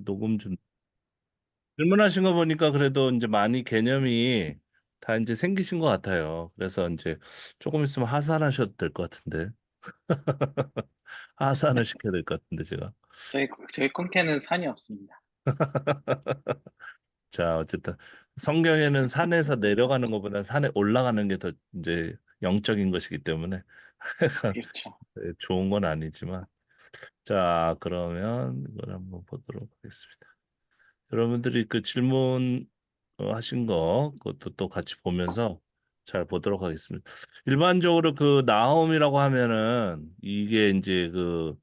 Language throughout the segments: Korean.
녹음 좀 질문하신 거 보니까 그래도 이제 많이 개념이 다 이제 생기신 것 같아요. 그래서 이제 조금 있으면 하산하셔도 될 것 같은데 하산을 시켜야 될 것 같은데 제가. 저희 콘캐는 산이 없습니다. 자, 어쨌든 성경에는 산에서 내려가는 것보다 산에 올라가는 게 더 이제 영적인 것이기 때문에 그렇죠. 좋은 건 아니지만, 자, 그러면 이걸 한번 보도록 하겠습니다. 여러분들이 그 질문 하신 거 그것도 또 같이 보면서 잘 보도록 하겠습니다. 일반적으로 그 나홈이라고 하면은 이게 이제 그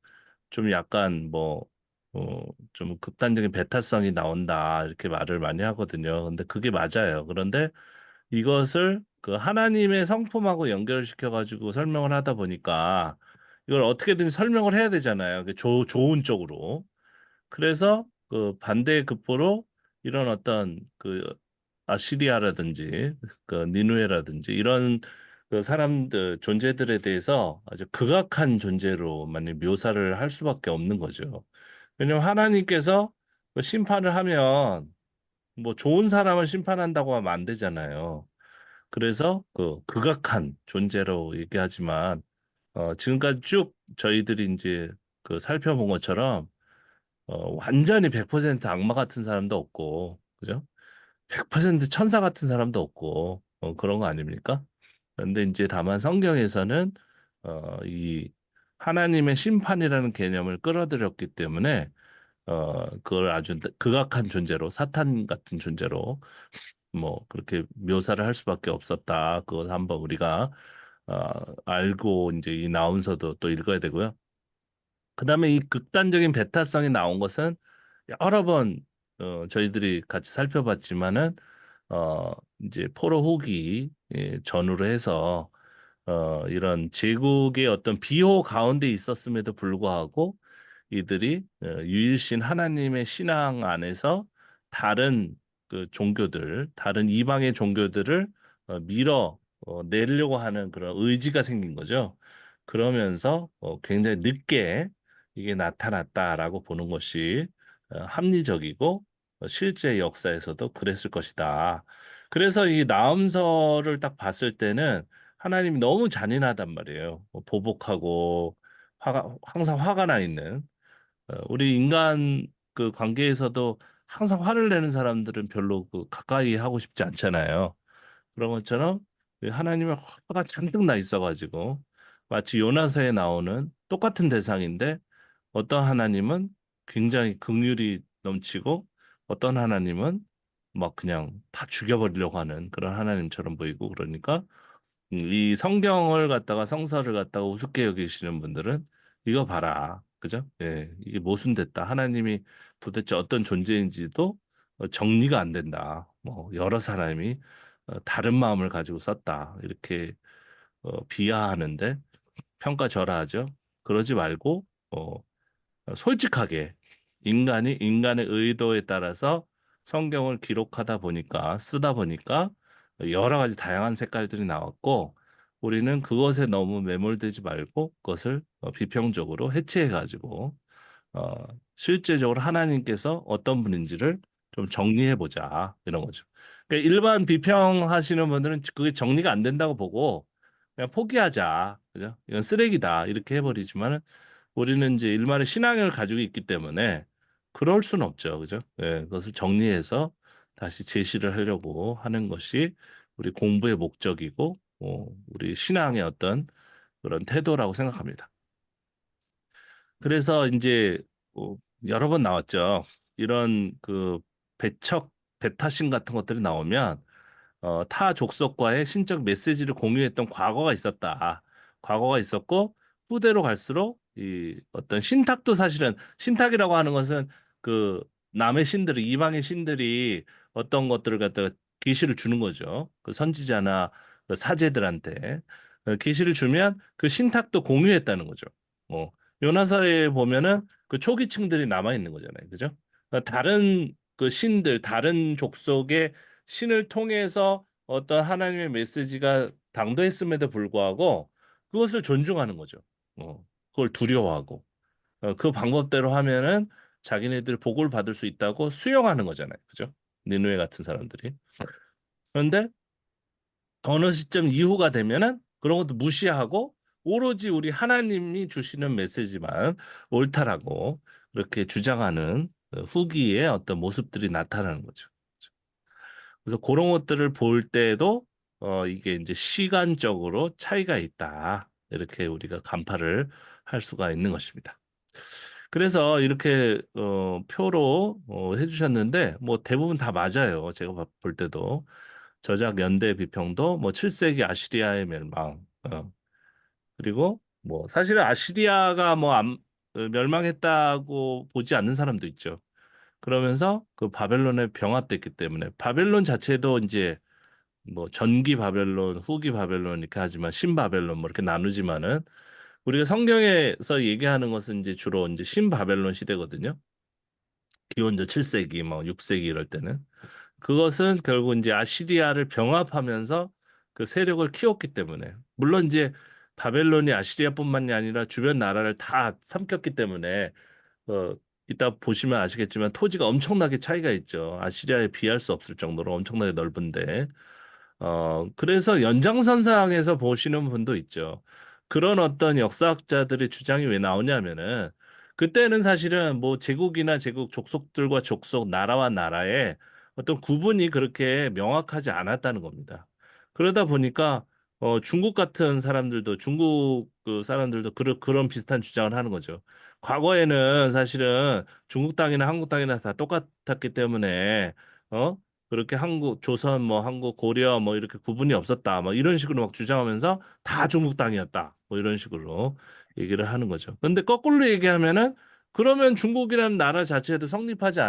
좀 약간 뭐 좀 극단적인 배타성이 나온다 이렇게 말을 많이 하거든요. 근데 그게 맞아요. 그런데 이것을 그 하나님의 성품하고 연결시켜 가지고 설명을 하다 보니까 이걸 어떻게든 설명을 해야 되잖아요. 그 좋은 쪽으로. 그래서 그 반대의 급부로 이런 어떤 그 아시리아라든지 그 니누에라든지 이런 그 사람들 존재들에 대해서 아주 극악한 존재로 많이 묘사를 할 수밖에 없는 거죠. 왜냐하면 하나님께서 그 심판을 하면 뭐 좋은 사람을 심판한다고 하면 안 되잖아요. 그래서 그 극악한 존재로 얘기하지만 지금까지 쭉 저희들이 이제 그 살펴본 것처럼 완전히 100% 악마 같은 사람도 없고, 그죠? 100% 천사 같은 사람도 없고, 그런 거 아닙니까? 그런데 이제 다만 성경에서는, 이 하나님의 심판이라는 개념을 끌어들였기 때문에, 그걸 아주 극악한 존재로, 사탄 같은 존재로, 뭐, 그렇게 묘사를 할 수밖에 없었다. 그걸 한번 우리가, 알고 이제 이 나온서도 또 읽어야 되고요. 그다음에 이 극단적인 배타성이 나온 것은 여러 번 저희들이 같이 살펴봤지만은 어 이제 포로 후기 전후로 해서 이런 제국의 어떤 비호 가운데 있었음에도 불구하고 이들이 유일신 하나님의 신앙 안에서 다른 그 종교들, 다른 이방의 종교들을 밀어 내려고 하는 그런 의지가 생긴 거죠. 그러면서 굉장히 늦게 이게 나타났다라고 보는 것이 합리적이고 실제 역사에서도 그랬을 것이다. 그래서 이 나음서를 딱 봤을 때는 하나님이 너무 잔인하단 말이에요. 뭐 보복하고 항상 화가 나 있는 우리 인간 그 관계에서도 항상 화를 내는 사람들은 별로 그 가까이 하고 싶지 않잖아요. 그런 것처럼 이 하나님의 화가 잔뜩 나 있어가지고 마치 요나서에 나오는 똑같은 대상인데 어떤 하나님은 굉장히 긍휼이 넘치고 어떤 하나님은 막 그냥 다 죽여버리려고 하는 그런 하나님처럼 보이고 그러니까 이 성경을 갖다가 성서를 갖다가 우습게 여기시는 분들은 이거 봐라. 그죠? 예, 이게 모순됐다. 하나님이 도대체 어떤 존재인지도 정리가 안 된다. 뭐 여러 사람이 다른 마음을 가지고 썼다. 이렇게 비하하는데 평가절하하죠. 그러지 말고 솔직하게 인간이 인간의 의도에 따라서 성경을 기록하다 보니까 쓰다 보니까 여러 가지 다양한 색깔들이 나왔고 우리는 그것에 너무 매몰되지 말고 그것을 비평적으로 해체해 가지고 어, 실제적으로 하나님께서 어떤 분인지를 좀 정리해 보자 이런 거죠. 그러니까 일반 비평하시는 분들은 그게 정리가 안 된다고 보고 그냥 포기하자, 그죠? 이건 쓰레기다 이렇게 해버리지만은 우리는 이제 일말의 신앙을 가지고 있기 때문에 그럴 수는 없죠, 그죠? 예, 그것을 정리해서 다시 제시를 하려고 하는 것이 우리 공부의 목적이고, 우리 신앙의 어떤 그런 태도라고 생각합니다. 그래서 이제 여러 번 나왔죠. 이런 그 배척, 배타심 같은 것들이 나오면 타 족속과의 신적 메시지를 공유했던 과거가 있었다. 과거가 있었고 후대로 갈수록 이 어떤 신탁도 사실은 신탁이라고 하는 것은 그 남의 신들이 이방의 신들이 어떤 것들을 갖다가 계시를 주는 거죠. 그 선지자나 그 사제들한테 계시를 주면 그 신탁도 공유했다는 거죠. 요나사에 보면은 그 초기층들이 남아 있는 거잖아요. 그죠? 그러니까 다른 그 신들, 다른 족속의 신을 통해서 어떤 하나님의 메시지가 당도했음에도 불구하고 그것을 존중하는 거죠. 그걸 두려워하고 그 방법대로 하면은 자기네들 복을 받을 수 있다고 수용하는 거잖아요. 그죠? 니누에 같은 사람들이. 그런데 어느 시점 이후가 되면은 그런 것도 무시하고 오로지 우리 하나님이 주시는 메시지만 옳다라고 그렇게 주장하는 후기의 어떤 모습들이 나타나는 거죠. 그래서 그런 것들을 볼 때도 이게 이제 시간적으로 차이가 있다. 이렇게 우리가 간파를 할 수가 있는 것입니다. 그래서 이렇게 표로 해주셨는데 뭐 대부분 다 맞아요. 제가 볼 때도 저작 연대 비평도 뭐 7세기 아시리아의 멸망 그리고 뭐 사실은 아시리아가 뭐 멸망했다고 보지 않는 사람도 있죠. 그러면서 그 바벨론에 병합됐기 때문에 바벨론 자체도 이제 뭐 전기 바벨론, 후기 바벨론 이렇게 하지만 신바벨론 뭐 이렇게 나누지만은 우리가 성경에서 얘기하는 것은 이제 주로 이제 신바벨론 시대거든요. 기원전 7세기, 뭐 6세기 이럴 때는 그것은 결국 이제 아시리아를 병합하면서 그 세력을 키웠기 때문에 물론 이제 바벨론이 아시리아뿐만이 아니라 주변 나라를 다 삼켰기 때문에 어 이따 보시면 아시겠지만 토지가 엄청나게 차이가 있죠. 아시리아에 비할 수 없을 정도로 엄청나게 넓은데 그래서 연장선상에서 보시는 분도 있죠. 그런 어떤 역사학자들의 주장이 왜 나오냐면은, 그때는 사실은 뭐 제국이나 제국 족속들과 족속, 나라와 나라의 어떤 구분이 그렇게 명확하지 않았다는 겁니다. 그러다 보니까, 중국 같은 사람들도, 중국 그 사람들도 그런 비슷한 주장을 하는 거죠. 과거에는 사실은 중국 땅이나 한국 땅이나 다 똑같았기 때문에, 어? 그렇게 한국, 조선, 뭐 한국, 고려 뭐 이렇게 구분이 없었다. 뭐 이런 식으로 막 주장하면서 다 중국 땅이었다. 뭐 이런 식으로 얘기를 하는 거죠. 근데 거꾸로 얘기하면은 그러면 중국이라는 나라 자체도 성립하지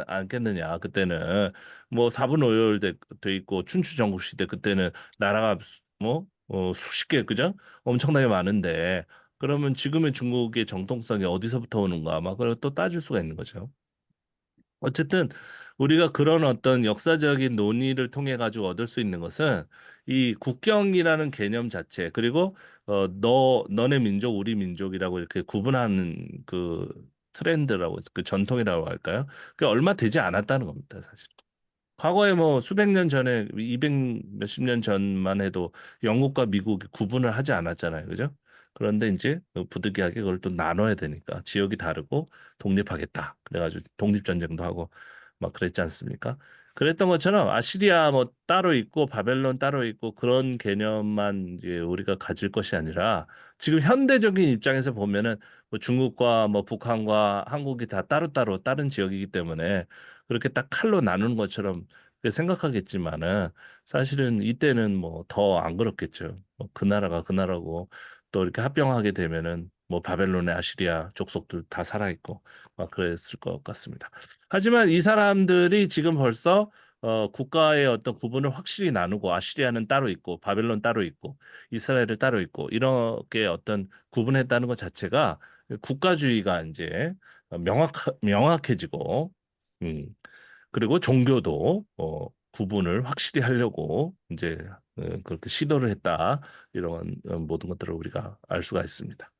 않겠느냐. 그때는 뭐 사분오열 돼 있고 춘추 전국 시대 그때는 나라가 수십 개 그죠? 엄청나게 많은데 그러면 지금의 중국의 정통성이 어디서부터 오는가? 막 그걸 또 따질 수가 있는 거죠. 어쨌든 우리가 그런 어떤 역사적인 논의를 통해 가지고 얻을 수 있는 것은 이 국경이라는 개념 자체 그리고 너네 민족 우리 민족이라고 이렇게 구분하는 그 트렌드라고 그 전통이라고 할까요? 그게 얼마 되지 않았다는 겁니다, 사실. 과거에 뭐 수백 년 전에 200 몇십 년 전만 해도 영국과 미국이 구분을 하지 않았잖아요. 그죠? 그런데 이제 그 부득이하게 그걸 또 나눠야 되니까 지역이 다르고 독립하겠다. 그래가지고 독립전쟁도 하고 막 그랬지 않습니까? 그랬던 것처럼 아시리아 뭐 따로 있고 바벨론 따로 있고 그런 개념만 이제 우리가 가질 것이 아니라 지금 현대적인 입장에서 보면은 뭐 중국과 뭐 북한과 한국이 다 따로따로 다른 지역이기 때문에 그렇게 딱 칼로 나누는 것처럼 그렇게 생각하겠지만은 사실은 이때는 뭐 더 안 그렇겠죠. 뭐그 나라가 그 나라고 또 이렇게 합병하게 되면은 뭐 바벨론의 아시리아 족속들 다 살아있고 막 그랬을 것 같습니다. 하지만 이 사람들이 지금 벌써 국가의 어떤 구분을 확실히 나누고 아시리아는 따로 있고 바벨론 따로 있고 이스라엘을 따로 있고 이렇게 어떤 구분했다는 것 자체가 국가주의가 이제 명확해지고 음, 그리고 종교도 구분을 확실히 하려고 이제 그렇게 시도를 했다. 이런 모든 것들을 우리가 알 수가 있습니다.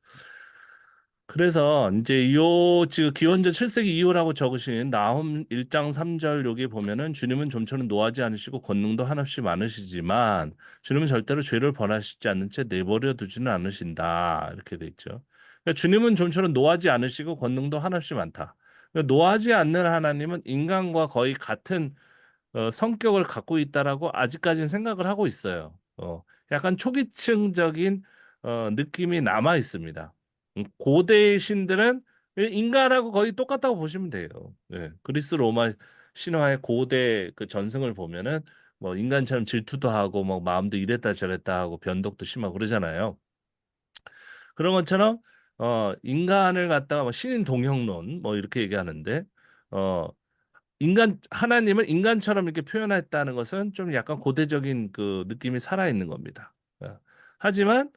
그래서 이제 요 지금 기원전 7세기 이후라고 적으신 나훔 1장 3절 여기 보면은 주님은 좀처럼 노하지 않으시고 권능도 한없이 많으시지만 주님은 절대로 죄를 벌하시지 않는 채 내버려 두지는 않으신다. 이렇게 돼 있죠. 그러니까 주님은 좀처럼 노하지 않으시고 권능도 한없이 많다. 그러니까 노하지 않는 하나님은 인간과 거의 같은 성격을 갖고 있다라고 아직까지는 생각을 하고 있어요. 약간 초기층적인 느낌이 남아 있습니다. 고대의 신들은 인간하고 거의 똑같다고 보시면 돼요. 예, 그리스 로마 신화의 고대 그 전승을 보면은 뭐 인간처럼 질투도 하고 뭐 마음도 이랬다 저랬다 하고 변덕도 심하고 그러잖아요. 그런 것처럼 인간을 갖다가 뭐 신인 동형론 뭐 이렇게 얘기하는데 어 하나님을 인간처럼 이렇게 표현했다는 것은 좀 약간 고대적인 그 느낌이 살아있는 겁니다. 하지만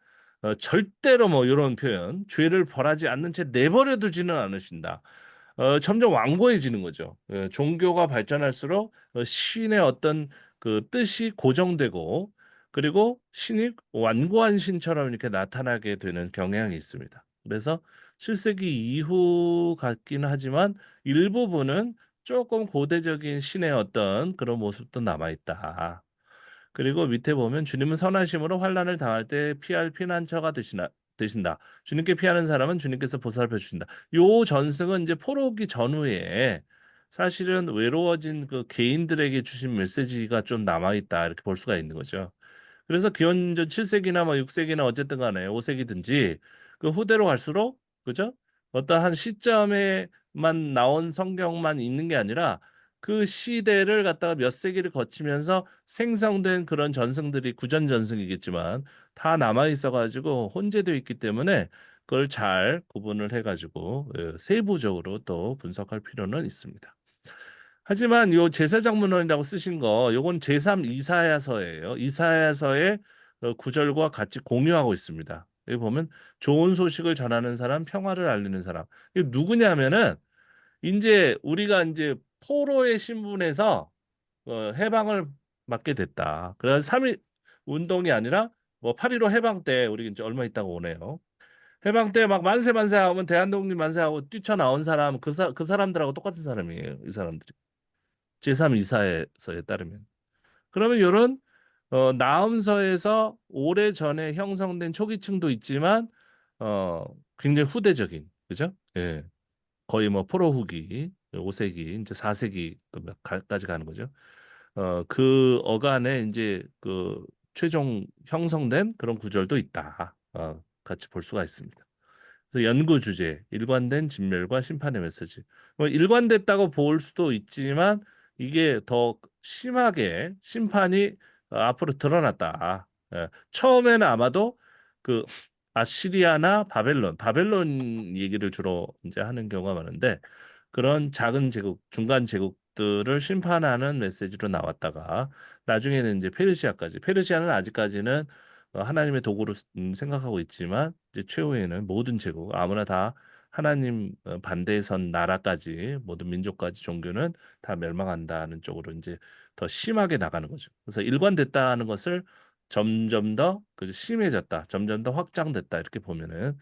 절대로 뭐 이런 표현, 죄를 벌하지 않는 채 내버려 두지는 않으신다. 점점 완고해지는 거죠. 종교가 발전할수록 신의 어떤 그 뜻이 고정되고 그리고 신이 완고한 신처럼 이렇게 나타나게 되는 경향이 있습니다. 그래서 7세기 이후 같기는 하지만 일부분은 조금 고대적인 신의 어떤 그런 모습도 남아 있다. 그리고 밑에 보면 주님은 선하심으로 환난을 당할 때 피할 피난처가 되신다. 주님께 피하는 사람은 주님께서 보살펴 주신다. 요 전승은 이제 포로기 전후에 사실은 외로워진 그 개인들에게 주신 메시지가 좀 남아 있다. 이렇게 볼 수가 있는 거죠. 그래서 기원전 7세기나 뭐 6세기나 어쨌든 간에 5세기든지 그 후대로 갈수록 그죠? 어떠한 시점에만 나온 성경만 있는 게 아니라 그 시대를 갖다가 몇 세기를 거치면서 생성된 그런 전승들이 구전 전승이겠지만 다 남아 있어 가지고 혼재되어 있기 때문에 그걸 잘 구분을 해 가지고 세부적으로 또 분석할 필요는 있습니다. 하지만 요 제사장문헌이라고 쓰신 거 요건 제3 이사야서예요. 이사야서의 구절과 같이 공유하고 있습니다. 여기 보면 좋은 소식을 전하는 사람, 평화를 알리는 사람. 이게 누구냐면은 인제 우리가 인제 포로의 신분에서 해방을 받게 됐다. 그래서 3.1 운동이 아니라 뭐 8.15 해방 때 우리 인제 얼마 있다가 오네요. 해방 때 막 만세 만세 하면 대한독립 만세하고 뛰쳐나온 사람 그 사람들하고 똑같은 사람이에요, 이 사람들이. 제3 이사야서에 따르면. 그러면 요런 나음서에서 오래전에 형성된 초기층도 있지만 어 굉장히 후대적인 그죠? 예. 거의 뭐 포로 후기 5세기 이제 4세기 까지 가는 거죠. 그 어간에 이제 그 최종 형성된 그런 구절도 있다. 같이 볼 수가 있습니다. 그래서 연구 주제, 일관된 진멸과 심판의 메시지. 뭐 일관됐다고 볼 수도 있지만 이게 더 심하게 심판이 앞으로 드러났다. 처음에는 아마도 그 아시리아나 바벨론 얘기를 주로 이제 하는 경우가 많은데 그런 작은 제국, 중간 제국들을 심판하는 메시지로 나왔다가 나중에는 이제 페르시아까지. 페르시아는 아직까지는 하나님의 도구로 생각하고 있지만 이제 최후에는 모든 제국 아무나 다 하나님 반대에 선 나라까지 모든 민족까지 종교는 다 멸망한다는 쪽으로 이제 더 심하게 나가는 거죠. 그래서 일관됐다는 것을 점점 더 심해졌다, 점점 더 확장됐다 이렇게 보면은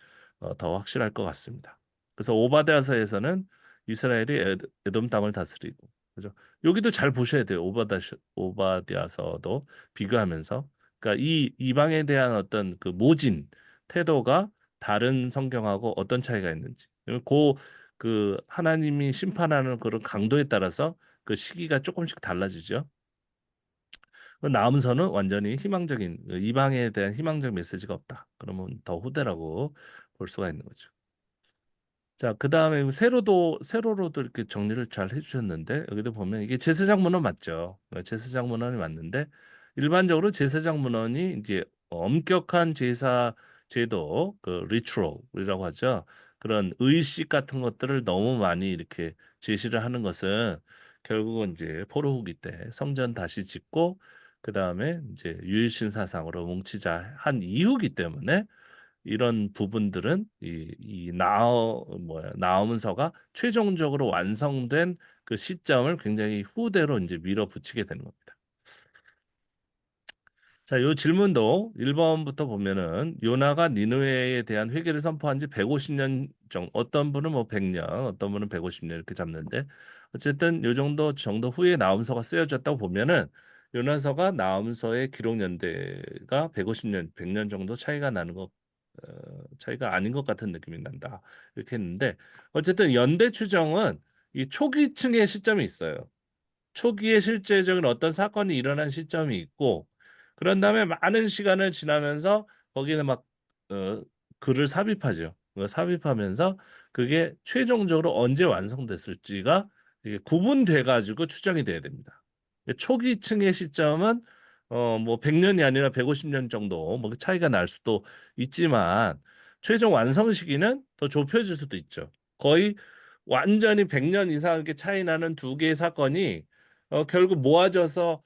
더 확실할 것 같습니다. 그래서 오바댜서에서는 이스라엘이 에돔 땅을 다스리고 그죠? 여기도 잘 보셔야 돼요. 오바댜서도 비교하면서 그러니까 이 이방에 대한 어떤 그 모진 태도가 다른 성경하고 어떤 차이가 있는지 그 하나님이 심판하는 그런 강도에 따라서 그 시기가 조금씩 달라지죠. 남은서는 완전히 희망적인 이방에 대한 희망적 메시지가 없다. 그러면 더 후대라고 볼 수가 있는 거죠. 자, 그다음에 세로로도 이렇게 정리를 잘 해주셨는데 여기도 보면 이게 제사장 문헌 맞죠? 제사장 문헌이 맞는데 일반적으로 제사장 문헌이 이제 엄격한 제사 제도 그 리추럴이라고 하죠. 그런 의식 같은 것들을 너무 많이 이렇게 제시를 하는 것은 결국은 이제 포로 후기 때 성전 다시 짓고 그다음에 이제 유일신 사상으로 뭉치자 한 이후기 때문에 이런 부분들은 나오문서가 최종적으로 완성된 그 시점을 굉장히 후대로 이제 밀어붙이게 되는 겁니다. 자, 요 질문도 1번부터 보면은 요나가 니느웨에 대한 회개를 선포한 지 150년 정도, 어떤 분은 뭐 100년, 어떤 분은 150년 이렇게 잡는데 어쨌든 요 정도 후에 나음서가 쓰여졌다고 보면은 요나서가 나음서의 기록 연대가 150년, 100년 정도 차이가 아닌 것 같은 느낌이 난다. 이렇게 했는데 어쨌든 연대 추정은 이 초기층의 시점이 있어요. 초기에 실제적인 어떤 사건이 일어난 시점이 있고 그런 다음에 많은 시간을 지나면서 거기는 막 어, 글을 삽입하죠. 삽입하면서 그게 최종적으로 언제 완성됐을지가 이게 구분돼 가지고 추정이 돼야 됩니다. 초기층의 시점은 뭐 100년이 아니라 150년 정도 뭐 차이가 날 수도 있지만 최종 완성 시기는 더 좁혀질 수도 있죠. 거의 완전히 100년 이상 이렇게 차이 나는 두 개의 사건이 결국 모아져서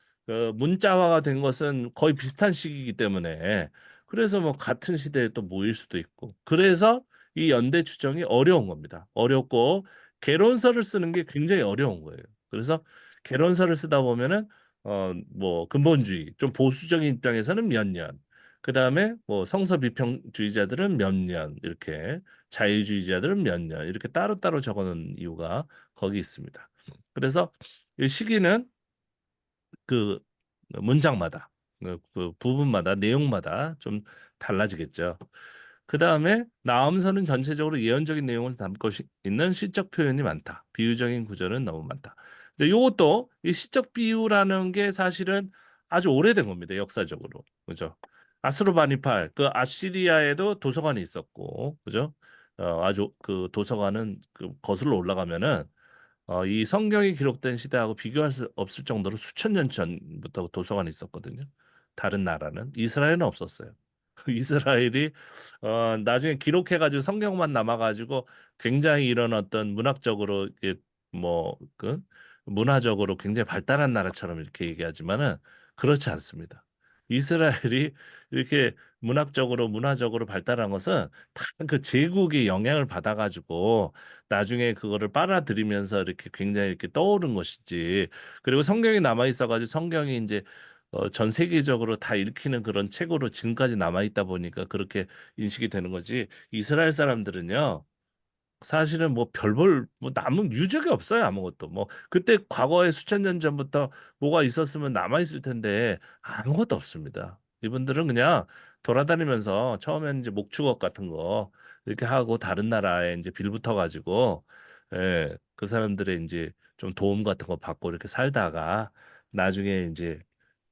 문자화가 된 것은 거의 비슷한 시기이기 때문에 그래서 뭐 같은 시대에 또 모일 수도 있고 그래서 이 연대 추정이 어려운 겁니다. 어렵고 개론서를 쓰는 게 굉장히 어려운 거예요. 그래서 개론서를 쓰다 보면은 뭐 근본주의 좀 보수적인 입장에서는 몇 년, 그다음에 뭐 성서 비평주의자들은 몇 년 이렇게 자유주의자들은 몇 년 이렇게 따로따로 적어놓은 이유가 거기 있습니다. 그래서 이 시기는 그 문장마다 그 부분마다 내용마다 좀 달라지겠죠. 그 다음에 나음서는 전체적으로 예언적인 내용을 담고 있는 시적 표현이 많다. 비유적인 구절은 너무 많다. 근데 요것도 이 시적 비유라는 게 사실은 아주 오래된 겁니다. 역사적으로. 그죠? 아수르바니팔, 그 아시리아에도 도서관이 있었고, 그죠? 아주 그 도서관은 그 거슬러 올라가면은 이 성경이 기록된 시대하고 비교할 수 없을 정도로 수천 년 전부터 도서관이 있었거든요. 다른 나라는 이스라엘은 없었어요. 이스라엘이 나중에 기록해가지고 성경만 남아가지고 굉장히 이런 어떤 문학적으로 뭐그 문화적으로 굉장히 발달한 나라처럼 이렇게 얘기하지만은 그렇지 않습니다. 이스라엘이 이렇게 문학적으로 문화적으로 발달한 것은 다 그 제국의 영향을 받아가지고 나중에 그거를 빨아들이면서 이렇게 굉장히 이렇게 떠오른 것이지. 그리고 성경이 남아 있어가지고 성경이 이제 전 세계적으로 다 읽히는 그런 책으로 지금까지 남아 있다 보니까 그렇게 인식이 되는 거지. 이스라엘 사람들은요. 사실은 뭐 별볼 뭐 남은 유적이 없어요 아무것도 뭐 그때 과거에 수천 년 전부터 뭐가 있었으면 남아 있을 텐데 아무것도 없습니다. 이분들은 그냥 돌아다니면서 처음에는 이제 목축업 같은 거 이렇게 하고 다른 나라에 이제 빌붙어 가지고 그 사람들의 이제 좀 도움 같은 거 받고 이렇게 살다가 나중에 이제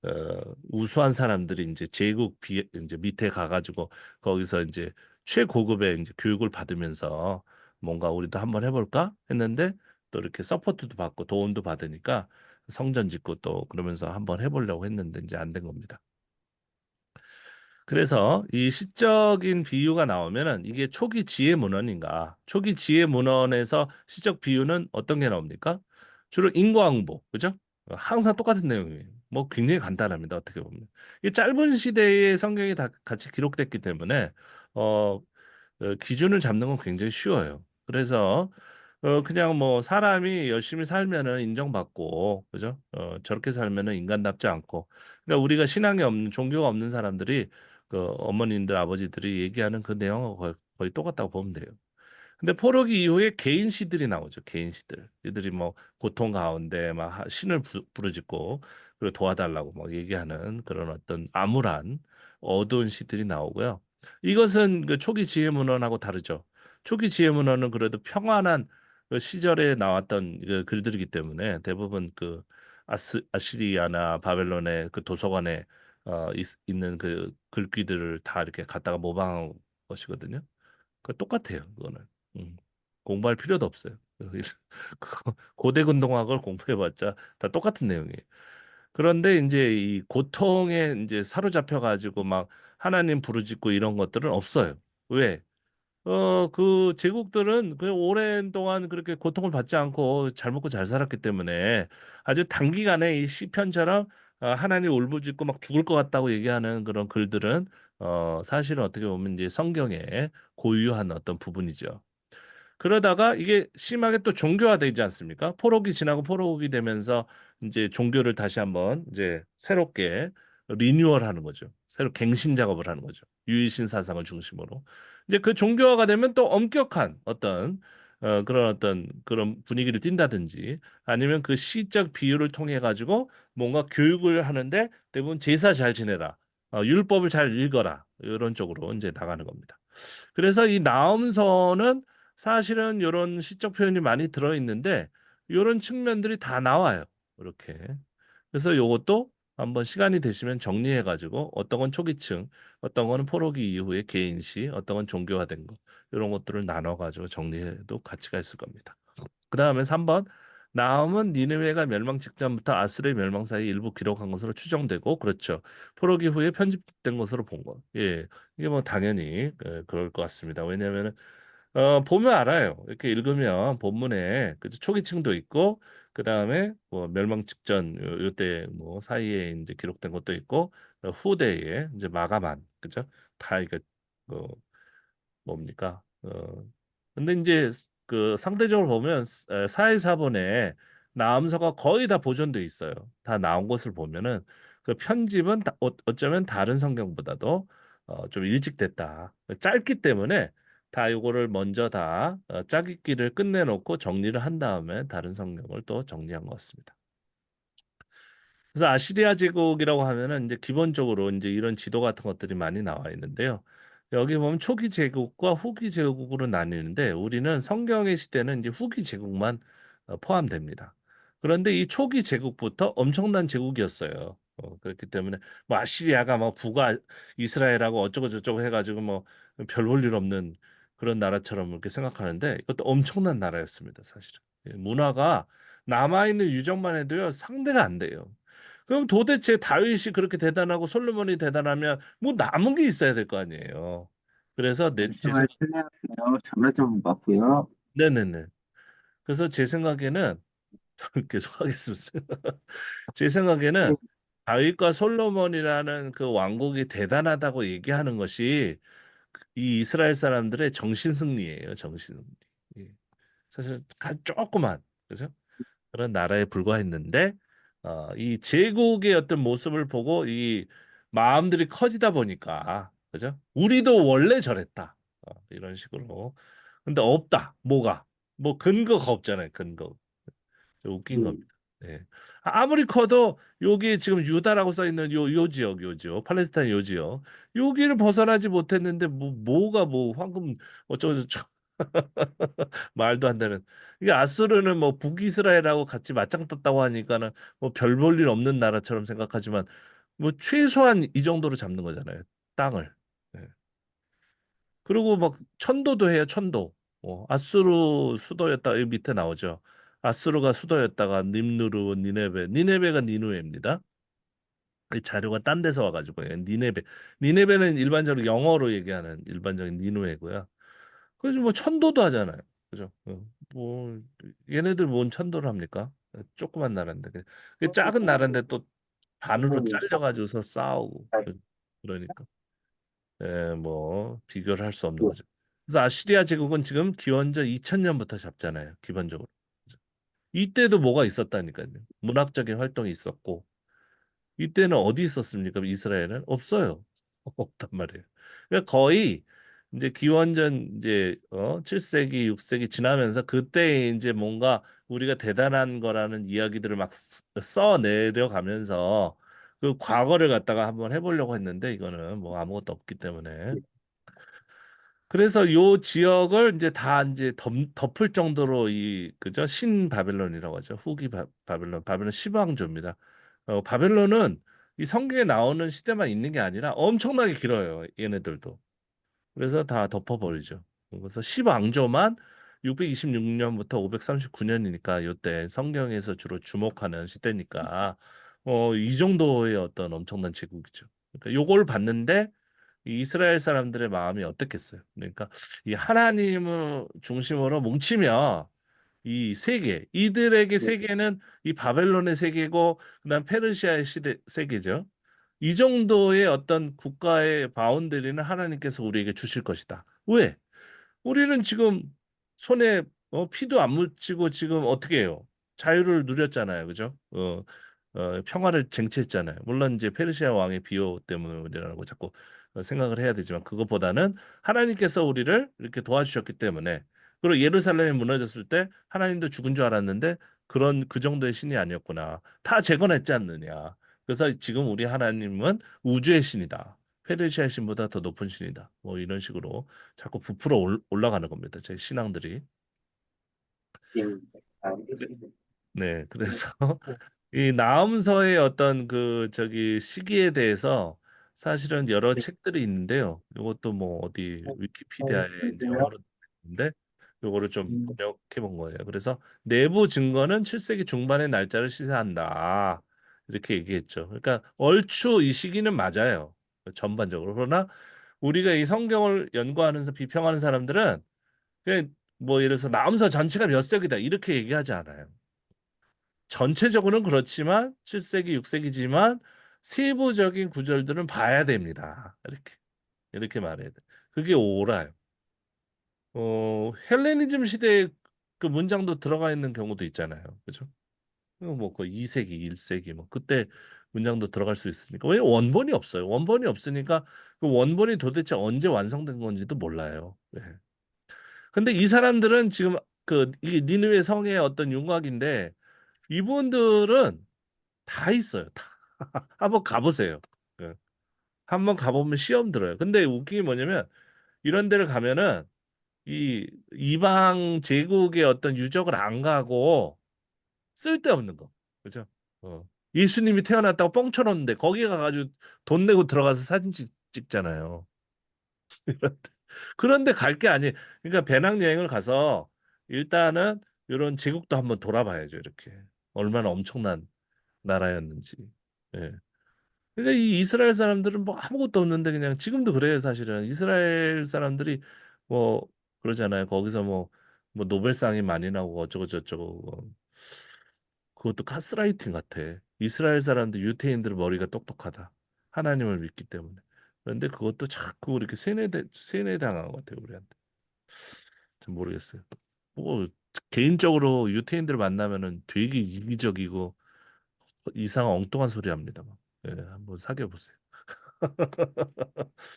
어, 우수한 사람들이 이제 제국 이제 밑에 가가지고 거기서 이제 최고급의 이제 교육을 받으면서 뭔가 우리도 한번 해볼까 했는데 또 이렇게 서포트도 받고 도움도 받으니까 성전 짓고 또 그러면서 한번 해보려고 했는데 이제 안 된 겁니다. 그래서 이 시적인 비유가 나오면은 이게 초기 지혜 문헌인가? 초기 지혜 문헌에서 시적 비유는 어떤 게 나옵니까? 주로 인과응보, 그죠? 항상 똑같은 내용이에요. 뭐 굉장히 간단합니다. 어떻게 보면. 이 짧은 시대에 성경이 다 같이 기록됐기 때문에 어, 기준을 잡는 건 굉장히 쉬워요. 그래서 그냥 뭐 사람이 열심히 살면은 인정받고, 그죠? 저렇게 살면은 인간답지 않고. 그러니까 우리가 신앙이 없는 종교가 없는 사람들이 그 어머님들 아버지들이 얘기하는 그 내용하고 거의 똑같다고 보면 돼요. 근데 포로기 이후에 개인 시들이 나오죠. 개인 시들. 이들이 뭐 고통 가운데 막 신을 부르짖고 그리고 도와달라고 막 얘기하는 그런 어떤 암울한 어두운 시들이 나오고요. 이것은 그 초기 지혜 문헌하고 다르죠. 초기 지혜 문헌은 그래도 평안한 그 시절에 나왔던 그 글들이기 때문에 대부분 그 아시리아나 바벨론의 그 도서관에 있는 그 글귀들을 다 이렇게 갖다가 모방한 것이거든요. 그 똑같아요, 그거는. 음. 공부할 필요도 없어요. 고대 근동학을 공부해봤자 다 똑같은 내용이에요. 그런데 이제 이 고통에 이제 사로잡혀 가지고 막 하나님 부르짖고 이런 것들은 없어요. 왜? 그 제국들은 그 오랜 동안 그렇게 고통을 받지 않고 잘 먹고 잘 살았기 때문에 아주 단기간에 이 시편처럼 하나님 울부짖고 막 죽을 것 같다고 얘기하는 그런 글들은 사실은 어떻게 보면 이제 성경에 고유한 어떤 부분이죠. 그러다가 이게 심하게 또 종교화되지 않습니까? 포로기 지나고 포로기 되면서 이제 종교를 다시 한번 이제 새롭게 리뉴얼하는 거죠. 새로 갱신 작업을 하는 거죠. 유일신 사상을 중심으로. 이제 그 종교화가 되면 또 엄격한 어떤 그런 어떤 그런 분위기를 띈다든지 아니면 그 시적 비유를 통해 가지고 뭔가 교육을 하는데 대부분 제사 잘 지내라. 율법을 잘 읽어라. 이런 쪽으로 이제 나가는 겁니다. 그래서 이 나음서는 사실은 이런 시적 표현이 많이 들어있는데 이런 측면들이 다 나와요. 이렇게. 그래서 요것도 한번 시간이 되시면 정리해가지고 어떤 건 초기층, 어떤 거는 포로기 이후의 개인시, 어떤 건 종교화된 거 이런 것들을 나눠가지고 정리해도 가치가 있을 겁니다. 그 다음에 3번 나음은 니느웨가 멸망 직전부터 아수르의 멸망 사이 일부 기록한 것으로 추정되고 그렇죠. 포로기 후에 편집된 것으로 본 것. 예, 이게 뭐 당연히 그럴 것 같습니다. 왜냐하면 보면 알아요. 이렇게 읽으면 본문에 그 초기층도 있고 그 다음에 뭐 멸망 직전 요때 뭐 사이에 이제 기록된 것도 있고 후대에 이제 마감한 그죠? 다 이게 어, 뭡니까? 근데 이제 그 상대적으로 보면 사회사본에 나음서가 거의 다 보존돼 있어요. 다 나온 것을 보면은 그 편집은 어쩌면 다른 성경보다도 좀 일찍 됐다. 짧기 때문에 다 요거를 먼저 다 짜깁기를 끝내놓고 정리를 한 다음에 다른 성경을 또 정리한 것 같습니다. 그래서 아시리아 제국이라고 하면은 이제 기본적으로 이제 이런 지도 같은 것들이 많이 나와 있는데요. 여기 보면 초기 제국과 후기 제국으로 나뉘는데 우리는 성경의 시대는 이제 후기 제국만 포함됩니다. 그런데 이 초기 제국부터 엄청난 제국이었어요. 그렇기 때문에 뭐 아시리아가 뭐 북아 이스라엘하고 어쩌고 저쩌고 해가지고 뭐 별 볼 일 없는 그런 나라처럼 이렇게 생각하는데 이것도 엄청난 나라였습니다, 사실은. 예, 문화가 남아있는 유적만 해도요 상대가 안 돼요. 그럼 도대체 다윗이 그렇게 대단하고 솔로몬이 대단하면 뭐 남은 게 있어야 될 거 아니에요. 그래서 제 잠시만 실례할게요. 전화 좀 받고요. 네네네. 그래서 제 생각에는 계속 하겠습니다. 제 생각에는 다윗과 솔로몬이라는 그 왕국이 대단하다고 얘기하는 것이 이 이스라엘 사람들의 정신 승리예요. 정신 승리. 예. 사실 조그만 그죠? 그런 나라에 불과했는데 이 제국의 어떤 모습을 보고 이 마음들이 커지다 보니까 그죠? 우리도 원래 저랬다. 이런 식으로. 근데 없다. 뭐가? 뭐 근거가 없잖아요. 근거. 좀 웃긴 겁니다. 예. 아무리 커도 여기 지금 유다라고 써 있는 요 지역, 요 지역, 팔레스타인 요 지역, 여기를 벗어나지 못했는데 뭐가 뭐 황금 어쩌고 저쩌고 말도 안 되는. 이게 아수르는 뭐 북이스라엘하고 같이 맞짱 떴다고 하니까는 뭐 별 볼 일 없는 나라처럼 생각하지만 뭐 최소한 이 정도로 잡는 거잖아요. 땅을. 예. 그리고 막 천도도 해요. 천도. 아수르 수도였다. 여기 밑에 나오죠. 아수르가 수도였다가 님누르, 니네베. 니네베가 니누에입니다. 이 자료가 딴 데서 와가지고 니네베. 니네베는 일반적으로 영어로 얘기하는 일반적인 니누에고요. 그래서 뭐 천도도 하잖아요. 그죠? 뭐 얘네들 뭔 천도를 합니까? 조그만 나라인데 그 작은 나라인데 또 반으로 잘려가지고서 싸우고 그러니까 뭐 비교를 할 수 없는 거죠. 그래서 아시리아 제국은 지금 기원전 2000년부터 잡잖아요. 기본적으로. 그죠? 이때도 뭐가 있었다니까요. 문학적인 활동이 있었고 이때는 어디 있었습니까? 이스라엘은 없어요. 없단 말이에요. 그러니까 거의 이제 기원전 이제 7세기, 6세기 지나면서 그때 이제 뭔가 우리가 대단한 거라는 이야기들을 막 써내려 가면서 그 과거를 갖다가 한번 해보려고 했는데 이거는 뭐 아무것도 없기 때문에 그래서 요 지역을 이제 다 이제 덮을 정도로 이 그죠 신바벨론이라고 하죠. 후기 바벨론, 바벨론 시방조입니다. 바벨론은 이 성경에 나오는 시대만 있는 게 아니라 엄청나게 길어요. 얘네들도. 그래서 다 덮어버리죠. 그래서 시방조만 626년부터 539년이니까 요때 성경에서 주로 주목하는 시대니까 이 정도의 어떤 엄청난 제국이죠. 그러니까 요걸 봤는데 이 이스라엘 사람들의 마음이 어떻겠어요? 그러니까 이 하나님을 중심으로 뭉치며 이 세계, 이들에게 세계는 이 바벨론의 세계고 그다음 페르시아의 시대 세계죠. 이 정도의 어떤 국가의 바운더리는 하나님께서 우리에게 주실 것이다. 왜? 우리는 지금 손에 피도 안 묻히고 지금 어떻게 해요? 자유를 누렸잖아요. 그죠? 평화를 쟁취했잖아요. 물론 이제 페르시아 왕의 비호 때문이라고 자꾸 생각을 해야 되지만 그것보다는 하나님께서 우리를 이렇게 도와주셨기 때문에 그리고 예루살렘이 무너졌을 때 하나님도 죽은 줄 알았는데 그런 그 정도의 신이 아니었구나. 다 재건했지 않느냐. 그래서 지금 우리 하나님은 우주의 신이다. 페르시아 신보다 더 높은 신이다. 뭐 이런 식으로 자꾸 부풀어 올라가는 겁니다. 제 신앙들이. 네, 그래서 이 나음서의 어떤 그 저기 시기에 대해서 사실은 여러 책들이 있는데요. 이것도 뭐 어디 위키피디아에 이제 영어로 있는데 요거를 좀 번역해 본 거예요. 그래서 내부 증거는 7세기 중반의 날짜를 시사한다. 이렇게 얘기했죠. 그러니까 얼추 이 시기는 맞아요. 전반적으로. 그러나 우리가 이 성경을 연구하면서 비평하는 사람들은 그냥 뭐 예를 들어서 나음서 전체가 몇 세기다 이렇게 얘기하지 않아요. 전체적으로는 그렇지만 7세기, 6세기지만 세부적인 구절들은 봐야 됩니다. 이렇게 말해야 돼. 그게 옳아요. 헬레니즘 시대에 그 문장도 들어가 있는 경우도 있잖아요. 그죠? 뭐그 2세기, 1세기 뭐 그때 문장도 들어갈 수 있으니까. 왜 원본이 없어요? 원본이 없으니까 그 원본이 도대체 언제 완성된 건지도 몰라요. 네. 근데 이 사람들은 지금 그 이 니느웨 성의 어떤 윤곽인데 이분들은 다 있어요. 다. 한번 가보세요. 예. 한번 가보면 시험 들어요. 근데 웃긴 게 뭐냐면 이런 데를 가면은 이 이방 제국의 어떤 유적을 안 가고 쓸데없는 거. 그죠? 예수님이 태어났다고 뻥 쳐놓는데 거기 가가지고 돈 내고 들어가서 사진 찍잖아요. 그런데 갈 게 아니. 그러니까 배낭여행을 가서 일단은 이런 제국도 한번 돌아봐야죠. 이렇게 얼마나 엄청난 나라였는지. 예. 그러니까 이 이스라엘 사람들은 뭐 아무것도 없는데 그냥 지금도 그래요. 사실은 이스라엘 사람들이 뭐 그러잖아요. 거기서 뭐 노벨상이 많이 나오고 어쩌고 저쩌고 그것도 가스라이팅 같아. 이스라엘 사람들 유태인들 머리가 똑똑하다. 하나님을 믿기 때문에. 그런데 그것도 자꾸 이렇게 세뇌당한 것 같아요. 우리한테. 참 모르겠어요. 뭐 개인적으로 유태인들 만나면은 되게 이기적이고 이상한 엉뚱한 소리 합니다. 막. 예, 한번 사귀어 보세요.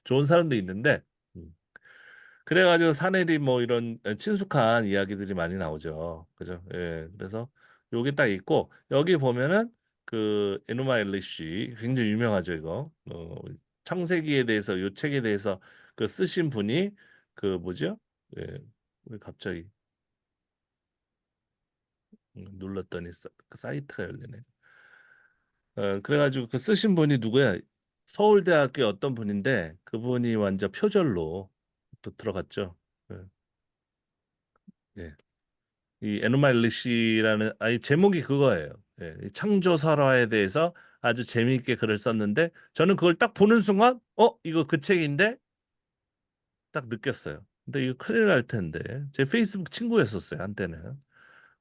좋은 사람도 있는데 음. 그래가지고 사내리 뭐 이런 친숙한 이야기들이 많이 나오죠. 그죠? 예. 그래서 여기 딱 있고 여기 보면은 그 에노마 엘리시 굉장히 유명하죠 이거. 창세기에 대해서 요 책에 대해서 그 쓰신 분이 그 뭐죠? 예. 왜 갑자기 눌렀더니 그 사이트가 열리네. 그래가지고 그 쓰신 분이 누구야? 서울대학교 어떤 분인데 그분이 완전 표절로 또 들어갔죠. 예. 예. 이 에노말리시라는 아니 제목이 그거예요. 예, 이 창조 설화에 대해서 아주 재미있게 글을 썼는데 저는 그걸 딱 보는 순간 이거 그 책인데 딱 느꼈어요. 근데 이거 큰일 날 텐데 제 페이스북 친구였었어요 한때는.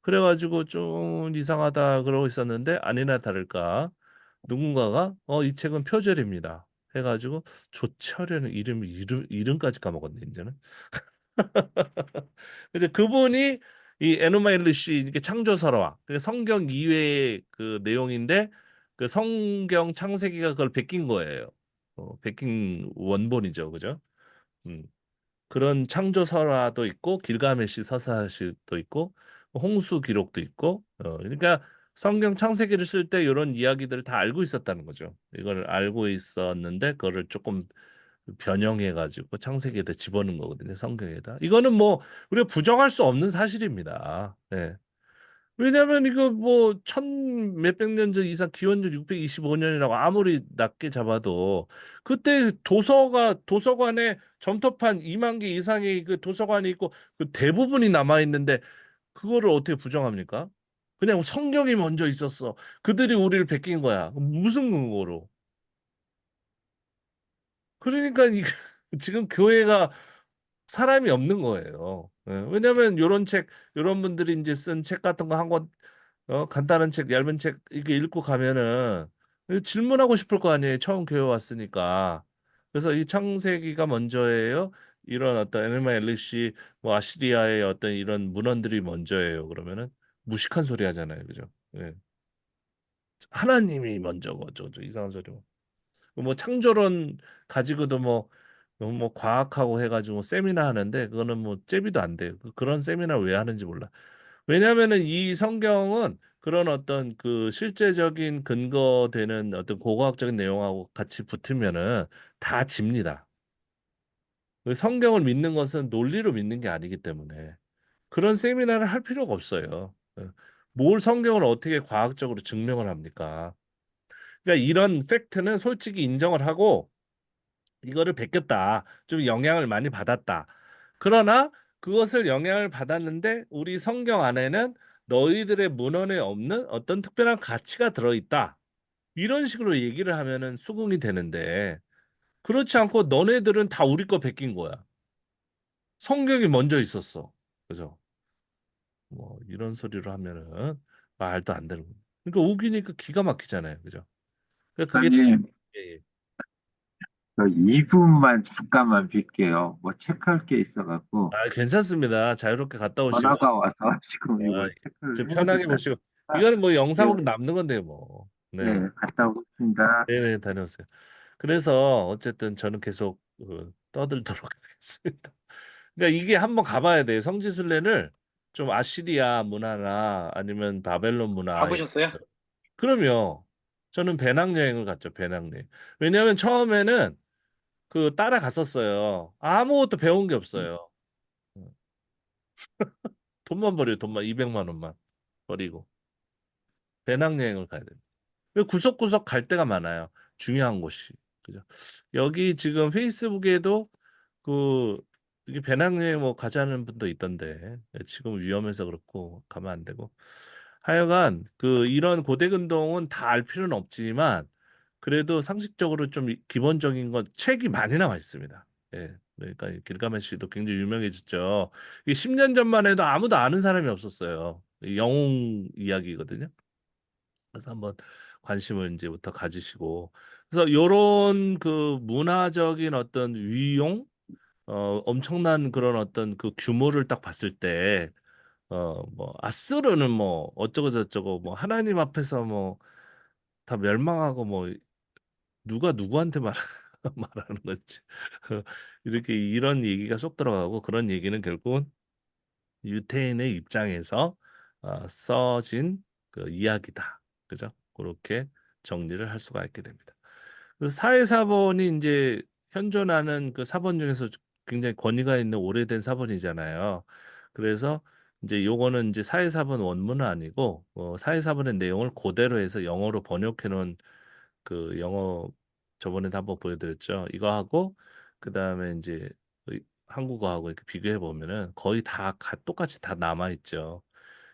그래가지고 좀 이상하다 그러고 있었는데 아니나 다를까 누군가가 이 책은 표절입니다. 해가지고 조철이라는 이름까지 까먹었네 이제는. 이제 그분이 이 에노마일리시 이게 창조설화 그 성경 이외의 그 내용인데 그 성경 창세기가 그걸 베낀 거예요. 베낀 원본이죠, 그죠? 음. 그런 창조설화도 있고 길가메시 서사시도 있고 홍수 기록도 있고 그러니까 성경 창세기를 쓸 때 이런 이야기들을 다 알고 있었다는 거죠. 이걸 알고 있었는데 그거를 조금 변형해 가지고 창세기에다 집어넣은 거거든요. 성경에다. 이거는 뭐 우리가 부정할 수 없는 사실입니다. 예. 왜냐하면 이거 뭐 천 몇백 년 전 이상 기원전 625년이라고 아무리 낮게 잡아도 그때 도서관에 점토판 2만 개 이상의 그 도서관이 있고 그 대부분이 남아 있는데 그거를 어떻게 부정합니까? 그냥 성경이 먼저 있었어. 그들이 우리를 베낀 거야. 무슨 근거로? 그러니까 지금 교회가 사람이 없는 거예요. 예, 왜냐하면 요런 책, 요런 분들이 이제 쓴 책 같은 거 한 권, 간단한 책, 얇은 책 이렇게 읽고 가면은 질문하고 싶을 거 아니에요. 처음 교회 왔으니까. 그래서 이 창세기가 먼저예요. 이런 어떤 에르마 엘리시, 뭐 아시리아의 어떤 이런 문헌들이 먼저예요. 그러면은 무식한 소리 하잖아요. 그죠? 예. 하나님이 먼저고 어쩌고 이상한 소리. 뭐 창조론 가지고도 뭐 과학하고 해가지고 세미나 하는데 그거는 뭐 제비도 안 돼요. 그런 세미나 왜 하는지 몰라. 왜냐하면은 이 성경은 그런 어떤 그 실제적인 근거되는 어떤 고고학적인 내용하고 같이 붙으면은 다 집니다. 그 성경을 믿는 것은 논리로 믿는 게 아니기 때문에 그런 세미나를 할 필요가 없어요. 뭘 성경을 어떻게 과학적으로 증명을 합니까? 그러니까 이런 팩트는 솔직히 인정을 하고 이거를 베꼈다. 좀 영향을 많이 받았다. 그러나 그것을 영향을 받았는데 우리 성경 안에는 너희들의 문헌에 없는 어떤 특별한 가치가 들어있다. 이런 식으로 얘기를 하면은 수긍이 되는데 그렇지 않고 너네들은 다 우리 거 베낀 거야. 성경이 먼저 있었어. 그죠? 뭐 이런 소리를 하면은 말도 안 되는 거야. 그러니까 우기니까 기가 막히잖아요. 그죠? 그러니까 그게 목사님, 예, 예. 저 2분만 잠깐만 뵐게요. 뭐 체크할 게 있어갖고 괜찮습니다. 자유롭게 갔다 오시고 전화가 와서 지금 아, 이걸 체크를 좀 해야 편하게 된다. 보시고 이거는 뭐 네, 영상으로 남는 건데 뭐. 네, 네, 갔다 오겠습니다. 네, 다녀오세요. 그래서 어쨌든 저는 계속 떠들도록 하겠습니다. 그러니까 이게 한번 가봐야 돼요. 성지순례를 좀 아시리아 문화나 아니면 바벨론 문화. 가보셨어요? 그럼요. 저는 배낭여행을 갔죠. 배낭여행. 왜냐하면 처음에는 그 따라갔었어요. 아무것도 배운 게 없어요. 돈만 버려요. 돈만 200만 원만 버리고 배낭여행을 가야 돼요. 왜 구석구석 갈 데가 많아요. 중요한 곳이. 그죠? 여기 지금 페이스북에도 그 이게 배낭여행 뭐 가자는 분도 있던데 지금 위험해서 그렇고 가면 안 되고 하여간 그 이런 고대근동은 다 알 필요는 없지만 그래도 상식적으로 좀 기본적인 건 책이 많이 나와 있습니다. 예. 그러니까 이 길가메시도 굉장히 유명해졌죠. 이게 10년 전만 해도 아무도 아는 사람이 없었어요. 이 영웅 이야기거든요. 그래서 한번 관심을 이제부터 가지시고 그래서 요런 그 문화적인 어떤 위용 엄청난 그런 어떤 그 규모를 딱 봤을 때 뭐 아수르는 뭐 어쩌고 저쩌고 뭐 하나님 앞에서 뭐 다 멸망하고 뭐 누가 누구한테 말 말하는 건지 이렇게 이런 얘기가 쏙 들어가고 그런 얘기는 결국은 유태인의 입장에서 써진 그 이야기다. 그죠? 그렇게 정리를 할 수가 있게 됩니다. 그래서 사회사본이 이제 현존하는 그 사본 중에서 굉장히 권위가 있는 오래된 사본이잖아요. 그래서 이제 요거는 이제 사회사본 원문은 아니고 사회사본의 내용을 그대로 해서 영어로 번역해 놓은 그 영어 저번에도 한번 보여드렸죠. 이거하고 그다음에 이제 한국어하고 이렇게 비교해 보면은 거의 다 똑같이 다 남아 있죠.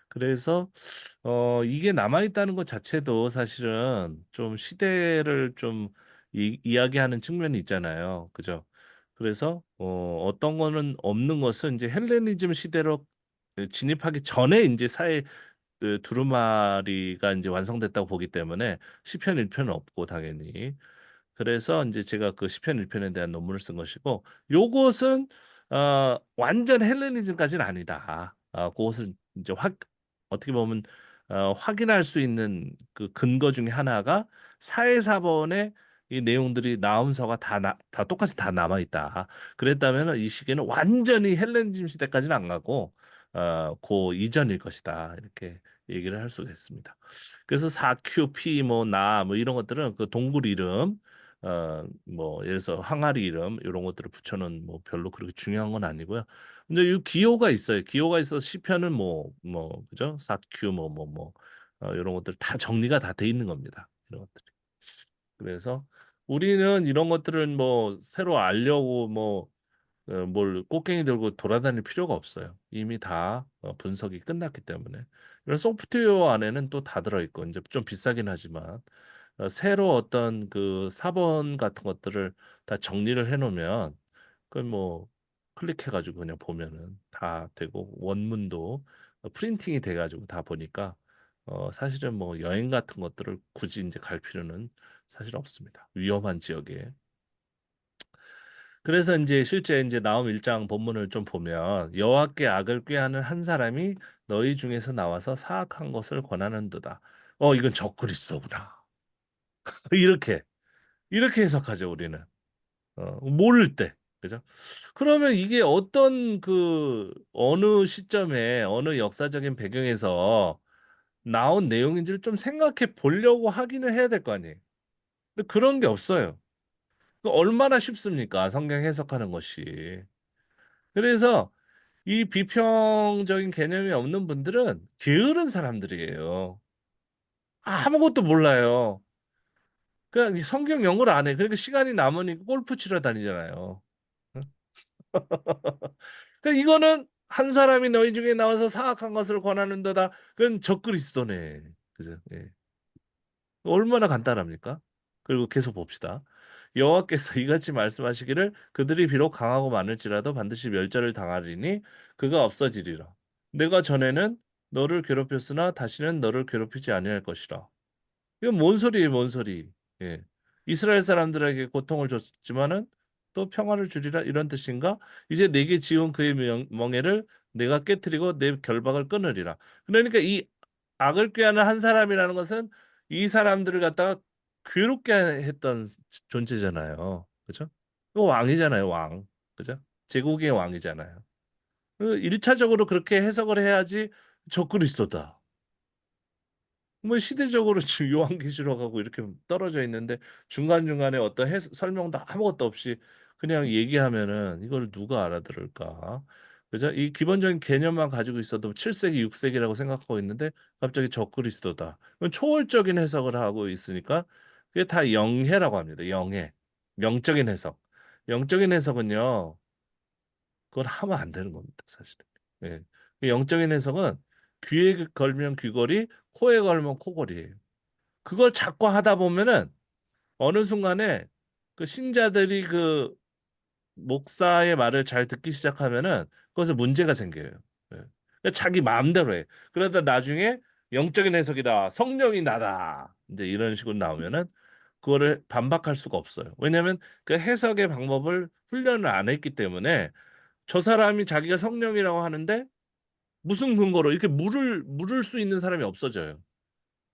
그래서 이게 남아 있다는 것 자체도 사실은 좀 시대를 좀 이야기하는 측면이 있잖아요. 그죠? 그래서 어떤 거는 없는 것은 이제 헬레니즘 시대로 진입하기 전에 이제 사회 그 두루마리가 이제 완성됐다고 보기 때문에 시편 1편은 없고 당연히 그래서 이제 제가 그 시편 1편에 대한 논문을 쓴 것이고 요것은 완전 헬레니즘까지는 아니다. 그것은 이제 어떻게 보면 확인할 수 있는 그 근거 중에 하나가 사회사본의 이 내용들이 나음서가 다 똑같이 다 남아 있다. 그랬다면 이 시기에는 완전히 헬레니즘 시대까지는 안 가고 그 이전일 것이다. 이렇게 얘기를 할 수가 있습니다. 그래서 4QP 뭐 나 뭐 이런 것들은 그 동굴 이름 뭐 예를 들어서 항아리 이름 이런 것들을 붙여놓은 뭐 별로 그렇게 중요한 건 아니고요. 근데 이 기호가 있어요. 기호가 있어서 시편은 뭐 그죠? 4Q 이런 것들 다 정리가 다 돼 있는 겁니다. 이런 것들이. 그래서 우리는 이런 것들은 뭐 새로 알려고 뭐 뭘 꽃갱이 들고 돌아다닐 필요가 없어요. 이미 다 분석이 끝났기 때문에. 이런 소프트웨어 안에는 또 다 들어있고 이제 좀 비싸긴 하지만 새로 어떤 그 사본 같은 것들을 다 정리를 해놓으면 그건 뭐 클릭해가지고 그냥 보면은 다 되고 원문도 프린팅이 돼가지고 다 보니까 사실은 뭐 여행 같은 것들을 굳이 이제 갈 필요는 사실 없습니다. 위험한 지역에. 그래서 이제 실제 이제 나움 1장 본문을 좀 보면 여호와께 악을 꾀하는 한 사람이 너희 중에서 나와서 사악한 것을 권하는도다. 이건 적그리스도구나. 이렇게 이렇게 해석하죠 우리는. 모를 때 그죠? 그러면 이게 어떤 그 어느 시점에 어느 역사적인 배경에서 나온 내용인지를 좀 생각해 보려고 하기는 해야 될 거 아니에요. 근데 그런 게 없어요. 그 얼마나 쉽습니까? 성경 해석하는 것이. 그래서 이 비평적인 개념이 없는 분들은 게으른 사람들이에요. 아무것도 몰라요. 그냥 이 성경 연구를 안 해. 그러니까 시간이 남으니까 골프 치러 다니잖아요. 응? 그러니까 이거는 한 사람이 너희 중에 나와서 사악한 것을 권하는도다. 그건 적그리스도네. 그죠? 예. 얼마나 간단합니까? 그리고 계속 봅시다. 여호와께서 이같이 말씀하시기를 그들이 비록 강하고 많을지라도 반드시 멸절을 당하리니 그가 없어지리라. 내가 전에는 너를 괴롭혔으나 다시는 너를 괴롭히지 아니할 것이라. 이건 뭔 소리예요, 뭔 소리? 예. 이스라엘 사람들에게 고통을 줬지만은 또 평화를 주리라 이런 뜻인가? 이제 내게 지은 그의 멍에를 내가 깨뜨리고 내 결박을 끊으리라. 그러니까 이 악을 꾀하는 한 사람이라는 것은 이 사람들을 갖다가 괴롭게 했던 존재잖아요. 그죠? 그 왕이잖아요, 왕. 그죠? 제국의 왕이잖아요. 1차적으로 그렇게 해석을 해야지 적그리스도다. 뭐 시대적으로 지금 요한계시록하고 이렇게 떨어져 있는데 중간중간에 어떤 설명도 아무것도 없이 그냥 얘기하면은 이걸 누가 알아들을까? 그죠? 이 기본적인 개념만 가지고 있어도 7세기, 6세기라고 생각하고 있는데 갑자기 적그리스도다. 그건 초월적인 해석을 하고 있으니까 그게 다 영해라고 합니다. 영해. 영적인 해석. 영적인 해석은요. 그건 하면 안 되는 겁니다, 사실은. 예. 그 영적인 해석은 귀에 걸면 귀걸이, 코에 걸면 코걸이에요. 그걸 자꾸 하다 보면은 어느 순간에 그 신자들이 그 목사의 말을 잘 듣기 시작하면은 그것에 문제가 생겨요. 예. 그러니까 자기 마음대로 해. 그러다 나중에 영적인 해석이다, 성령이 나다, 이제 이런 식으로 나오면은 그거를 반박할 수가 없어요. 왜냐하면 그 해석의 방법을 훈련을 안 했기 때문에 저 사람이 자기가 성령이라고 하는데 무슨 근거로 이렇게 물을 수 있는 사람이 없어져요.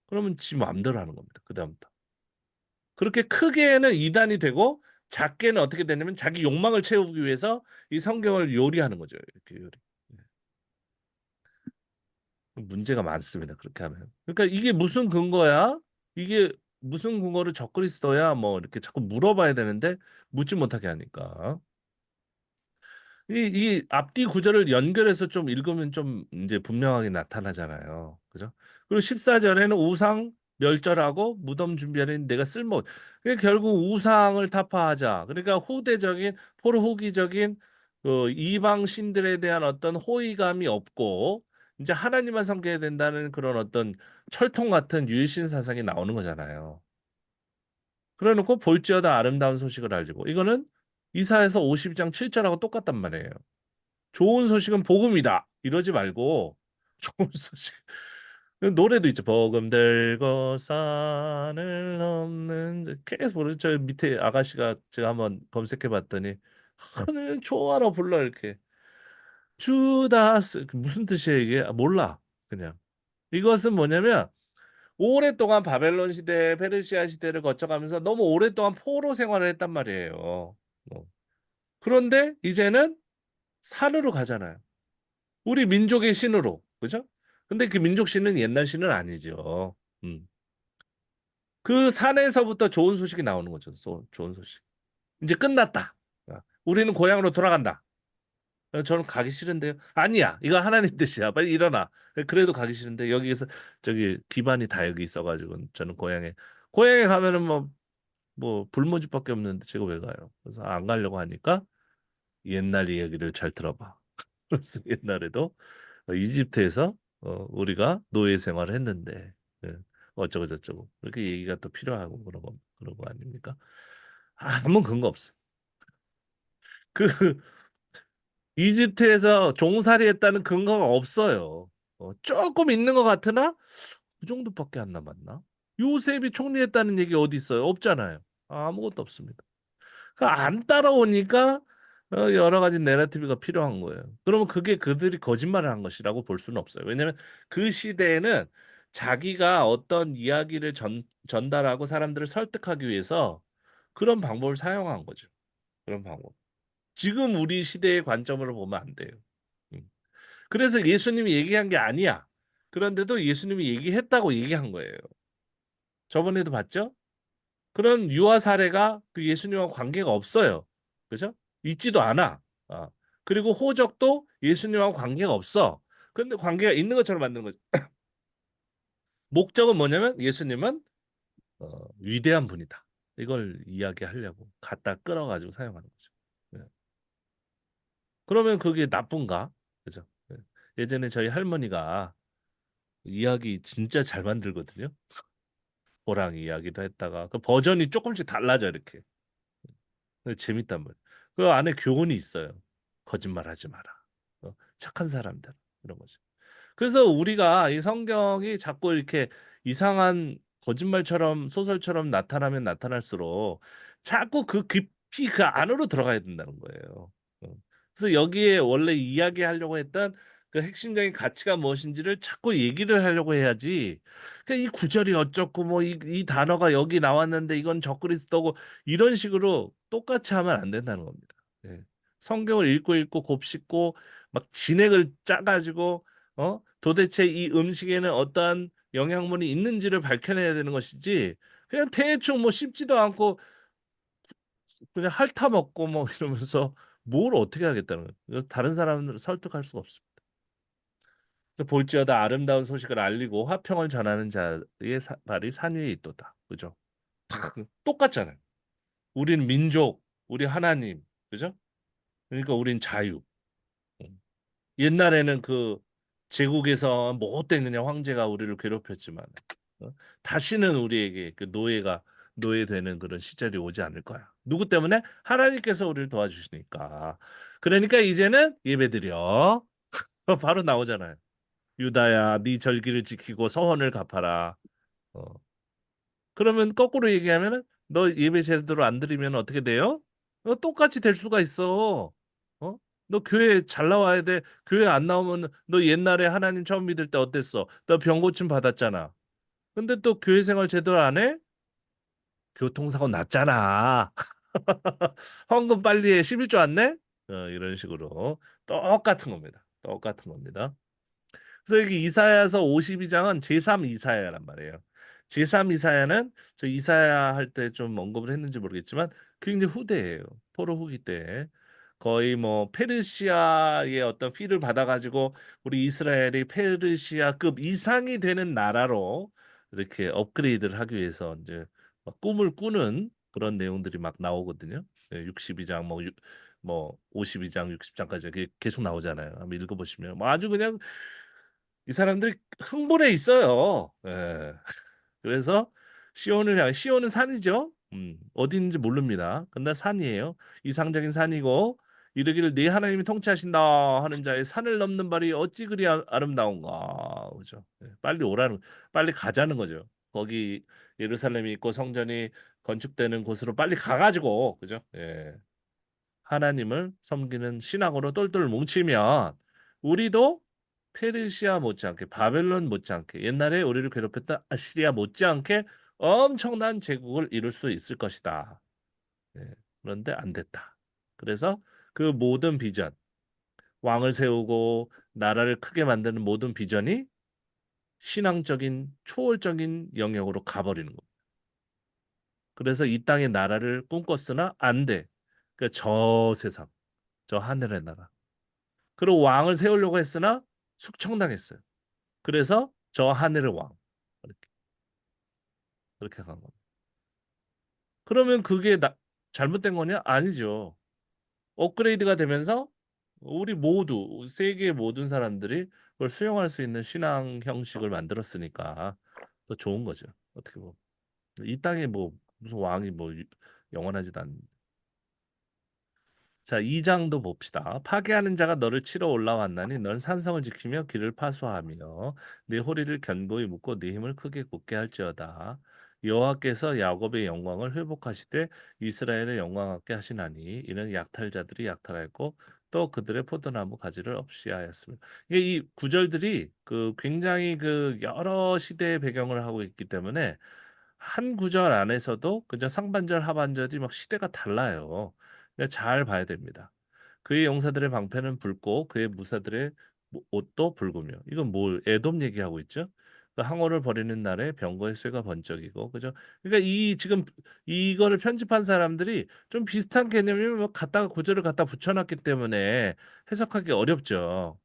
그러면 지 마음대로 하는 겁니다. 그다음부터. 그렇게 크게는 이단이 되고 작게는 어떻게 되냐면 자기 욕망을 채우기 위해서 이 성경을 요리하는 거죠. 이렇게 요리. 문제가 많습니다. 그렇게 하면. 그러니까 이게 무슨 근거야? 이게 무슨 근거로 적그리스도야? 뭐 이렇게 자꾸 물어봐야 되는데 묻지 못하게 하니까. 이 앞뒤 구절을 연결해서 좀 읽으면 좀 이제 분명하게 나타나잖아요. 그죠? 그리고 14절에는 우상 멸절하고 무덤 준비하는 내가 쓸모. 그러니까 결국 우상을 타파하자. 그러니까 후대적인 포로 후기적인 그 이방 신들에 대한 어떤 호의감이 없고 이제 하나님만 섬겨야 된다는 그런 어떤 철통 같은 유일신 사상이 나오는 거잖아요. 그래 놓고 볼지어다 아름다운 소식을 알리고 이거는 이사에서 52장 7절하고 똑같단 말이에요. 좋은 소식은 복음이다. 이러지 말고 좋은 소식. 노래도 있죠. 복음 들고 산을 넘는 계속 부르죠. 저 밑에 아가씨가 제가 한번 검색해 봤더니 하늘 좋아라 불러 이렇게 주다스 무슨 뜻이에요 이게? 몰라. 그냥 이것은 뭐냐면 오랫동안 바벨론 시대, 페르시아 시대를 거쳐가면서 너무 오랫동안 포로 생활을 했단 말이에요. 그런데 이제는 산으로 가잖아요. 우리 민족의 신으로. 그죠? 근데 그 민족 신은 옛날 신은 아니죠. 음. 그 산에서부터 좋은 소식이 나오는 거죠. 좋은 소식. 이제 끝났다. 우리는 고향으로 돌아간다. 저는 가기 싫은데요. 아니야. 이거 하나님 뜻이야. 빨리 일어나. 그래도 가기 싫은데 여기에서 저기 기반이 다 여기 있어가지고 저는 고향에 가면은 뭐 불모집밖에 없는데 제가 왜 가요? 그래서 안 가려고 하니까 옛날 이야기를 잘 들어봐. 그래서 옛날에도 이집트에서 우리가 노예 생활을 했는데 예, 어쩌고 저쩌고 그렇게 얘기가 또 필요하고 그런 거 아닙니까? 아무 근거 없어. 그 이집트에서 종살이했다는 근거가 없어요. 조금 있는 것 같으나 그 정도밖에 안 남았나? 요셉이 총리했다는 얘기 어디 있어요? 없잖아요. 아무것도 없습니다. 안 따라오니까 여러 가지 내러티브가 필요한 거예요. 그러면 그게 그들이 거짓말을 한 것이라고 볼 수는 없어요. 왜냐하면 그 시대에는 자기가 어떤 이야기를 전달하고 사람들을 설득하기 위해서 그런 방법을 사용한 거죠. 그런 방법. 지금 우리 시대의 관점으로 보면 안 돼요. 음. 그래서 예수님이 얘기한 게 아니야. 그런데도 예수님이 얘기했다고 얘기한 거예요. 저번에도 봤죠? 그런 유아 사례가 그 예수님하고 관계가 없어요. 그죠? 있지도 않아. 아. 그리고 호적도 예수님하고 관계가 없어. 근데 관계가 있는 것처럼 만드는 거죠. 목적은 뭐냐면 예수님은 위대한 분이다. 이걸 이야기하려고 갖다 끌어가지고 사용하는 거죠. 예. 그러면 그게 나쁜가? 그죠? 예. 예전에 저희 할머니가 이야기 진짜 잘 만들거든요. 호랑 이야기도 했다가 그 버전이 조금씩 달라져 이렇게. 재밌단 말이에요. 그 안에 교훈이 있어요. 거짓말하지 마라. 착한 사람들 이런 거죠. 그래서 우리가 이 성경이 자꾸 이렇게 이상한 거짓말처럼 소설처럼 나타나면 나타날수록 자꾸 그 깊이 그 안으로 들어가야 된다는 거예요. 그래서 여기에 원래 이야기하려고 했던 그 핵심적인 가치가 무엇인지를 자꾸 얘기를 하려고 해야지. 그이 구절이 어쩌고 뭐 이 단어가 여기 나왔는데 이건 적그리스도고 이런 식으로 똑같이 하면 안 된다는 겁니다. 예. 성경을 읽고 곱씹고 막 진액을 짜가지고 도대체 이 음식에는 어떠한 영양분이 있는지를 밝혀내야 되는 것이지 그냥 대충 뭐 씹지도 않고 그냥 핥아 먹고 뭐 이러면서 뭘 어떻게 하겠다는 거예요. 그래서 다른 사람을 설득할 수가 없습니다. 그래서 볼지어다 아름다운 소식을 알리고 화평을 전하는 자의 발이 산 위에 있도다. 그죠? 똑같잖아요. 우린 민족, 우리 하나님, 그죠? 그러니까 우린 자유. 음. 옛날에는 그 제국에서 뭐 어땠느냐 황제가 우리를 괴롭혔지만 다시는 우리에게 그 노예되는 그런 시절이 오지 않을 거야. 누구 때문에? 하나님께서 우리를 도와주시니까. 그러니까 이제는 예배드려. 바로 나오잖아요. 유다야, 네 절기를 지키고 서원을 갚아라. 어. 그러면 거꾸로 얘기하면은 너 예배 제대로 안 드리면 어떻게 돼요? 똑같이 될 수가 있어. 어? 너 교회 잘 나와야 돼. 교회 안 나오면 너 옛날에 하나님 처음 믿을 때 어땠어? 너 병 고침 받았잖아. 근데 또 교회 생활 제대로 안 해? 교통사고 났잖아. 헌금 빨리 해. 11조 안 내? 이런 식으로 똑같은 겁니다. 똑같은 겁니다. 그래서 여기 이사야서 52장은 제3 이사야란 말이에요. 제3 이사야는 저 이사야 할 때 좀 언급을 했는지 모르겠지만 굉장히 후대예요. 포로 후기 때 거의 뭐 페르시아의 어떤 피를 받아가지고 우리 이스라엘이 페르시아급 이상이 되는 나라로 이렇게 업그레이드를 하기 위해서 이제 막 꿈을 꾸는 그런 내용들이 막 나오거든요. 62장 뭐 52장 60장까지 계속 나오잖아요. 한번 읽어보시면 뭐 아주 그냥 이 사람들이 흥분해 있어요. 예. 그래서 시온은 산이죠. 어디 있는지 모릅니다. 근데 산이에요. 이상적인 산이고 이르기를 네 하나님이 통치하신다 하는 자의 산을 넘는 발이 어찌 그리 아름다운가. 그죠? 빨리 가자는 거죠. 거기 예루살렘이 있고 성전이 건축되는 곳으로 빨리 가가지고 그죠? 예. 하나님을 섬기는 신앙으로 똘똘 뭉치면 우리도 페르시아 못지않게 바벨론 못지않게 옛날에 우리를 괴롭혔던 아시리아 못지않게 엄청난 제국을 이룰 수 있을 것이다. 예, 그런데 안 됐다. 그래서 그 모든 비전, 왕을 세우고 나라를 크게 만드는 모든 비전이 신앙적인 초월적인 영역으로 가버리는 겁니다. 그래서 이 땅의 나라를 꿈꿨으나 안 돼. 그러니까 저 세상, 저 하늘의 나라. 그리고 왕을 세우려고 했으나 숙청당했어요. 그래서 저 하늘의 왕 이렇게 그렇게 간 겁니다. 그러면 그게 잘못된 거냐? 아니죠. 업그레이드가 되면서 우리 모두 세계의 모든 사람들이 그걸 수용할 수 있는 신앙 형식을 만들었으니까 더 좋은 거죠. 어떻게 보면 이 땅에 뭐 무슨 왕이 뭐 영원하지도 않는. 자, 2장도 봅시다. 파괴하는 자가 너를 치러 올라왔나니 넌 산성을 지키며 길을 파수하며 네 허리를 견고히 묶고 네 힘을 크게 굳게 할지어다. 여호와께서 야곱의 영광을 회복하시되 이스라엘의 영광 같게 하시나니 이는 약탈자들이 약탈하였고 또 그들의 포도나무 가지를 없이 하였습니다. 이게 이 구절들이 그 굉장히 그 여러 시대의 배경을 하고 있기 때문에 한 구절 안에서도 그냥 상반절 하반절이 막 시대가 달라요. 그러니까 잘 봐야 됩니다. 그의 용사들의 방패는 붉고 그의 무사들의 옷도 붉으며 이건 뭘 에돔 얘기하고 있죠? 그 항오를 벌이는 날에 병거의 쇠가 번쩍이고 그죠? 그러니까 이 지금 이거를 편집한 사람들이 좀 비슷한 개념을 뭐 갖다가 구절을 갖다 붙여놨기 때문에 해석하기 어렵죠.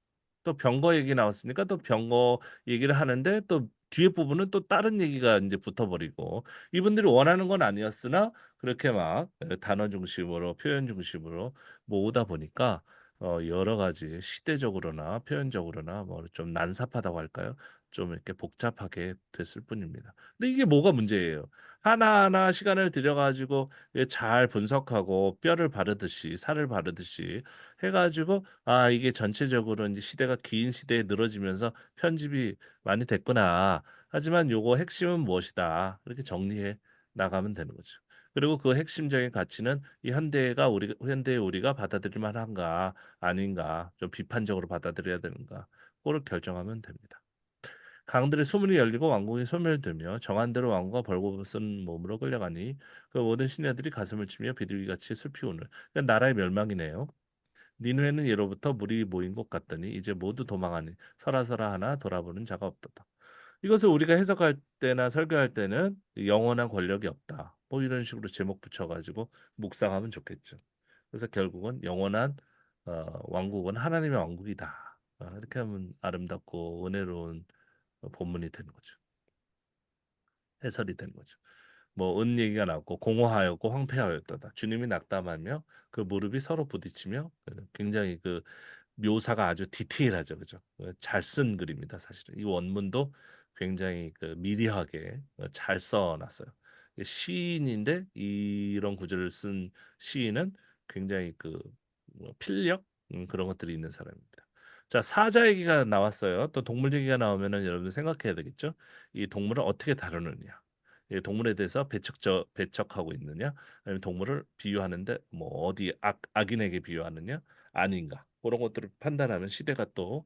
또 병거 얘기 나왔으니까 또 병거 얘기를 하는데 또 뒤에 부분은 또 다른 얘기가 이제 붙어버리고 이분들이 원하는 건 아니었으나 그렇게 막 단어 중심으로 표현 중심으로 모으다 보니까 여러 가지 시대적으로나 표현적으로나 뭐 좀 난삽하다고 할까요? 좀 이렇게 복잡하게 됐을 뿐입니다. 근데 이게 뭐가 문제예요? 하나하나 시간을 들여가지고 잘 분석하고 뼈를 바르듯이 살을 바르듯이 해가지고 아 이게 전체적으로 이제 시대가 긴 시대에 늘어지면서 편집이 많이 됐구나. 하지만 요거 핵심은 무엇이다. 이렇게 정리해 나가면 되는 거죠. 그리고 그 핵심적인 가치는 이 현대의 우리가 받아들일 만한가 아닌가 좀 비판적으로 받아들여야 되는가 그거를 결정하면 됩니다. 강들의 수문이 열리고 왕궁이 소멸되며 정한대로 왕과 벌거벗은 몸으로 끌려가니 그 모든 신하들이 가슴을 치며 비둘기같이 슬피 우는 그러니까 나라의 멸망이네요. 니누에는 예로부터 물이 모인 것 같더니 이제 모두 도망하니 설하설하 하나 돌아보는 자가 없도다. 이것을 우리가 해석할 때나 설교할 때는 영원한 권력이 없다. 뭐 이런 식으로 제목 붙여가지고 묵상하면 좋겠죠. 그래서 결국은 영원한 왕국은 하나님의 왕국이다. 이렇게 하면 아름답고 은혜로운 본문이 되는 거죠. 해설이 되는 거죠. 뭐 은 얘기가 나왔고 공허하였고 황폐하였다다. 주님이 낙담하며 그 무릎이 서로 부딪히며 굉장히 그 묘사가 아주 디테일하죠, 그죠? 잘 쓴 글입니다, 사실은. 이 원문도 굉장히 그 미리하게 잘 써놨어요. 시인인데 이런 구절을 쓴 시인은 굉장히 그뭐 필력 그런 것들이 있는 사람입니다. 자, 사자 얘기가 나왔어요. 또 동물 얘기가 나오면은 여러분 생각해야 되겠죠? 이 동물을 어떻게 다루느냐? 이 동물에 대해서 배척하고 있느냐? 아니면 동물을 비유하는데 뭐 어디 악인에게 비유하느냐? 아닌가? 그런 것들을 판단하는 시대가 또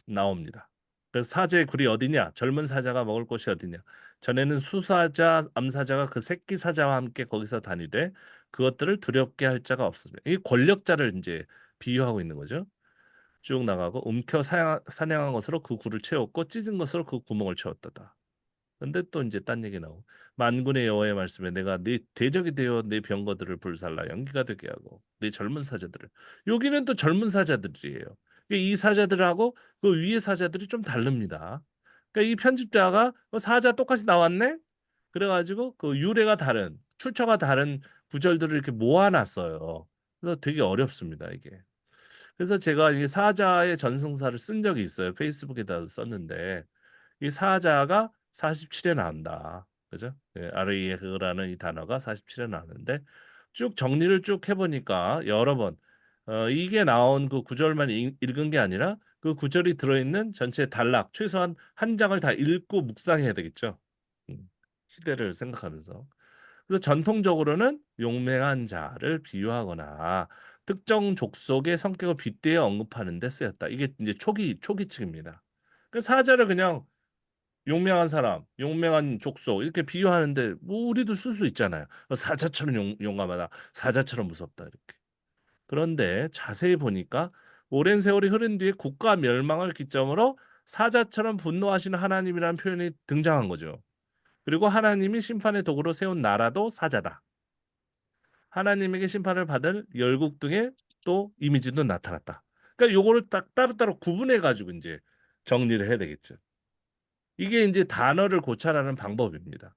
나옵니다. 그래서 사제의 굴이 어디냐? 젊은 사자가 먹을 곳이 어디냐? 전에는 수사자, 암사자가 그 새끼 사자와 함께 거기서 다니되 그것들을 두렵게 할 자가 없었습니다. 이 권력자를 이제 비유하고 있는 거죠. 쭉 나가고 사냥한 것으로 그 굴을 채웠고 찢은 것으로 그 구멍을 채웠다다. 근데 또 이제 딴 얘기 나오고 만군의 여호와의 말씀에 내가 네 대적이 되어 네 병거들을 불살라 연기가 되게 하고 네 젊은 사자들을 여기는 또 젊은 사자들이에요. 이 사자들하고 그 위의 사자들이 좀 다릅니다. 그러니까 이 편집자가 사자 똑같이 나왔네? 그래가지고 그 유래가 다른 출처가 다른 구절들을 이렇게 모아놨어요. 그래서 되게 어렵습니다 이게. 그래서 제가 이 사자의 전승사를 쓴 적이 있어요. 페이스북에다 썼는데 이 사자가 47에 나온다. 그죠? 아르이에그라는 이 단어가 47에 나오는데 쭉 정리를 쭉 해보니까 여러 번 이게 나온 그 구절만 읽은 게 아니라 그 구절이 들어있는 전체 단락 최소한 한 장을 다 읽고 묵상해야 되겠죠. 음, 시대를 생각하면서. 그래서 전통적으로는 용맹한 자를 비유하거나 특정 족속의 성격을 빗대어 언급하는 데 쓰였다. 이게 이제 초기층입니다. 그 사자를 그냥 용맹한 사람, 용맹한 족속 이렇게 비유하는데 뭐 우리도 쓸 수 있잖아요. 사자처럼 용감하다, 사자처럼 무섭다 이렇게. 그런데 자세히 보니까 오랜 세월이 흐른 뒤에 국가 멸망을 기점으로 사자처럼 분노하시는 하나님이라는 표현이 등장한 거죠. 그리고 하나님이 심판의 도구로 세운 나라도 사자다. 하나님에게 심판을 받을 열국 등의 또 이미지도 나타났다. 그러니까 요거를 딱 따로따로 구분해 가지고 이제 정리를 해야 되겠죠. 이게 이제 단어를 고찰하는 방법입니다.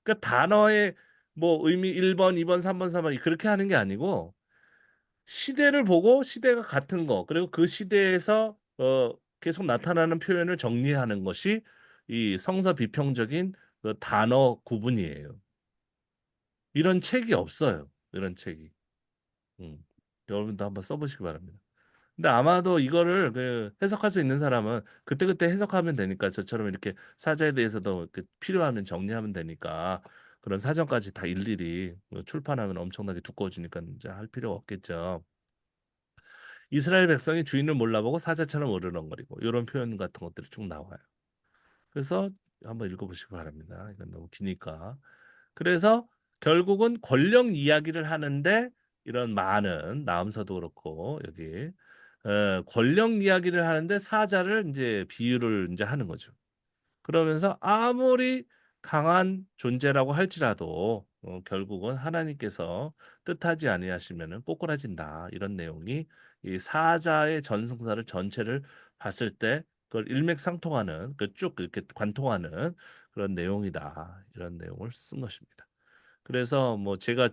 그러니까 단어의 뭐 의미 1번, 2번, 3번, 4번 그렇게 하는 게 아니고 시대를 보고 시대가 같은 거 그리고 그 시대에서 계속 나타나는 표현을 정리하는 것이 이 성서 비평적인 그 단어 구분이에요. 이런 책이 없어요. 이런 책이. 음. 여러분도 한번 써보시기 바랍니다. 근데 아마도 이거를 해석할 수 있는 사람은 그때그때 해석하면 되니까 저처럼 이렇게 사자에 대해서도 필요하면 정리하면 되니까 그런 사전까지 다 일일이 출판하면 엄청나게 두꺼워지니까 이제 할 필요가 없겠죠. 이스라엘 백성이 주인을 몰라보고 사자처럼 으르렁거리고 이런 표현 같은 것들이 쭉 나와요. 그래서 한번 읽어보시기 바랍니다. 이건 너무 기니까. 그래서 결국은 권력 이야기를 하는데 이런 많은 나음서도 그렇고 여기 권력 이야기를 하는데 사자를 이제 비유를 이제 하는 거죠. 그러면서 아무리 강한 존재라고 할지라도 결국은 하나님께서 뜻하지 아니하시면은 꼬꾸라진다. 이런 내용이 이 사자의 전승사를 전체를 봤을 때 그걸 일맥상통하는 그 쭉 이렇게 관통하는 그런 내용이다. 이런 내용을 쓴 것입니다. 그래서 뭐 제가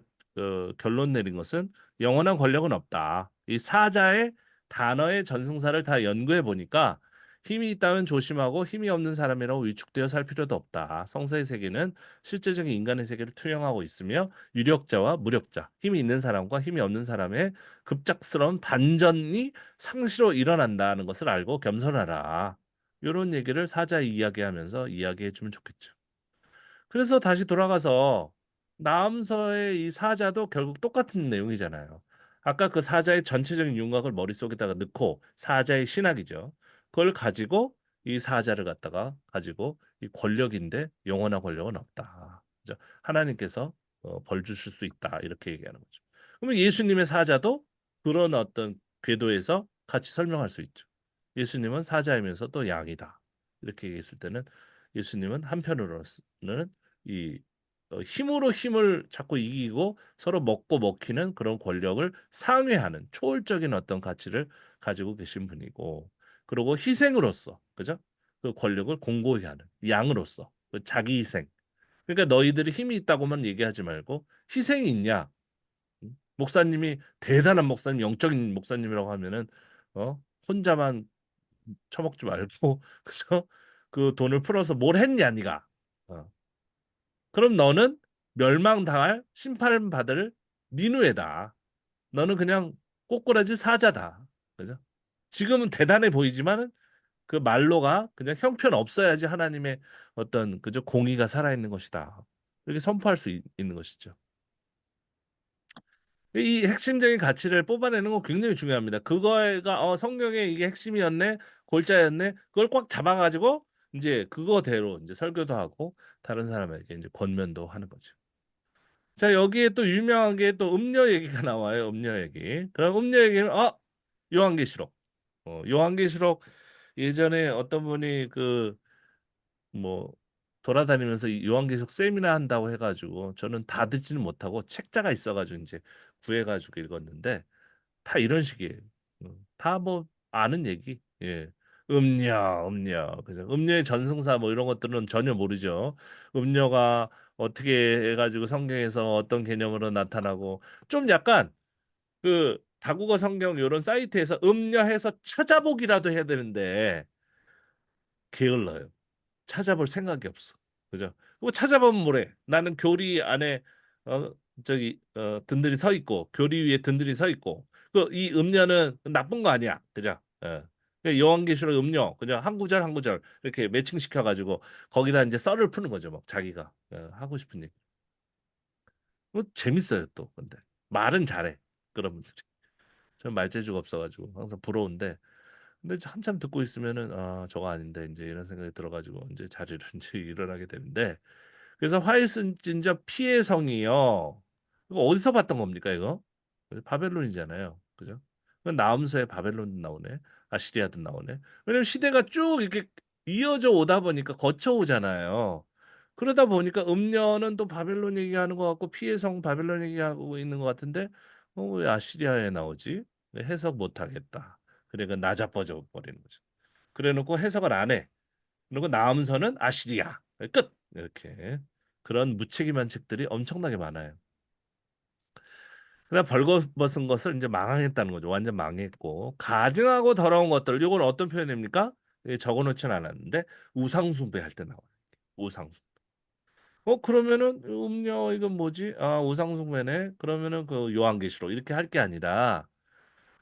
결론 내린 것은 영원한 권력은 없다. 이 사자의 단어의 전승사를 다 연구해 보니까 힘이 있다면 조심하고 힘이 없는 사람이라고 위축되어 살 필요도 없다. 성서의 세계는 실제적인 인간의 세계를 투영하고 있으며 유력자와 무력자, 힘이 있는 사람과 힘이 없는 사람의 급작스러운 반전이 상시로 일어난다는 것을 알고 겸손하라. 이런 얘기를 사자 이야기하면서 이야기해 주면 좋겠죠. 그래서 다시 돌아가서 나음서의 이 사자도 결국 똑같은 내용이잖아요. 아까 그 사자의 전체적인 윤곽을 머릿속에다가 넣고 사자의 신학이죠. 그걸 가지고 이 사자를 갖다가 가지고 이 권력인데 영원한 권력은 없다. 그죠? 하나님께서 벌 주실 수 있다. 이렇게 얘기하는 거죠. 그러면 예수님의 사자도 그런 어떤 궤도에서 같이 설명할 수 있죠. 예수님은 사자이면서 또 양이다. 이렇게 얘기했을 때는 예수님은 한편으로는 이 힘으로 힘을 자꾸 이기고 서로 먹고 먹히는 그런 권력을 상회하는 초월적인 어떤 가치를 가지고 계신 분이고, 그리고 희생으로서, 그죠? 그 권력을 공고히 하는 양으로서 그 자기 희생. 그러니까 너희들이 힘이 있다고만 얘기하지 말고 희생이 있냐? 목사님이 대단한 목사님, 영적인 목사님이라고 하면은 혼자만 처먹지 말고 그죠? 그 돈을 풀어서 뭘 했냐, 네가? 어. 그럼 너는 멸망당할 심판받을 니누에다. 너는 그냥 꼬꾸라지 사자다. 그죠? 지금은 대단해 보이지만은 그 말로가 그냥 형편 없어야지 하나님의 어떤 그저 공의가 살아있는 것이다. 이렇게 선포할 수 있는 것이죠. 이 핵심적인 가치를 뽑아내는 거 굉장히 중요합니다. 그거가 성경에 이게 핵심이었네, 골자였네. 그걸 꽉 잡아가지고 이제 그거대로 이제 설교도 하고 다른 사람에게 이제 권면도 하는 거죠. 자, 여기에 또 유명한 게 또 음녀 얘기가 나와요. 음녀 얘기. 그럼 음녀 얘기는 요한계시록. 요한계시록 예전에 어떤 분이 그 뭐 돌아다니면서 이 요한계시록 세미나 한다고 해가지고 저는 다 듣지는 못하고 책자가 있어가지고 이제 구해가지고 읽었는데 다 이런 식이에요. 다 뭐 아는 얘기. 예. 음녀. 그죠? 음녀의 전승사 뭐 이런 것들은 전혀 모르죠. 음녀가 어떻게 해가지고 성경에서 어떤 개념으로 나타나고 좀 약간 그 다국어 성경 이런 사이트에서 음녀해서 찾아보기라도 해야 되는데 게을러요. 찾아볼 생각이 없어. 그죠? 뭐 찾아보면 뭐래? 나는 교리 안에 어 든들이 서 있고 교리 위에 든들이 서 있고 그 이 음료는 나쁜 거 아니야. 그죠? 요한계시록 음료 그냥 한 구절 한 구절 이렇게 매칭시켜 가지고 거기다 이제 썰을 푸는 거죠. 막 자기가 하고 싶은 얘기. 뭐 재밌어요 또. 근데 말은 잘해. 그런 분들이. 저는 말재주가 없어가지고 항상 부러운데 근데 이제 한참 듣고 있으면은 저거 아닌데 이제 이런 생각이 들어가지고 이제 자리를 이제 일어나게 되는데 그래서 화이슨진저 피해 성이요. 이거 어디서 봤던 겁니까 이거? 바벨론이잖아요. 그죠? 그 나음서에 바벨론 나오네. 아시리아도 나오네. 왜냐면 시대가 쭉 이렇게 이어져 오다 보니까 거쳐 오잖아요. 그러다 보니까 음녀는 또 바벨론 얘기하는 것 같고 피해 성 바벨론 얘기하고 있는 것 같은데 왜 아시리아에 나오지? 왜 해석 못 하겠다. 그러니까 나자빠져 버리는 거죠. 그래놓고 해석을 안 해. 그리고 나음서는 아시리아. 끝. 이렇게 그런 무책임한 책들이 엄청나게 많아요. 그냥 벌거벗은 것을 이제 망했다는 거죠. 완전 망했고 가증하고 더러운 것들. 이건 어떤 표현입니까? 적어놓지는 않았는데 우상숭배할 때 나와요. 우상숭. 그러면은 음료 이건 뭐지? 우상숭배네. 그러면은 그 요한계시록 이렇게 할 게 아니라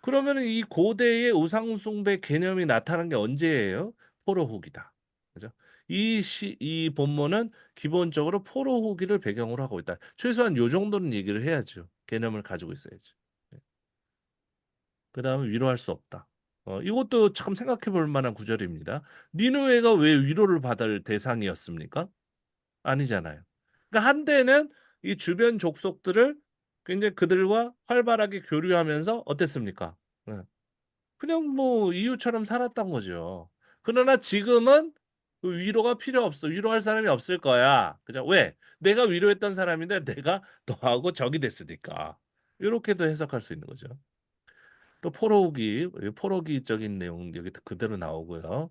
그러면은 이 고대의 우상숭배 개념이 나타난 게 언제예요? 포로 후기다. 그죠? 이 본문은 기본적으로 포로 후기를 배경으로 하고 있다. 최소한 요 정도는 얘기를 해야죠. 개념을 가지고 있어야죠. 그다음에 위로할 수 없다. 이것도 참 생각해 볼 만한 구절입니다. 니느웨가 왜 위로를 받을 대상이었습니까? 아니잖아요. 그러니까 한때는 이 주변 족속들을 굉장히 그들과 활발하게 교류하면서 어땠습니까? 네. 그냥 뭐 이웃처럼 살았던 거죠. 그러나 지금은 그 위로가 필요 없어. 위로할 사람이 없을 거야. 그죠? 왜? 내가 위로했던 사람인데 내가 너하고 적이 됐으니까. 이렇게도 해석할 수 있는 거죠. 또 포로기적인 내용 여기 그대로 나오고요.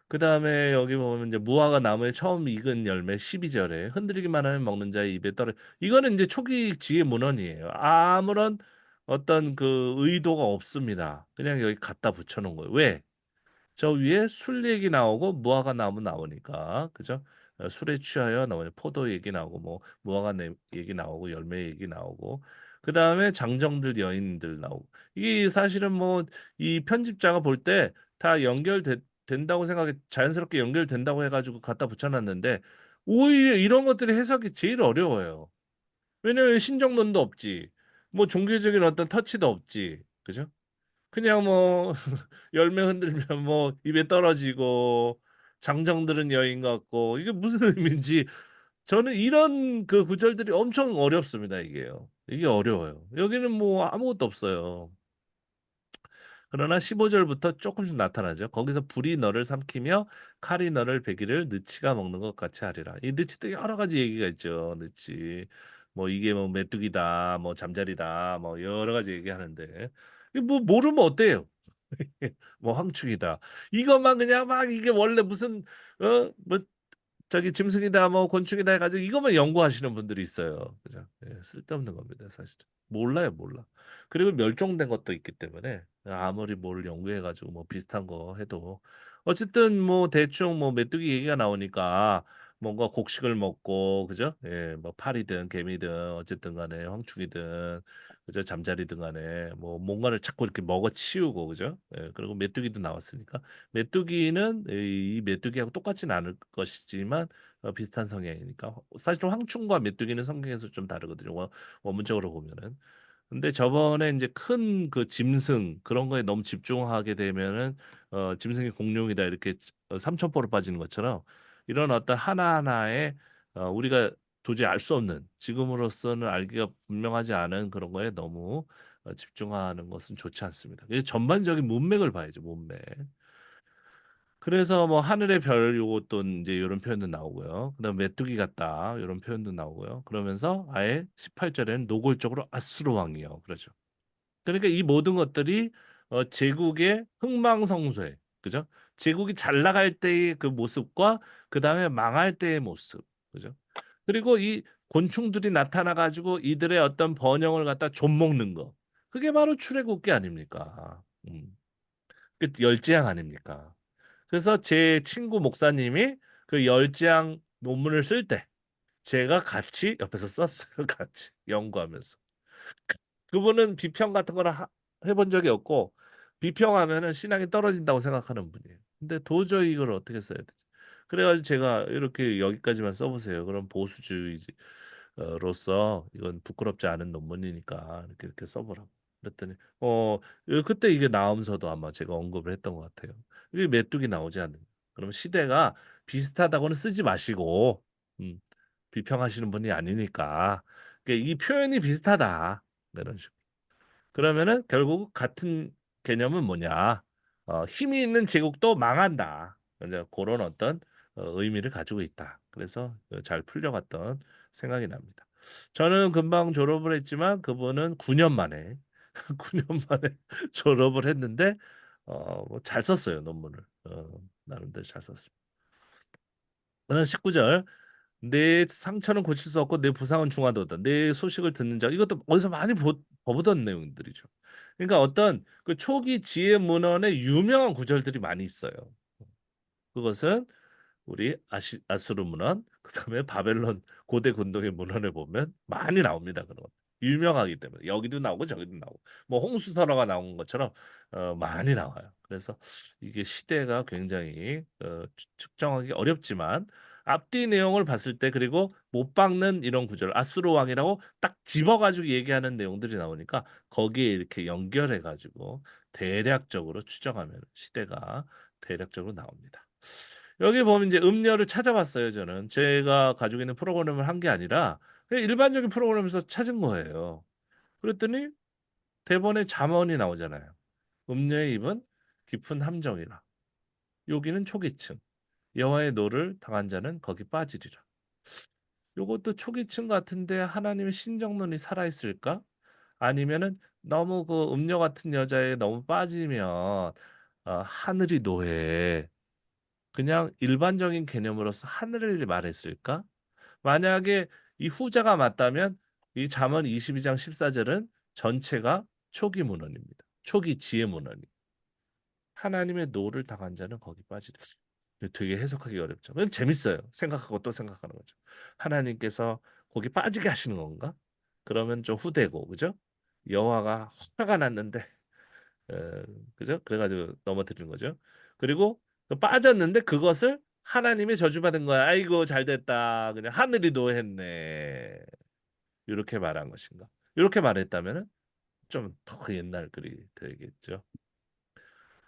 그 다음에 여기 보면 이제 무화과 나무에 처음 익은 열매 12절에 흔들기만 하면 먹는 자의 입에 떨어. 이거는 이제 초기 지혜 문헌이에요. 아무런 어떤 그 의도가 없습니다. 그냥 여기 갖다 붙여놓은 거예요. 왜? 저 위에 술 얘기 나오고 무화과 나무 나오니까 그죠? 술에 취하여 나오죠. 포도 얘기 나오고 뭐 무화과 얘기 나오고 열매 얘기 나오고 그 다음에 장정들 여인들 나오고 이게 사실은 뭐 이 편집자가 볼 때 다 된다고 생각해 자연스럽게 연결된다고 해가지고 갖다 붙여놨는데 오히려 이런 것들이 해석이 제일 어려워요. 왜냐면 신정론도 없지. 뭐 종교적인 어떤 터치도 없지. 그죠? 그냥 뭐 열매 흔들면 뭐 입에 떨어지고 장정들은 여인 같고 이게 무슨 의미인지 저는 이런 그 구절들이 엄청 어렵습니다. 이게요. 이게 어려워요. 여기는 뭐 아무것도 없어요. 그러나 15절부터 조금씩 나타나죠. 거기서 불이 너를 삼키며 칼이 너를 베기를 느치가 먹는 것 같이 하리라. 이 느치도 여러 가지 얘기가 있죠. 느치. 뭐 이게 뭐 메뚜기다, 뭐 잠자리다, 뭐 여러 가지 얘기하는데 이게 뭐 모르면 어때요? 뭐 황충이다. 이것만 그냥 막 이게 원래 무슨 뭐 저기 짐승이다 뭐 곤충이다 해가지고 이것만 연구하시는 분들이 있어요. 그죠? 예, 쓸데없는 겁니다, 사실. 몰라요, 몰라. 그리고 멸종된 것도 있기 때문에 아무리 뭘 연구해가지고 뭐 비슷한 거 해도 어쨌든 뭐 대충 뭐 메뚜기 얘기가 나오니까 뭔가 곡식을 먹고 그죠? 예, 뭐 파리든 개미든 어쨌든 간에 황충이든 그죠? 잠자리든 간에 뭐 뭔가를 자꾸 이렇게 먹어치우고 그죠? 예, 그리고 메뚜기도 나왔으니까 메뚜기는 이 메뚜기하고 똑같지는 않을 것이지만 비슷한 성향이니까 사실 좀 황충과 메뚜기는 성격에서 좀 다르거든요. 원문적으로 보면은. 근데 저번에 이제 큰 그 짐승 그런 거에 너무 집중하게 되면은 짐승이 공룡이다 이렇게 삼천포로 빠지는 것처럼 이런 어떤 하나하나의 우리가 도저히 알 수 없는 지금으로서는 알기가 분명하지 않은 그런 거에 너무 집중하는 것은 좋지 않습니다. 그래서 전반적인 문맥을 봐야죠, 문맥. 그래서 뭐 하늘의 별 요것도 이제 이런 표현도 나오고요. 그다음 메뚜기 같다 이런 표현도 나오고요. 그러면서 아예 18절에는 노골적으로 아수르 왕이요. 그렇죠. 그러니까 이 모든 것들이 제국의 흥망성쇠, 그죠? 제국이 잘 나갈 때의 그 모습과 그 다음에 망할 때의 모습, 그죠? 그리고 이 곤충들이 나타나 가지고 이들의 어떤 번영을 갖다 좀먹는 거, 그게 바로 출애굽기 아닙니까? 그 열재앙 아닙니까? 그래서 제 친구 목사님이 그 열재앙 논문을 쓸 때 제가 같이 옆에서 썼어요. 같이 연구하면서. 그분은 비평 같은 거를 해본 적이 없고 비평하면은 신앙이 떨어진다고 생각하는 분이에요. 근데 도저히 이걸 어떻게 써야 되지? 그래가지고 제가 이렇게 여기까지만 써보세요. 그럼 보수주의로서 이건 부끄럽지 않은 논문이니까 이렇게 써보라고. 그랬더니 그때 이게 나오면서도 아마 제가 언급을 했던 것 같아요. 이게 메뚜기 나오지 않는. 그러면 시대가 비슷하다고는 쓰지 마시고 음, 비평하시는 분이 아니니까 그러니까 이 표현이 비슷하다. 이런 식으로. 그러면은 결국 같은 개념은 뭐냐? 힘이 있는 제국도 망한다. 이제 그런 어떤 의미를 가지고 있다. 그래서 잘 풀려갔던 생각이 납니다. 저는 금방 졸업을 했지만 그분은 9년 만에 9년 만에 졸업을 했는데 뭐잘 썼어요 논문을 나름대로 잘 썼습니다. 그다음 19절 내 상처는 고칠 수 없고 내 부상은 중하도다. 내 소식을 듣는 자 이것도 어디서 많이 보던 내용들이죠. 그러니까 어떤 그 초기 지혜 문헌에 유명한 구절들이 많이 있어요. 그것은 우리 아수르 문헌, 그다음에 바벨론 고대 군동의 문헌에 보면 많이 나옵니다. 그런 것. 유명하기 때문에 여기도 나오고 저기도 나오고 뭐 홍수설화가 나온 것처럼 많이 나와요. 그래서 이게 시대가 굉장히 측정하기 어렵지만 앞뒤 내용을 봤을 때 그리고 못 박는 이런 구절 아수르 왕이라고 딱 집어가지고 얘기하는 내용들이 나오니까 거기에 이렇게 연결해가지고 대략적으로 추정하면 시대가 대략적으로 나옵니다. 여기 보면 이제 음료를 찾아봤어요, 저는. 제가 가지고 있는 프로그램을 한 게 아니라 그냥 일반적인 프로그램에서 찾은 거예요. 그랬더니 대본에 잠언이 나오잖아요. 음료의 입은 깊은 함정이라. 여기는 초기층. 여호와의 노를 당한 자는 거기 빠지리라. 요것도 초기층 같은데 하나님의 신정론이 살아있을까? 아니면은 너무 그 음료 같은 여자에 너무 빠지면 하늘이 노해. 그냥 일반적인 개념으로서 하늘을 말했을까? 만약에 이 후자가 맞다면 이 잠언 22장 14절은 전체가 초기 문헌입니다. 초기 지혜 문헌이. 하나님의 노를 당한 자는 거기 빠지리. 되게 해석하기 어렵죠. 그건 재밌어요. 생각하고 또 생각하는 거죠. 하나님께서 거기 빠지게 하시는 건가? 그러면 좀 후대고, 그죠? 여호와가 화가 났는데 에, 그죠? 그래가지고 넘어뜨리는 거죠. 그리고 그 빠졌는데 그것을 하나님이 저주받은 거야. 아이고 잘 됐다. 그냥 하늘이 노했네. 이렇게 말한 것인가? 이렇게 말했다면은 좀 더 옛날 글이 되겠죠.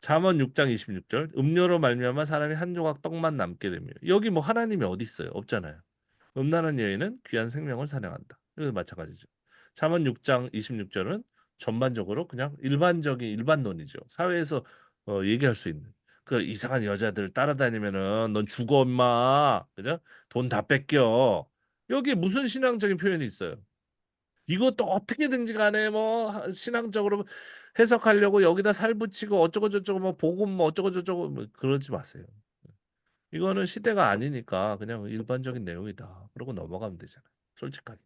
잠언 6장 26절 음료로 말미암아 사람이 한 조각 떡만 남게 되며 여기 뭐 하나님이 어디 있어요? 없잖아요. 음란한 여인은 귀한 생명을 사냥한다. 이거 마찬가지죠. 잠언 6장 26절은 전반적으로 그냥 일반적인 일반론이죠. 사회에서 얘기할 수 있는 그 이상한 여자들 따라다니면은 넌 죽어 엄마. 그죠? 돈 다 뺏겨. 여기 무슨 신앙적인 표현이 있어요? 이것도 어떻게든지 간에 뭐 신앙적으로 해석하려고 여기다 살 붙이고 어쩌고 저쩌고 뭐 복음 뭐 어쩌고 저쩌고 뭐 그러지 마세요. 이거는 시대가 아니니까 그냥 일반적인 내용이다. 그러고 넘어가면 되잖아요. 솔직하게.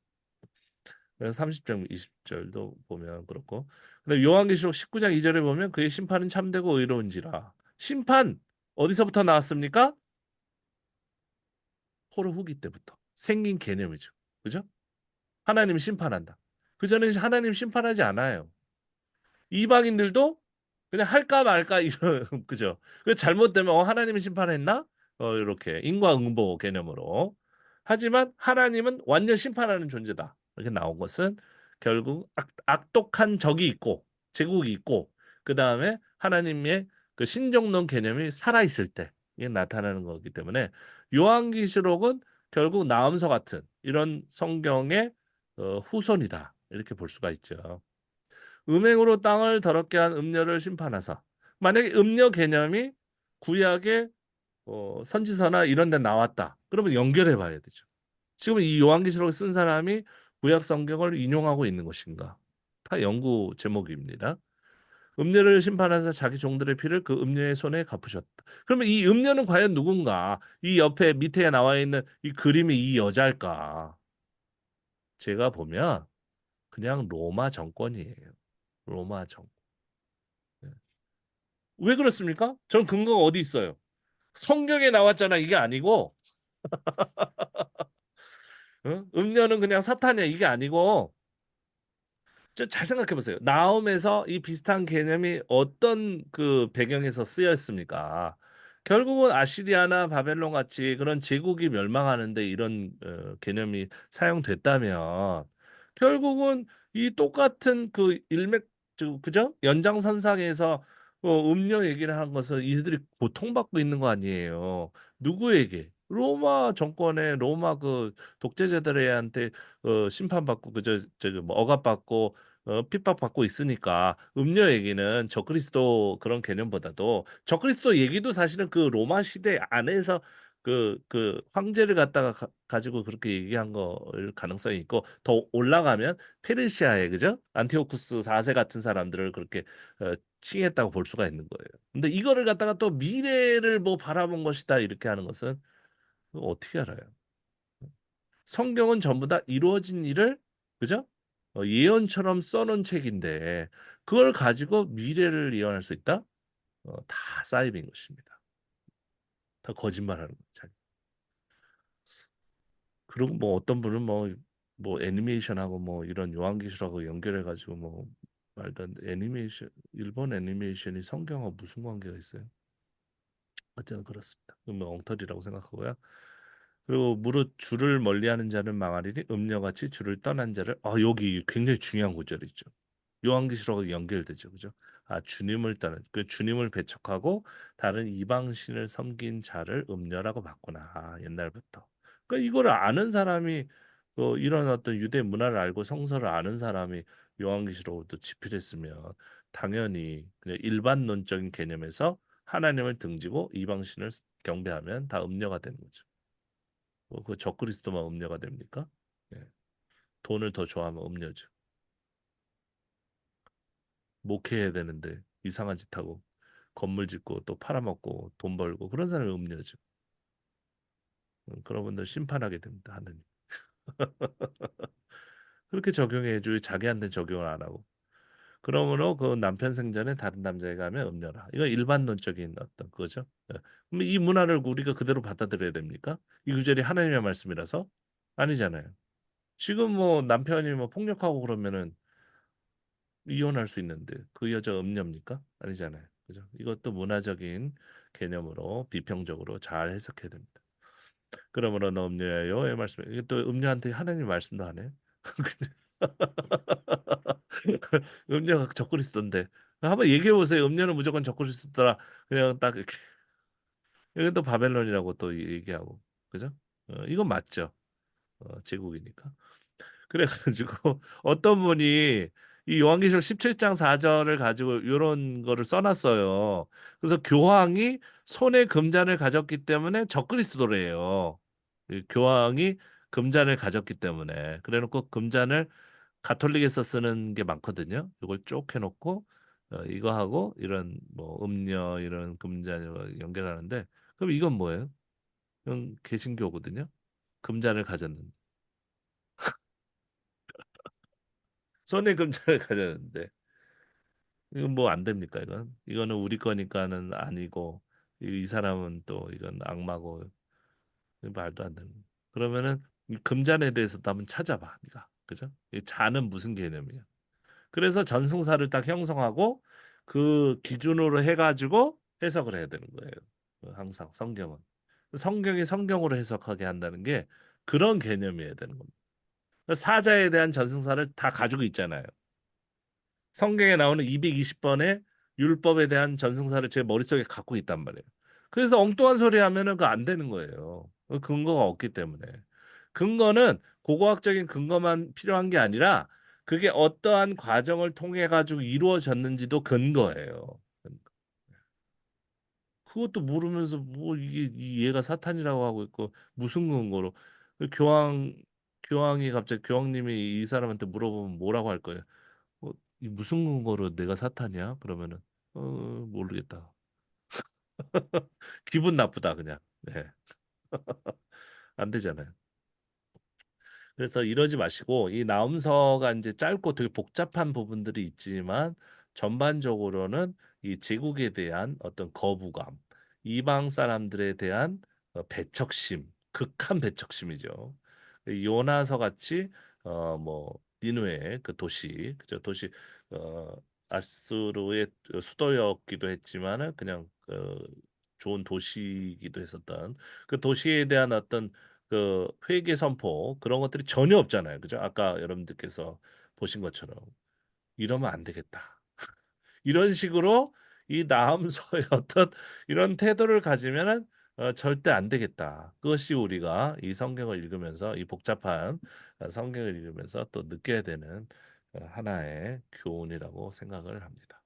그래서 30장 20절도 보면 그렇고. 근데 요한계시록 19장 2절에 보면 그의 심판은 참되고 의로운지라. 심판 어디서부터 나왔습니까? 포로 후기 때부터 생긴 개념이죠. 그죠? 하나님 심판한다. 그전에 하나님 심판하지 않아요. 이방인들도 그냥 할까 말까 이런 그죠? 그 잘못되면 하나님이 심판했나? 이렇게 인과응보 개념으로. 하지만 하나님은 완전 심판하는 존재다. 이렇게 나온 것은 결국 악독한 적이 있고 제국이 있고 그 다음에 하나님의 그 신정론 개념이 살아 있을 때 이게 나타나는 거기 때문에 요한계시록은 결국 나음서 같은 이런 성경의 후손이다 이렇게 볼 수가 있죠. 음행으로 땅을 더럽게 한 음녀를 심판하사. 만약에 음녀 개념이 구약의 선지서나 이런 데 나왔다. 그러면 연결해 봐야 되죠. 지금 이 요한계시록을 쓴 사람이 구약 성경을 인용하고 있는 것인가? 다 연구 제목입니다. 음녀를 심판하사 자기 종들의 피를 그 음녀의 손에 갚으셨다. 그러면 이 음녀는 과연 누군가? 이 옆에 밑에 나와 있는 이 그림이 이 여자일까? 제가 보면 그냥 로마 정권이에요. 로마 정권. 왜 그렇습니까? 전 근거가 어디 있어요? 성경에 나왔잖아. 이게 아니고 음녀는 그냥 사탄이야. 이게 아니고 잘 생각해 보세요. 나움에서 이 비슷한 개념이 어떤 그 배경에서 쓰였습니까? 결국은 아시리아나 바벨론 같이 그런 제국이 멸망하는데 이런 개념이 사용됐다면 결국은 이 똑같은 그 그죠? 연장선상에서 음료 얘기를 한 것은 이들이 고통받고 있는 거 아니에요. 누구에게? 로마 정권의 로마 그 독재자들한테 심판받고 그저 저기 뭐 억압받고 핍박받고 있으니까 음료 얘기는 적그리스도 그런 개념보다도 적그리스도 얘기도 사실은 그 로마 시대 안에서 그 황제를 갖다가 가지고 그렇게 얘기한 거일 가능성이 있고 더 올라가면 페르시아에 그죠? 안티오쿠스 4세 같은 사람들을 그렇게 칭했다고 볼 수가 있는 거예요. 근데 이거를 갖다가 또 미래를 뭐 바라본 것이다 이렇게 하는 것은 그거 어떻게 알아요? 성경은 전부 다 이루어진 일을 그죠? 예언처럼 써놓은 책인데 그걸 가지고 미래를 예언할 수 있다? 다 사이비인 것입니다. 다 거짓말하는 거죠. 그리고 뭐 어떤 분은 뭐 애니메이션하고 뭐 이런 요한계시록하고 연결해가지고 뭐 말도 안 돼. 애니메이션 일본 애니메이션이 성경하고 무슨 관계가 있어요? 어쨌든 그렇습니다. 그건 뭐 엉터리라고 생각하고요. 그리고 무릇 주를 멀리하는 자는 망하리니 음녀같이 주를 떠난 자를 여기 굉장히 중요한 구절이죠. 요한계시록하고 연결되죠, 그죠? 주님을 떠난 그 주님을 배척하고 다른 이방 신을 섬긴 자를 음녀라고 봤구나 옛날부터. 그러니까 이걸 아는 사람이 이런 어떤 유대 문화를 알고 성서를 아는 사람이 요한계시록을 또 집필했으면 당연히 그냥 일반론적인 개념에서 하나님을 등지고 이방 신을 경배하면 다 음녀가 되는 거죠. 그 적그리스도만 음녀가 됩니까? 예. 돈을 더 좋아하면 음녀죠. 목회해야 되는데 이상한 짓 하고 건물 짓고 또 팔아먹고 돈 벌고 그런 사람이 음녀죠. 그런 분들 심판하게 됩니다. 하느님. 그렇게 적용해줘야 자기한테 적용을 안 하고. 그러므로 그 남편 생전에 다른 남자에게 하면 음녀라. 이거 일반론적인 어떤 그거죠. 예. 그럼 이 문화를 우리가 그대로 받아들여야 됩니까? 이 구절이 하나님의 말씀이라서 아니잖아요. 지금 뭐 남편이 뭐 폭력하고 그러면은 이혼할 수 있는데 그 여자 음녀입니까? 아니잖아요. 그죠? 이것도 문화적인 개념으로 비평적으로 잘 해석해야 됩니다. 그러므로 너 음녀예요의 말씀. 이게 또 음녀한테 하나님 말씀도 하네. 음료가 적그리스도인데 한번 얘기해 보세요. 음료는 무조건 적그리스도더라. 그냥 딱 이렇게. 이건 또 바벨론이라고 또 얘기하고, 그죠? 이건 맞죠. 제국이니까. 그래가지고 어떤 분이 이 요한계시록 17장 4절을 가지고 이런 거를 써놨어요. 그래서 교황이 손에 금잔을 가졌기 때문에 적그리스도래요. 이 교황이 금잔을 가졌기 때문에 그래놓고 금잔을 가톨릭에서 쓰는 게 많거든요. 이걸 쭉 해놓고 이거 하고 이런 뭐 음료 이런 금잔을 연결하는데 그럼 이건 뭐예요? 이건 개신교거든요. 금잔을 가졌는데 손에 금잔을 가졌는데 이건 뭐 안 됩니까? 이거는 우리 거니까는 아니고 이 사람은 또 이건 악마고 말도 안 되는. 그러면은 이 금잔에 대해서도 한번 찾아봐, 네가 그죠? 이 잔은 무슨 개념이야? 그래서 전승사를 딱 형성하고 그 기준으로 해가지고 해석을 해야 되는 거예요. 항상 성경은 성경이 성경으로 해석하게 한다는 게 그런 개념이어야 되는 겁니다. 사자에 대한 전승사를 다 가지고 있잖아요. 성경에 나오는 220번의 율법에 대한 전승사를 제 머릿속에 갖고 있단 말이에요. 그래서 엉뚱한 소리 하면은 그 안 되는 거예요. 근거가 없기 때문에. 근거는 고고학적인 근거만 필요한 게 아니라 그게 어떠한 과정을 통해 가지고 이루어졌는지도 근거예요. 그것도 모르면서 뭐 이게 이 얘가 사탄이라고 하고 있고 무슨 근거로 그 교황이 갑자기 교황님이 이 사람한테 물어보면 뭐라고 할 거예요? 이 무슨 근거로 내가 사탄이야? 그러면은 모르겠다. 기분 나쁘다 그냥. 네. 안 되잖아요. 그래서 이러지 마시고 이 나음서가 이제 짧고 되게 복잡한 부분들이 있지만 전반적으로는 이 제국에 대한 어떤 거부감, 이방 사람들에 대한 배척심, 극한 배척심이죠. 요나서 같이 뭐 니누에 그 도시, 그죠? 도시 어 아수르의 수도였기도 했지만은 그냥 좋은 도시이기도 했었던 그 도시에 대한 어떤 그 회계 선포 그런 것들이 전혀 없잖아요. 그죠? 아까 여러분들께서 보신 것처럼 이러면 안 되겠다. 이런 식으로 이 나음서의 어떤 이런 태도를 가지면은 절대 안 되겠다. 그것이 우리가 이 성경을 읽으면서 이 복잡한 성경을 읽으면서 또 느껴야 되는 하나의 교훈이라고 생각을 합니다.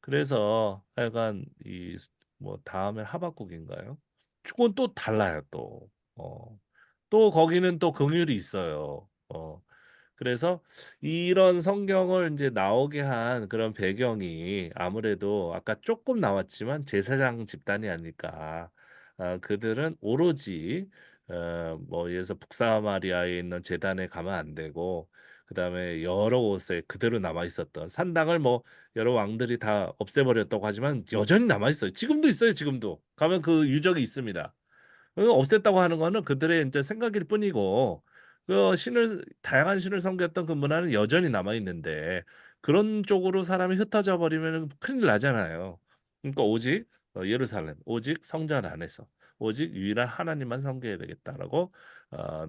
그래서 하여간 이 뭐 다음에 하박국인가요? 그건 또 달라요 또. 또 거기는 또 긍휼이 있어요. 그래서 이런 성경을 이제 나오게 한 그런 배경이 아무래도 아까 조금 나왔지만 제사장 집단이 아닐까. 그들은 오로지 뭐 예를 들어서 북사마리아에 있는 제단에 가면 안 되고 그다음에 여러 곳에 그대로 남아 있었던 산당을 뭐 여러 왕들이 다 없애버렸다고 하지만 여전히 남아 있어요. 지금도 있어요. 지금도 가면 그 유적이 있습니다. 없앴다고 하는 거는 그들의 이제 생각일 뿐이고 그 신을 다양한 신을 섬겼던 그 문화는 여전히 남아 있는데 그런 쪽으로 사람이 흩어져 버리면 큰일 나잖아요. 그러니까 오직 예루살렘, 오직 성전 안에서 오직 유일한 하나님만 섬겨야 되겠다라고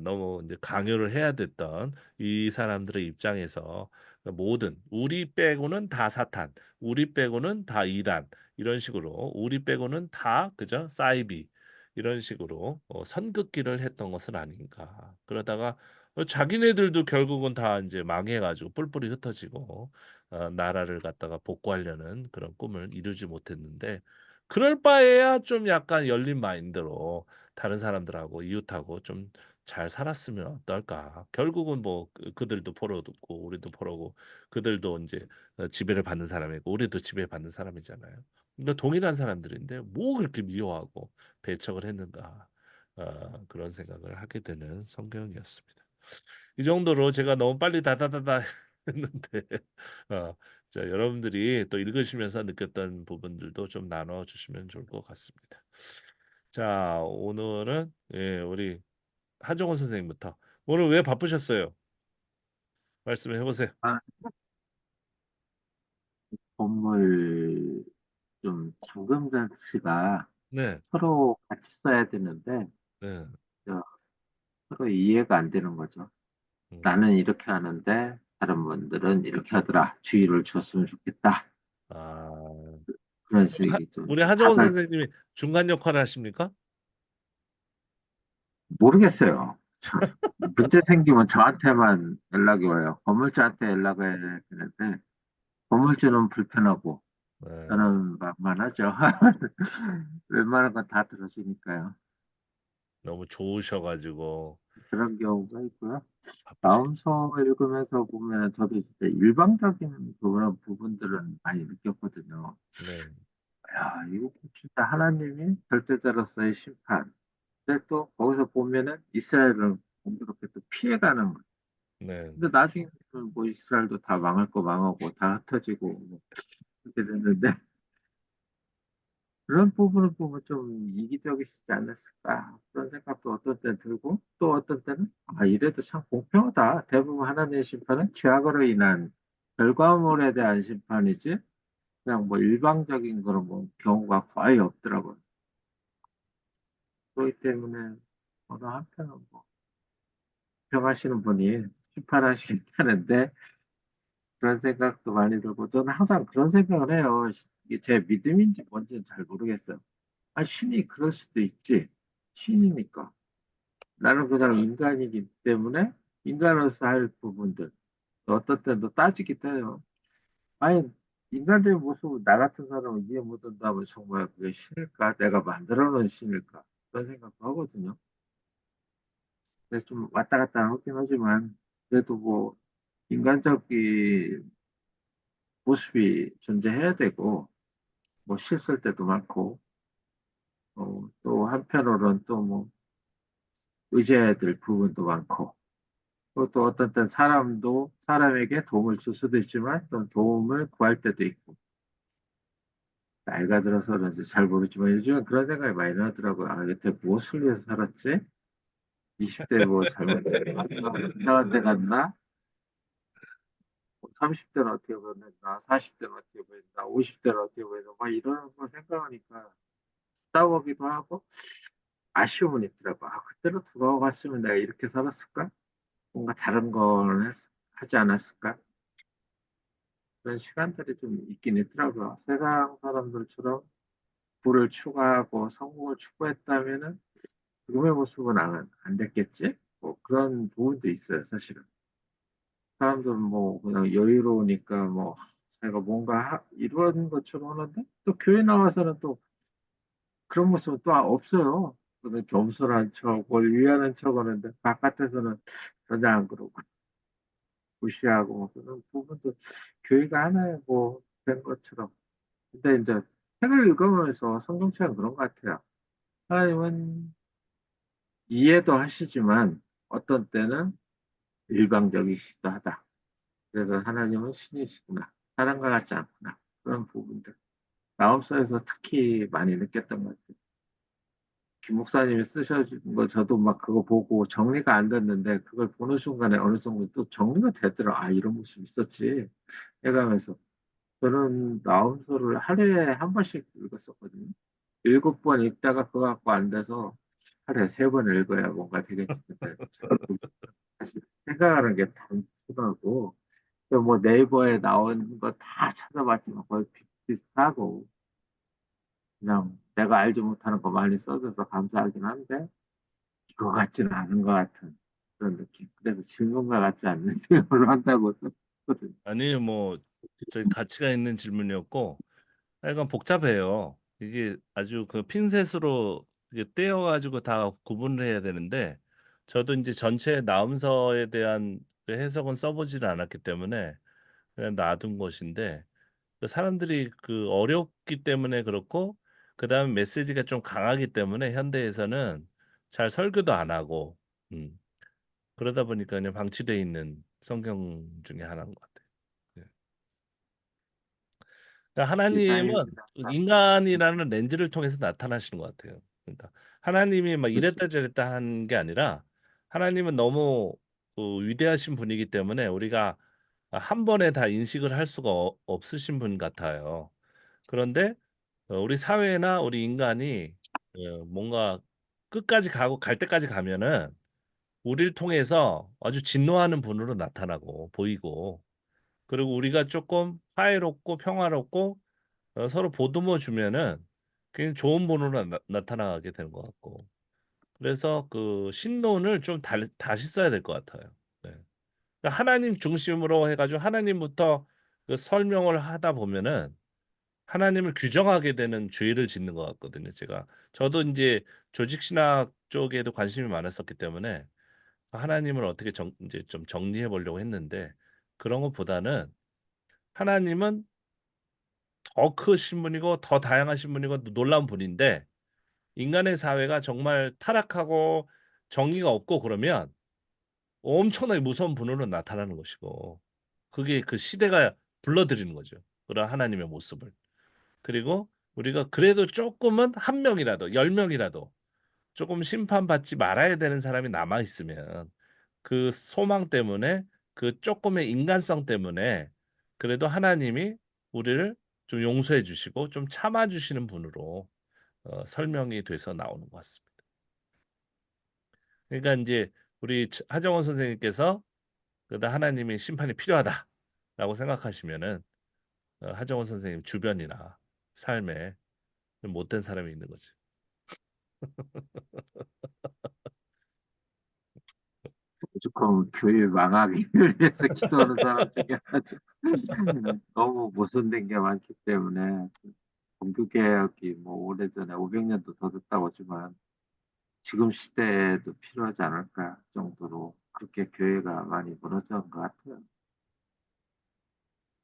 너무 이제 강요를 해야 됐던 이 사람들의 입장에서 모든 우리 빼고는 다 사탄, 우리 빼고는 다 이단 이런 식으로 우리 빼고는 다 그죠? 사이비 이런 식으로 선긋기를 했던 것은 아닌가. 그러다가 자기네들도 결국은 다 이제 망해가지고 뿔뿔이 흩어지고 나라를 갖다가 복구하려는 그런 꿈을 이루지 못했는데 그럴 바에야 좀 약간 열린 마인드로 다른 사람들하고 이웃하고 좀 잘 살았으면 어떨까. 결국은 뭐 그들도 포로고 우리도 포로고 그들도 이제 지배를 받는 사람이고 우리도 지배받는 사람이잖아요. 그러니까 동일한 사람들인데 뭐 그렇게 미워하고 배척을 했는가 그런 생각을 하게 되는 성경이었습니다. 이 정도로 제가 너무 빨리 다다다다 했는데 어, 자, 여러분들이 또 읽으시면서 느꼈던 부분들도 좀 나눠 주시면 좋을 것 같습니다. 자, 오늘은 예, 우리 하정원 선생님부터 오늘 왜 바쁘셨어요? 말씀해 보세요. 아, 건물 좀 잠금 장치가 네, 서로 같이 써야 되는데 네, 저, 서로 이해가 안 되는 거죠. 음. 나는 이렇게 하는데 다른 분들은 이렇게 하더라. 주의를 줬으면 좋겠다. 아, 그런 우리 하, 식이 좀 우리 하정원 다들 선생님이 중간 역할을 하십니까? 모르겠어요. 문제 생기면 저한테만 연락이 와요. 건물주한테 연락을 해야 되는데 건물주는 불편하고 네, 저는 만만하죠. 웬만한 건 다 들어주니까요. 너무 좋으셔가지고 그런 경우가 있고요. 바쁘시겠. 마음서 읽으면서 보면 저도 진짜 일방적인 그런 부분들은 많이 느꼈거든요. 네, 야, 이거 진짜 하나님이 절대자로서의 심판. 근데 또 거기서 보면은 이스라엘을 공교롭게 또 피해가는 거예요. 네, 근데 나중에는 뭐 이스라엘도 다 망할 거 망하고 다 흩어지고 뭐 그렇게 됐는데 그런 부분을 보면 좀 이기적이시지 않았을까 그런 생각도 어떤 때는 들고 또 어떤 때는 아 이래도 참 공평하다. 대부분 하나님의 심판은 죄악으로 인한 결과물에 대한 심판이지 그냥 뭐 일방적인 그런 뭐 경우가 거의 없더라고요. 그렇기 때문에 어느 한편은 뭐 평하시는 분이 심판하시겠다는데 그런 생각도 많이 들고 저는 항상 그런 생각을 해요. 이게 제 믿음인지 뭔지는 잘 모르겠어요. 아, 신이 그럴 수도 있지. 신이니까. 나는 그냥 인간이기 때문에 인간으로서 할 부분들 어떤 때도 따지기도 해요. 아니 인간적인 모습을 나 같은 사람을 이해 못한다면 정말 그게 신일까? 내가 만들어 놓은 신일까? 그런 생각도 하거든요. 그래서 좀 왔다 갔다 하긴 하지만 그래도 뭐 인간적인 모습이 존재해야 되고 뭐 실수할 때도 많고 또 한편으로는 또 뭐 의지해야 될 부분도 많고 그리고 또 어떤 땐 사람도 사람에게 도움을 줄 수도 있지만 또 도움을 구할 때도 있고 나이가 들어서 그런지 잘 모르지만 요즘은 그런 생각이 많이 나더라고요. 아, 여태 무엇을 위해서 살았지? 20대 뭐 잘못했나? 이상한 데 갔나? 30대는 어떻게 보냈나? 40대는 어떻게 보냈나? 50대는 어떻게 보냈나? 막 이런 거 생각하니까 싸우기도 하고 아쉬움은 있더라고. 아, 그때로 돌아갔으면 내가 이렇게 살았을까? 뭔가 다른 걸 하지 않았을까? 그런 시간들이 좀 있긴 있더라고요. 세상 사람들처럼 부를 추구하고 성공을 추구했다면은 지금의 모습은 안 됐겠지? 뭐 그런 부분도 있어요, 사실은. 사람들은 뭐 그냥 여유로우니까 뭐 자기가 뭔가 이런 것처럼 하는데 또 교회 나와서는 또 그런 모습은 또 없어요. 그래서 겸손한 척, 뭘 위하는 척 하는데 바깥에서는 전혀 안 그러고 무시하고 뭐 그런 부분도 교회가 하나의 뭐 된 것처럼. 근데 이제 책을 읽으면서 성경책은 그런 것 같아요. 하나님은 이해도 하시지만 어떤 때는 일방적이시기도 하다. 그래서 하나님은 신이시구나. 사람과 같지 않구나. 그런 부분들. 마음속에서 특히 많이 느꼈던 것 같아요. 김 목사님이 쓰셔준 거 저도 막 그거 보고 정리가 안 됐는데 그걸 보는 순간에 어느 정도 또 정리가 되더라. 아, 이런 모습이 있었지. 해가면서 저는 나움서를 하루에 한 번씩 읽었었거든요. 7번 읽다가 그거 갖고 안 돼서 하루에 3번 읽어야 뭔가 되겠지. 근데 자꾸 사실 생각하는 게 단순하고 또 뭐 네이버에 나온 거 다 찾아봤지만 거의 비슷하고 그냥 내가 알지 못하는 거 많이 써줘서 감사하긴 한데 이거 같지는 않은 것 같은 그런 느낌. 그래서 질문과 같지 않는 질문을 한다고 썼거든요. 아니 뭐 저희 가치가 있는 질문이었고 약간 복잡해요. 이게 아주 그 핀셋으로 이게 떼어가지고 다 구분을 해야 되는데 저도 이제 전체 나음서에 대한 그 해석은 써보지는 않았기 때문에 그냥 놔둔 것인데 그 사람들이 그 어렵기 때문에 그렇고 그다음에 메시지가 좀 강하기 때문에 현대에서는 잘 설교도 안 하고 그러다 보니까 그냥 방치돼 있는 성경 중에 하나인 것 같아요. 네. 그러니까 하나님은 이상입니다. 인간이라는 렌즈를 통해서 나타나시는 것 같아요. 그러니까 하나님이 막 그렇죠. 이랬다 저랬다 한 게 아니라 하나님은 너무 위대하신 분이기 때문에 우리가 한 번에 다 인식을 할 수가 없으신 분 같아요. 그런데 우리 사회나 우리 인간이 뭔가 끝까지 가고 갈 때까지 가면은 우리를 통해서 아주 진노하는 분으로 나타나고 보이고, 그리고 우리가 조금 화해롭고 평화롭고 서로 보듬어 주면은 굉장히 좋은 분으로 나타나게 되는 것 같고, 그래서 그 신론을 좀 다시 써야 될 것 같아요. 네. 그러니까 하나님 중심으로 해가지고 하나님부터 그 설명을 하다 보면은 하나님을 규정하게 되는 죄를 짓는 것 같거든요. 저도 이제 조직 신학 쪽에도 관심이 많았었기 때문에 하나님을 어떻게 이제 좀 정리해 보려고 했는데, 그런 것보다는 하나님은 더 크신 분이고 더 다양하신 분이고 놀라운 분인데, 인간의 사회가 정말 타락하고 정의가 없고 그러면 엄청나게 무서운 분으로 나타나는 것이고, 그게 그 시대가 불러들이는 거죠. 그런 하나님의 모습을. 그리고 우리가 그래도 조금은 한 명이라도, 열 명이라도 조금 심판받지 말아야 되는 사람이 남아 있으면, 그 소망 때문에, 그 조금의 인간성 때문에 그래도 하나님이 우리를 좀 용서해 주시고 좀 참아 주시는 분으로 설명이 돼서 나오는 것 같습니다. 그러니까 이제 우리 하정원 선생님께서 그다 하나님이 심판이 필요하다라고 생각하시면은 하정원 선생님 주변이나 삶에 좀 못된 사람이 있는 거지. 무조건 교회 망하기를 위해서 기도하는 사람 중에 너무 모순된 게 많기 때문에 종교개혁이 뭐 오래전에 500년도 더 됐다고 하지만 지금 시대에도 필요하지 않을까 정도로 그렇게 교회가 많이 무너져 온 것 같아요.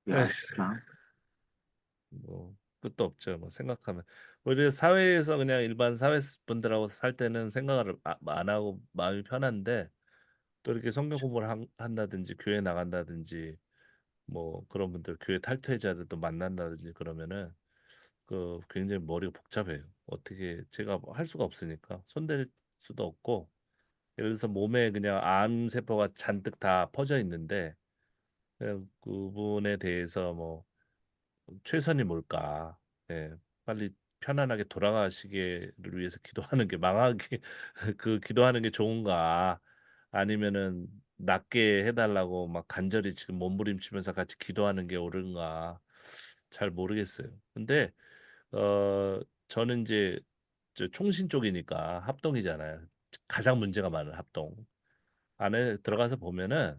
그게 에휴, 아쉽죠, 항상. 뭐 끝도 없죠. 뭐 생각하면 우리 사회에서 그냥 일반 사회 분들하고 살 때는 생각을 안 하고 마음이 편한데, 또 이렇게 성경 공부를 한다든지 교회 나간다든지 뭐 그런 분들, 교회 탈퇴자들도 만난다든지 그러면은 그 굉장히 머리가 복잡해요. 어떻게 제가 뭐 할 수가 없으니까 손댈 수도 없고, 예를 들어서 몸에 그냥 암 세포가 잔뜩 다 퍼져 있는데 그냥 그분에 대해서 뭐 최선이 뭘까? 예, 빨리 편안하게 돌아가시기를 위해서 기도하는 게 망하게 그 기도하는 게 좋은가? 아니면은 낫게 해달라고 막 간절히 지금 몸부림치면서 같이 기도하는 게 옳은가? 잘 모르겠어요. 근데 어 저는 이제 저 총신 쪽이니까 합동이잖아요. 가장 문제가 많은 합동 안에 들어가서 보면은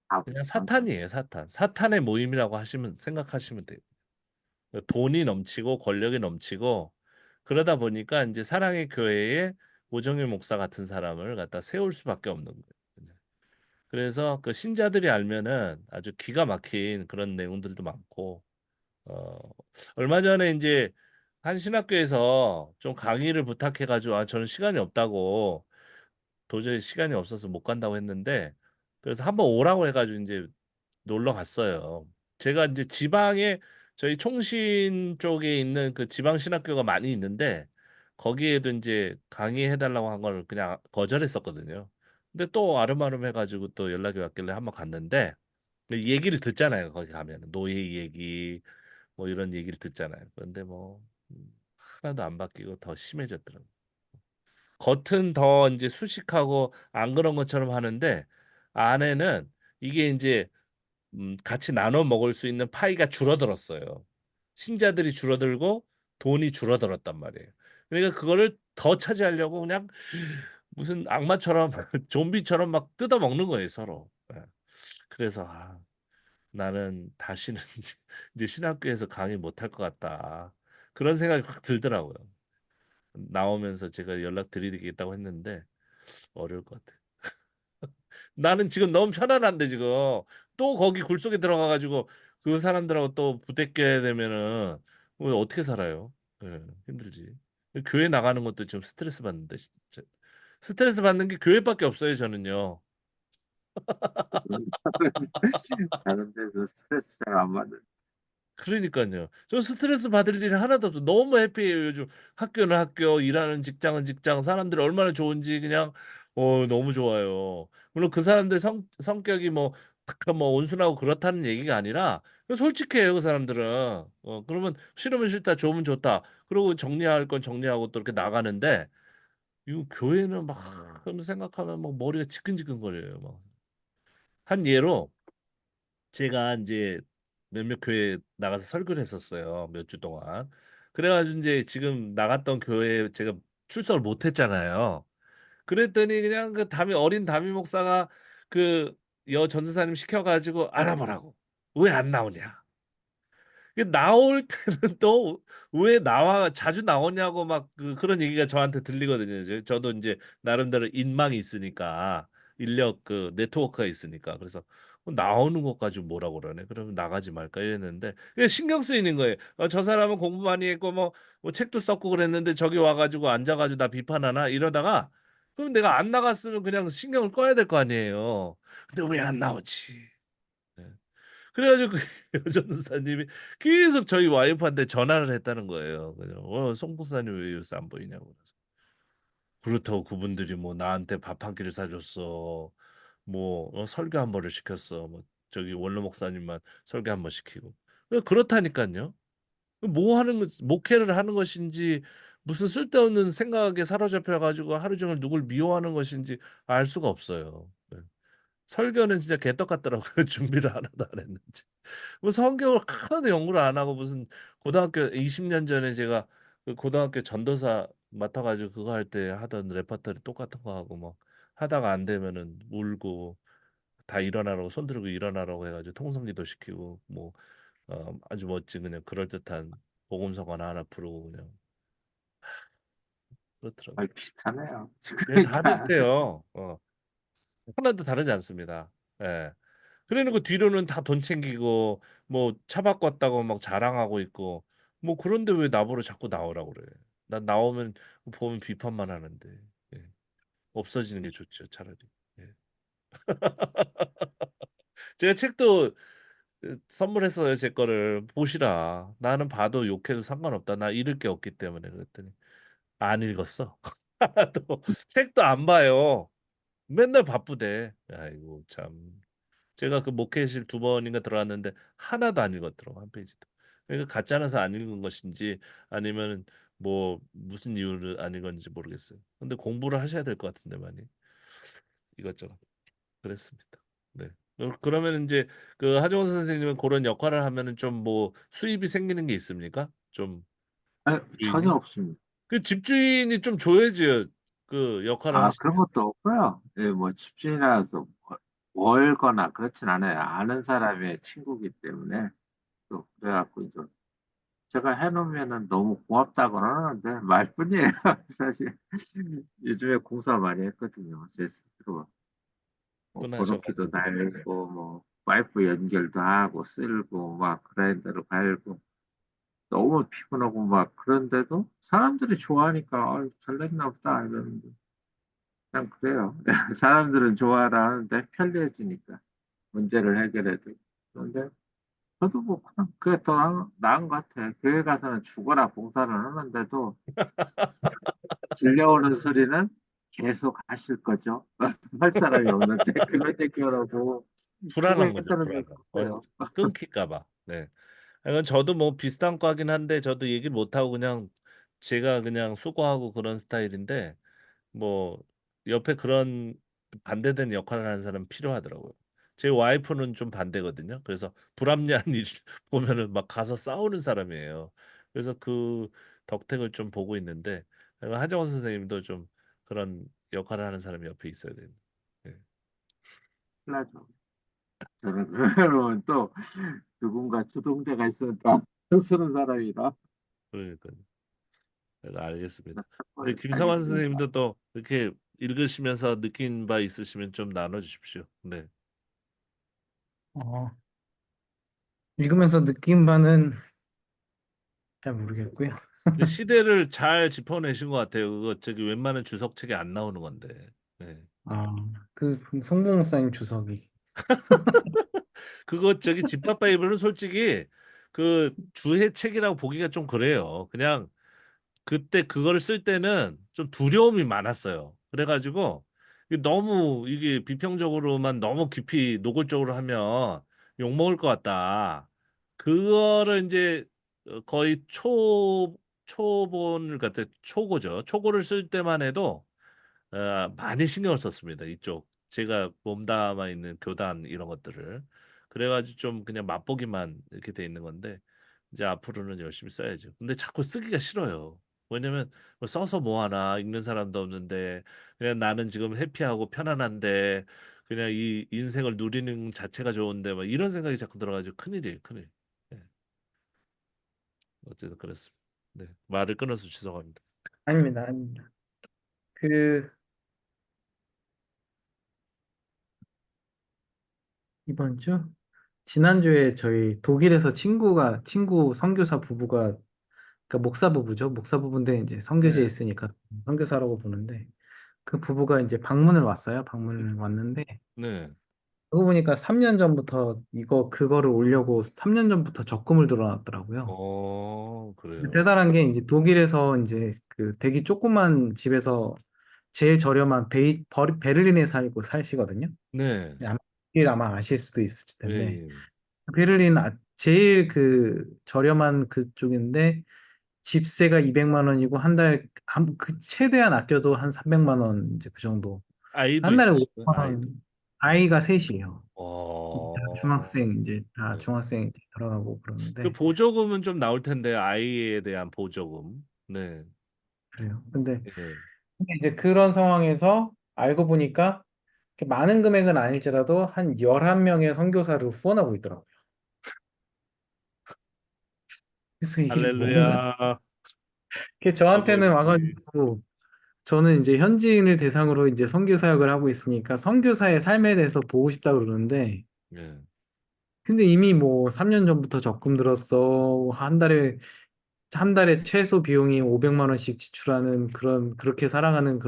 아, 그냥 항상. 사탄이에요, 사탄. 사탄의 모임이라고 생각하시면 돼요. 돈이 넘치고 권력이 넘치고 그러다 보니까 이제 사랑의 교회에 오정일 목사 같은 사람을 갖다 세울 수밖에 없는 거예요. 그래서 그 신자들이 알면은 아주 기가 막힌 그런 내용들도 많고, 어 얼마 전에 이제 한 신학교에서 좀 강의를 부탁해가지고, 저는 시간이 없다고, 도저히 시간이 없어서 못 간다고 했는데, 그래서 한번 오라고 해가지고 이제 놀러 갔어요. 제가 이제 지방에, 저희 총신 쪽에 있는 그 지방 신학교가 많이 있는데 거기에도 이제 강의해 달라고 한 걸 그냥 거절했었거든요. 근데 또 아름아름 해가지고 또 연락이 왔길래 한번 갔는데, 얘기를 듣잖아요. 거기 가면 노예 얘기 뭐 이런 얘기를 듣잖아요. 그런데 뭐 하나도 안 바뀌고 더 심해졌더라고요. 겉은 더 이제 수식하고 안 그런 것처럼 하는데 안에는 이게 이제 같이 나눠 먹을 수 있는 파이가 줄어들었어요. 신자들이 줄어들고 돈이 줄어들었단 말이에요. 그러니까 그거를 더 차지하려고 그냥 무슨 악마처럼 좀비처럼 막 뜯어 먹는 거예요, 서로. 예. 그래서 나는 다시는 이제 신학교에서 강의 못 할 것 같다. 그런 생각이 확 들더라고요. 나오면서 제가 연락 드리겠다고 했는데 어려울 것 같아요. 나는 지금 너무 편안한데 지금 또 거기 굴속에 들어가가지고 그 사람들하고 또 부대껴야 되면은 어떻게 살아요? 예, 힘들지. 교회 나가는 것도 지금 스트레스 받는데 진짜. 스트레스 받는 게 교회밖에 없어요, 저는요. 다른 데서 스트레스 잘 안 받는. 그러니까요. 저 스트레스 받을 일이 하나도 없어. 너무 해피해요, 요즘. 학교는 학교, 일하는 직장은 직장, 사람들이 얼마나 좋은지 그냥 너무 좋아요. 물론 그 사람들 성격이 뭐 온순하고 그렇다는 얘기가 아니라 솔직해요, 그 사람들은. 그러면 싫으면 싫다, 좋으면 좋다. 그리고 정리할 건 정리하고 또 이렇게 나가는데 이거 교회는 막 그런 생각하면 막 머리가 지끈지끈거려요. 막. 한 예로 제가 이제 몇몇 교회 나가서 설교를 했었어요. 몇 주 동안. 그래가지고 이제 지금 나갔던 교회에 제가 출석을 못 했잖아요. 그랬더니 그냥 그 어린 담임 목사가 그 여 전도사님 시켜가지고 알아보라고. 왜 안 나오냐? 이게 나올 때는 또 왜 나와 자주 나오냐고 막 그런 얘기가 저한테 들리거든요. 저도 이제 나름대로 인망이 있으니까 인력 그 네트워크가 있으니까 그래서 나오는 것 가지고 뭐라고 그러네. 그러면 나가지 말까 이랬는데 그게 신경 쓰이는 거예요. 저 사람은 공부 많이 했고 뭐 책도 썼고 그랬는데 저기 와가지고 앉아가지고 나 비판하나 이러다가 그럼 내가 안 나갔으면 그냥 신경을 꺼야 될 거 아니에요. 근데 왜 안 나오지? 네. 그래가지고 그 여전도사님이 계속 저희 와이프한테 전화를 했다는 거예요. 그냥 송 목사님 왜 요새 안 보이냐고. 그래서 그렇다고 그분들이 뭐 나한테 밥 한 끼를 사줬어. 뭐 설교 한 번을 시켰어. 뭐 저기 원로 목사님만 설교 한 번 시키고. 그렇다니까요. 뭐 하는 목회를 하는 것인지 무슨 쓸데없는 생각에 사로잡혀 가지고 하루 종일 누굴 미워하는 것인지 알 수가 없어요. 네. 설교는 진짜 개떡 같더라고요. 준비를 하나도 안 했는지. 뭐 성경을 하나도 연구를 안 하고 무슨 고등학교 20년 전에 제가 그 고등학교 전도사 맡아가지고 그거 할 때 하던 레퍼토리 똑같은 거 하고 뭐 하다가 안 되면은 울고 다 일어나라고 손 들고 일어나라고 해가지고 통성기도 시키고 뭐 아주 멋진 그냥 그럴듯한 복음서가 하나 부르고 그냥 그렇더라고요. 거의 비슷하네요. 네, 다 그러니까 비슷해요. 하나도 다르지 않습니다. 예. 그래놓고 뒤로는 다 돈 챙기고 뭐 차 바꿨다고 막 자랑하고 있고 뭐 그런데 왜 나보러 자꾸 나오라고 그래. 난 나오면 보면 비판만 하는데 예. 없어지는 게 좋죠 차라리. 예. 제가 책도 선물했어요 제 거를 보시라. 나는 봐도 욕해도 상관없다. 나 잃을 게 없기 때문에 그랬더니 안 읽었어. 또 책도 안 봐요. 맨날 바쁘대. 아이고 참. 제가 그 목회실 두 번인가 들어왔는데 하나도 안 읽었더라고 한 페이지도. 그러니까 가짜라서 안 읽은 것인지 아니면 뭐 무슨 이유를 안 읽었는지 모르겠어요. 근데 공부를 하셔야 될 것 같은데 많이 이것저것 그랬습니다. 네. 그러면 이제 그 하정원 선생님은 그런 역할을 하면은 좀 뭐 수입이 생기는 게 있습니까? 좀 아니, 전혀 주인이? 없습니다. 그 집주인이 좀 줘야지 그 역할을 아, 그런 하시면. 것도 없고요. 예, 뭐 집주인이라서 월거나 그렇진 않아요. 아는 사람의 친구기 때문에 또 그래갖고 이제 제가 해놓으면은 너무 고맙다고는 하는데 말뿐이에요. 사실 요즘에 공사 많이 했거든요. 제 스스로 뭐 번호키도 분하셔가지고. 달고 뭐 파이프 연결도 하고 쓸고 막 그라인더로 갈고 너무 피곤하고 막 그런데도 사람들이 좋아하니까 잘됐나 보다 이러는데 그냥 그래요. 사람들은 좋아라 하는데 편리해지니까 문제를 해결해야 돼. 그런데 저도 뭐 그냥 그게 더 나은 것 같아. 교회 가서는 죽어라 봉사를 하는데도 들려오는 소리는 계속 하실 거죠. 할 사람이 없는데 그런 얘기하라고 불안한 거죠, 수고했다는 얘기 불안한. 없어요. 끊길까 봐. 네. 이건 저도 뭐 비슷한 과긴 한데 저도 얘기를 못 하고 그냥 제가 그냥 수고하고 그런 스타일인데 뭐 옆에 그런 반대되는 역할을 하는 사람 필요하더라고요. 제 와이프는 좀 반대거든요. 그래서 불합리한 일 보면은 막 가서 싸우는 사람이에요. 그래서 그 덕택을 좀 보고 있는데 하정원 선생님도 좀 그런 역할을 하는 사람이 옆에 있어야 돼요. 네. 클라죠. 저는 그러면 또 누군가 주동자가 있으면 또 쓰는 사람이라 그러니까. 내가 알겠습니다. 우리 뭘 김성환 알겠습니다. 선생님도 또 이렇게 읽으시면서 느낀 바 있으시면 좀 나눠주십시오. 네. 어, 읽으면서 느낀 바는 잘 모르겠고요. 그 시대를 잘 짚어내신 것 같아요. 그거 저기 웬만한 주석책에 안 나오는 건데. 네. 아, 그 성모 목사님 주석이. 그거 저기 집밥 바이블은 솔직히 그 주해책이라고 보기가 좀 그래요. 그냥 그때 그거를 쓸 때는 좀 두려움이 많았어요. 그래가지고 이게 너무 이게 비평적으로만 너무 깊이 노골적으로 하면 욕먹을 것 같다. 그거를 이제 거의 초본을 갖다 초고죠. 초고를 쓸 때만 해도 많이 신경을 썼습니다. 이쪽 제가 몸담아 있는 교단 이런 것들을 그래가지고 좀 그냥 맛보기만 이렇게 돼 있는 건데 이제 앞으로는 열심히 써야죠. 근데 자꾸 쓰기가 싫어요. 왜냐면 뭐 써서 뭐 하나 읽는 사람도 없는데 그냥 나는 지금 해피하고 편안한데 그냥 이 인생을 누리는 자체가 좋은데 막 이런 생각이 자꾸 들어가지고 큰일이에요, 큰일. 네, 어쨌든 그렇습니다. 네, 말을 끊어서 죄송합니다. 아닙니다, 아닙니다. 그 이번 주 지난주에 저희 독일에서 친구 선교사 부부가 그러니까 목사 부부죠. 목사 부부인데 이제 선교지에 네, 있으니까 선교사라고 보는데 그 부부가 이제 방문을 왔어요. 방문을 왔는데 네, 그러고 보니까 3년 전부터 그거를 올려고 3년 전부터 적금을 들어놨더라고요. 그래요. 대단한 게 이제 독일에서 이제 그 되게 조그만 집에서 제일 저렴한 베를린에 살고 사시거든요. 네, 아마 아실 수도 있을 예, 텐데 예. 베를린 제일 그 저렴한 그쪽인데 집세가 200만 원이고 그 최대한 아껴도 한 300만 원 이제 그 정도. 아이도 한 달에 있으시고요, 500만 아이도. 원. 아이가 셋이에요. 어, 이제 다 네. 중학생 들어가고 그 그러는데 보조금은 좀 나올 텐데 아이에 대한 보조금. 네, 그래요. 근데 예. 이제 그런 상황에서 알고 보니까 이렇게 많은 금액은 아닐지라도 한 11명의 선교사를 후원하고 있더라고요. 그래서 이게 뭔가 할렐루야. 저한테는 그거지. 와가지고 저는 이제 현지인을 대상으로 이제 선교 사역을 하고 있으니까 선교사의 삶에 대해서 보고 싶다 그러는데 예, 근데 이미 뭐 3년 전부터 적금 들었어. 한 달에 최소 비용이 500만 원씩 지출하는 그렇게 살아가는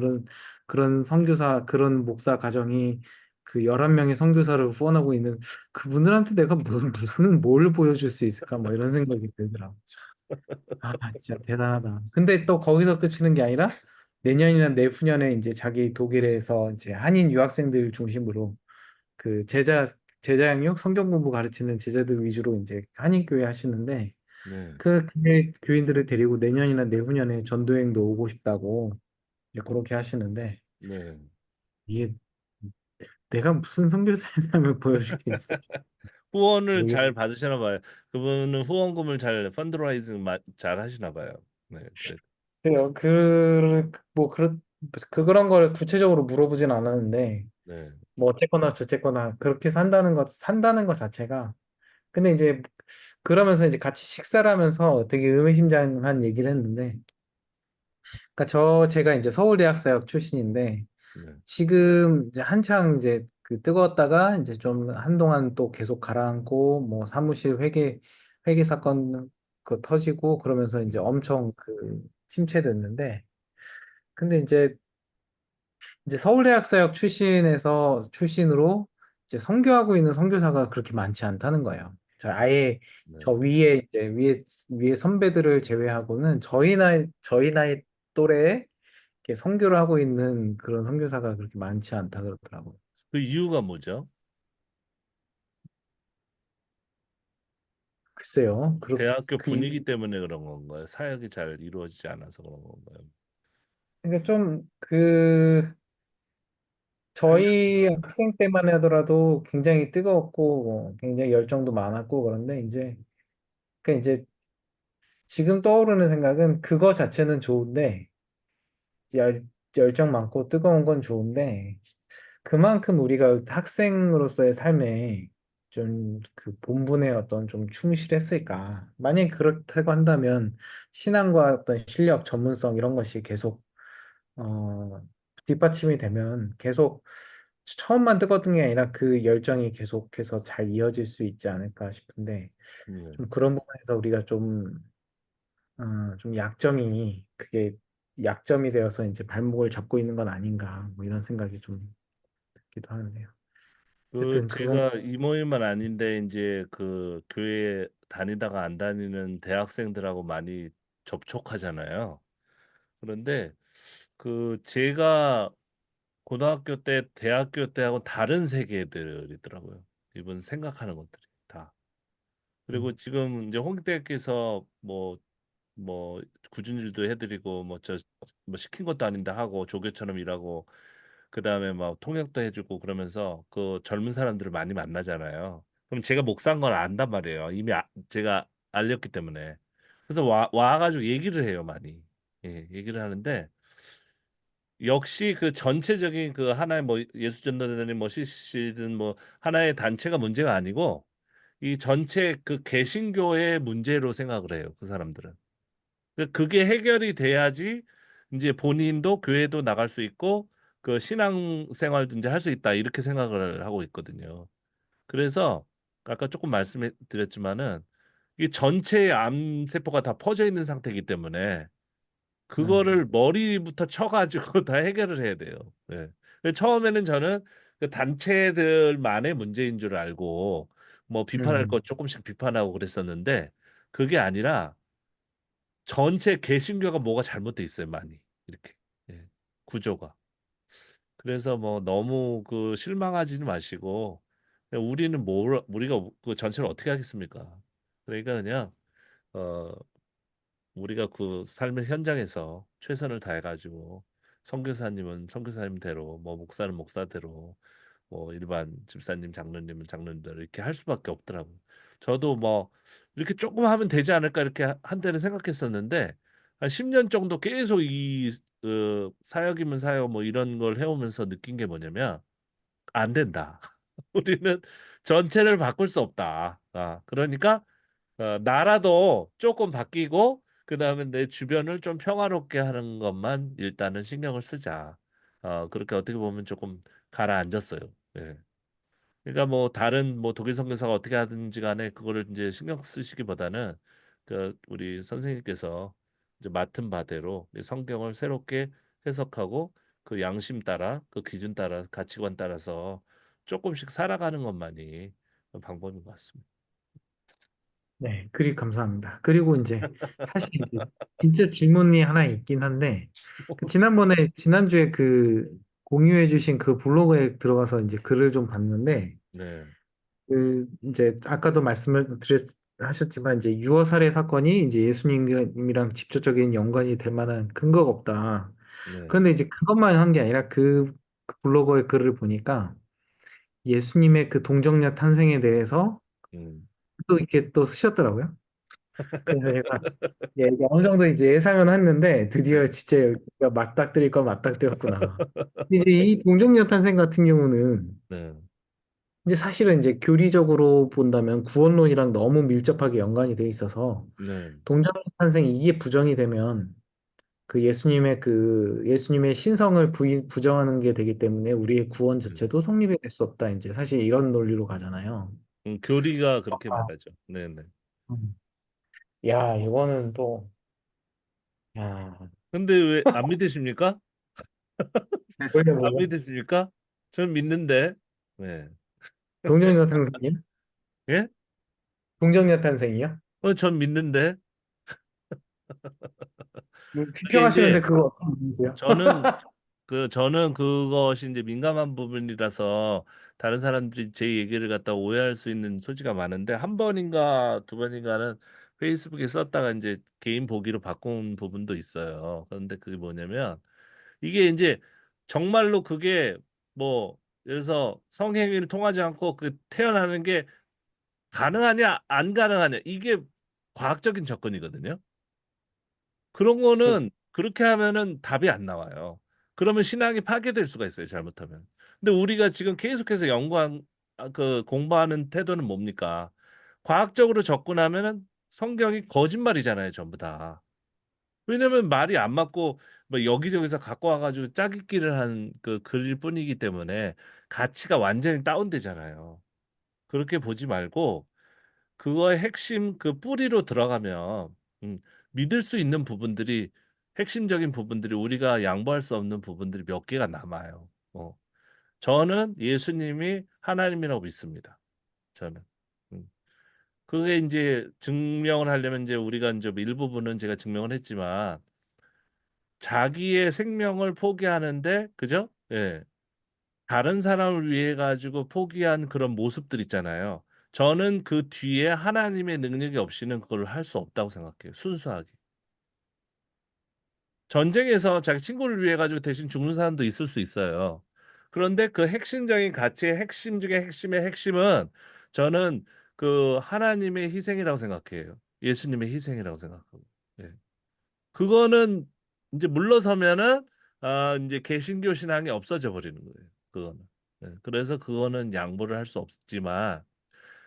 그런 선교사 그런 목사 가정이 그 11명의 선교사를 후원하고 있는 그분들한테 내가 무슨 뭘 보여줄 수 있을까 뭐 이런 생각이 들더라고. 아, 진짜 대단하다. 근데 또 거기서 끝이는 게 아니라 내년이나 내후년에 이제 자기 독일에서 이제 한인 유학생들 중심으로 그 제자 양육 성경 공부 가르치는 제자들 위주로 이제 한인 교회 하시는데 네, 그 교인들을 데리고 내년이나 내후년에 전도여행도 오고 싶다고 이제 그렇게 하시는데 네. 이게 내가 무슨 선교사의 삶을 보여줄 게 있을지 후원을 잘 모르겠어요. 받으시나 봐요. 그분은 후원금을 잘 펀드라이징 잘 하시나 봐요. 네, 그래. 그런 걸 구체적으로 물어보진 않았는데 네, 뭐 어쨌거나 저쨌거나 그렇게 산다는 것 자체가 근데 이제 그러면서 이제 같이 식사를 하면서 되게 의미심장한 얘기를 했는데 그러니까 제가 이제 서울대학사역 출신인데 네, 지금 이제 한창 이제 그 뜨거웠다가 이제 좀 한동안 또 계속 가라앉고 뭐 사무실 회계 사건 그 터지고 그러면서 이제 음, 엄청 그 침체됐는데 근데 이제 서울대학사역 출신으로 이제 선교하고 있는 선교사가 그렇게 많지 않다는 거예요. 네, 저 위에 이제 위에 선배들을 제외하고는 저희 나이 또래에 이렇게 선교를 하고 있는 그런 선교사가 그렇게 많지 않다 그러더라고요. 그 이유가 뭐죠? 글쎄요. 대학교 분위기 때문에 그런 건가요? 사역이 잘 이루어지지 않아서 그런 건가요? 그러니까 좀 아니면 저희 학생 때만 하더라도 굉장히 뜨거웠고 굉장히 열정도 많았고 그런데 이제 지금 떠오르는 생각은 그거 자체는 좋은데 열, 열정 많고 뜨거운 건 좋은데 그만큼 우리가 학생으로서의 삶에 좀 그 본분에 어떤 좀 충실했을까? 만약에 그렇다고 한다면 신앙과 어떤 실력, 전문성 이런 것이 계속 어, 뒷받침이 되면 계속 처음만 뜨거웠던 게 아니라 그 열정이 계속해서 잘 이어질 수 있지 않을까 싶은데 네. 좀 그런 부분에서 우리가 좀 그게 약점이 되어서 이제 발목을 잡고 있는 건 아닌가 뭐 이런 생각이 좀 들기도 하는데요. 그 어쨌든 그건 제가 이 모임은 아닌데 이제 그 교회 다니다가 안 다니는 대학생들하고 많이 접촉하잖아요. 그런데 그 제가 고등학교 때, 대학교 때하고 다른 세계들이더라고요. 이분 생각하는 것들이 다. 그리고 음, 지금 이제 홍대께서 뭐 뭐 굳은 일도 해드리고 뭐 뭐 시킨 것도 아닌데 하고 조교처럼 일하고 그다음에 막 통역도 해주고 그러면서 그 젊은 사람들을 많이 만나잖아요. 그럼 제가 목사인 걸 안단 말이에요. 이미 제가 알렸기 때문에. 그래서 와가지고 얘기를 해요, 많이. 예, 얘기를 하는데 역시 그 전체적인 그 하나의 뭐 예수전도단이든 뭐 CCC든 뭐 하나의 단체가 문제가 아니고 이 전체 그 개신교의 문제로 생각을 해요, 그 사람들은. 그게 해결이 돼야지 이제 본인도 교회도 나갈 수 있고 그 신앙생활도 이제 할 수 있다 이렇게 생각을 하고 있거든요. 그래서 아까 조금 말씀드렸지만은 이 전체의 암세포가 다 퍼져 있는 상태이기 때문에 그거를 머리부터 쳐가지고 다 해결을 해야 돼요. 예. 근데 처음에는 저는 그 단체들만의 문제인 줄 알고 뭐 비판할 거 조금씩 비판하고 그랬었는데 그게 아니라 전체 개신교가 뭐가 잘못돼 있어요, 많이. 이렇게. 예. 구조가. 그래서 뭐 너무 그 실망하지는 마시고 그냥 우리가 그 전체를 어떻게 하겠습니까? 그러니까 그냥 어 우리가 그 삶의 현장에서 최선을 다해가지고 선교사님은 선교사님대로 뭐 목사는 목사대로 뭐 일반 집사님 장로님은 장로님대로 이렇게 할 수밖에 없더라고요. 저도 뭐 이렇게 조금 하면 되지 않을까 이렇게 한때는 생각했었는데 한 10년 정도 계속 이 사역이면 사역 뭐 이런 걸 해오면서 느낀 게 뭐냐면 안 된다. 우리는 전체를 바꿀 수 없다. 그러니까 나라도 조금 바뀌고 그다음에 내 주변을 좀 평화롭게 하는 것만 일단은 신경을 쓰자. 그렇게 어떻게 보면 조금 가라앉았어요. 예. 그러니까 뭐 다른 뭐 독일 선교사가 어떻게 하든지 간에 그거를 이제 신경 쓰시기보다는 그 우리 선생님께서 이제 맡은 바대로 이 성경을 새롭게 해석하고 그 양심 따라 그 기준 따라 가치관 따라서 조금씩 살아가는 것만이 방법인 것 같습니다. 네, 그리 감사합니다. 그리고 이제 사실 이제 진짜 질문이 하나 있긴 한데 그 지난주에 그 공유해 주신 그 블로그에 들어가서 이제 글을 좀 봤는데 네, 그 이제 아까도 하셨지만 이제 유어 살해 사건이 이제 예수님이랑 직접적인 연관이 될 만한 근거가 없다. 네, 그런데 이제 그것만 한 게 아니라 그 블로거의 글을 보니까 예수님의 그 동정녀 탄생에 대해서 음, 또 이렇게 또 쓰셨더라고요. 그래서 제가 예, 이제 어느 정도 이제 예상은 했는데 드디어 네, 진짜 여기가 맞닥뜨릴 건 맞닥뜨렸구나. 이제 이 동정녀 탄생 같은 경우는 네, 이제 사실은 이제 교리적으로 본다면 구원론이랑 너무 밀접하게 연관이 돼 있어서 네, 동정녀 탄생 이게 부정이 되면 그 예수님의 신성을 부정하는 게 되기 때문에 우리의 구원 네. 자체도 성립이 될 수 없다. 이제 사실 이런 논리로 가잖아요. 교리가 그렇게 아, 말하죠. 네, 네. 음. 야, 이거는 또, 야, 근데 왜 안 믿으십니까? 원래 안 뭐야? 믿으십니까? 저는 믿는데. 네. 동정녀 탄생이요? 예? 동정녀 탄생이요? 전 믿는데. 뭐 그게批评하시는데 이제 그거 어떻게 믿으세요? 저는 저는 그것이 이제 민감한 부분이라서 다른 사람들이 제 얘기를 갖다 오해할 수 있는 소지가 많은데 한 번인가 두 번인가는 페이스북에 썼다가 이제 개인 보기로 바꾼 부분도 있어요. 그런데 그게 뭐냐면 이게 이제 정말로 그게 뭐 예를 들어서 성행위를 통하지 않고 그 태어나는 게 가능하냐 안 가능하냐 이게 과학적인 접근이거든요. 그런 그, 거는 그렇게 하면은 답이 안 나와요. 그러면 신앙이 파괴될 수가 있어요, 잘못하면. 근데 우리가 지금 계속해서 그 공부하는 태도는 뭡니까? 과학적으로 접근하면은 성경이 거짓말이잖아요, 전부 다. 왜냐면 말이 안 맞고 뭐 여기저기서 갖고 와가지고 짜깁기를 한 그 글일 뿐이기 때문에 가치가 완전히 다운되잖아요. 그렇게 보지 말고 그거의 핵심 그 뿌리로 들어가면 음, 믿을 수 있는 부분들이 핵심적인 부분들이 우리가 양보할 수 없는 부분들이 몇 개가 남아요. 저는 예수님이 하나님이라고 믿습니다. 저는. 음. 그게 이제 증명을 하려면 이제 우리가 이제 뭐 일부분은 제가 증명을 했지만 자기의 생명을 포기하는데 그죠? 예. 다른 사람을 위해 가지고 포기한 그런 모습들 있잖아요. 저는 그 뒤에 하나님의 능력이 없이는 그걸 할 수 없다고 생각해요. 순수하게. 전쟁에서 자기 친구를 위해 가지고 대신 죽는 사람도 있을 수 있어요. 그런데 그 핵심적인 가치의 핵심 중에 핵심의 핵심은 저는 그 하나님의 희생이라고 생각해요. 예수님의 희생이라고 생각하고. 예. 그거는 이제 물러서면은 이제 개신교 신앙이 없어져 버리는 거예요. 그거는. 예. 그래서 그거는 양보를 할 수 없지만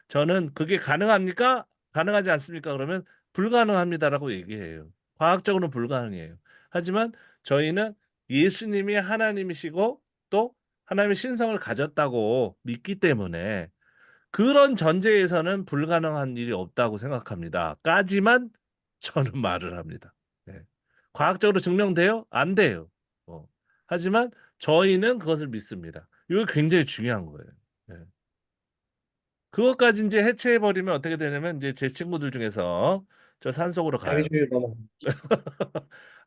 저는 그게 가능합니까? 가능하지 않습니까? 그러면 불가능합니다라고 얘기해요. 과학적으로는 불가능해요. 하지만 저희는 예수님이 하나님이시고 또 하나님의 신성을 가졌다고 믿기 때문에 그런 전제에서는 불가능한 일이 없다고 생각합니다. 까지만 저는 말을 합니다. 예. 과학적으로 증명돼요? 안 돼요. 어. 하지만 저희는 그것을 믿습니다. 이거 굉장히 중요한 거예요. 예. 그것까지 이제 해체해 버리면 어떻게 되냐면 이제 제 친구들 중에서 저 산속으로 가요. 자기주의 너무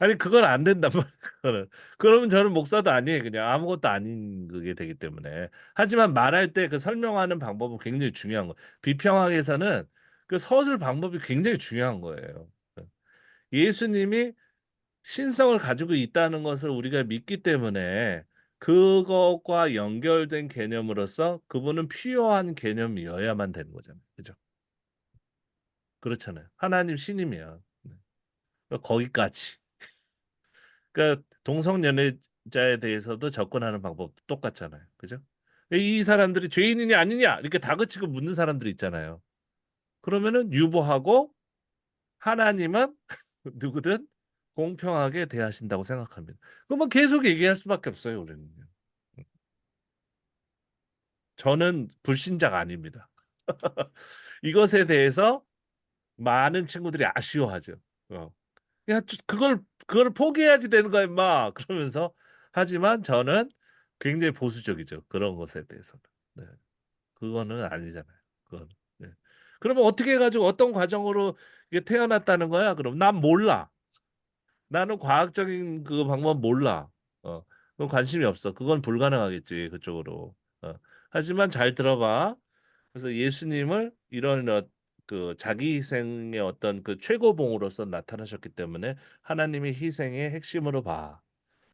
아니 그건 안 된단 말이에요. 그거는. 그러면 저는 목사도 아니에요. 그냥 아무것도 아닌 그게 되기 때문에. 하지만 말할 때 그 설명하는 방법은 굉장히 중요한 거. 비평학에서는 그 서술 방법이 굉장히 중요한 거예요. 예수님이 신성을 가지고 있다는 것을 우리가 믿기 때문에 그것과 연결된 개념으로서 그분은 필요한 개념이어야만 되는 거잖아요. 그죠? 그렇잖아요. 하나님 신이면. 네. 그러니까 거기까지. 그러니까 동성연애자에 대해서도 접근하는 방법도 똑같잖아요. 그죠? 이 사람들이 죄인이냐 아니냐 이렇게 다그치고 묻는 사람들이 있잖아요. 그러면은 유보하고 하나님은 누구든 공평하게 대하신다고 생각합니다. 그러면 계속 얘기할 수밖에 없어요, 우리는. 저는 불신자가 아닙니다. 이것에 대해서 많은 친구들이 아쉬워하죠. 야, 그걸 포기해야지 되는 거야, 임마. 그러면서 하지만 저는 굉장히 보수적이죠. 그런 것에 대해서는. 네. 그거는 아니잖아요. 그건. 네. 그러면 어떻게 해가지고 어떤 과정으로 이게 태어났다는 거야? 그럼 난 몰라. 나는 과학적인 그 방법 몰라. 그건 관심이 없어. 그건 불가능하겠지, 그쪽으로. 하지만 잘 들어봐. 그래서 예수님을 이런 그 자기 희생의 어떤 그 최고봉으로서 나타나셨기 때문에 하나님의 희생의 핵심으로 봐.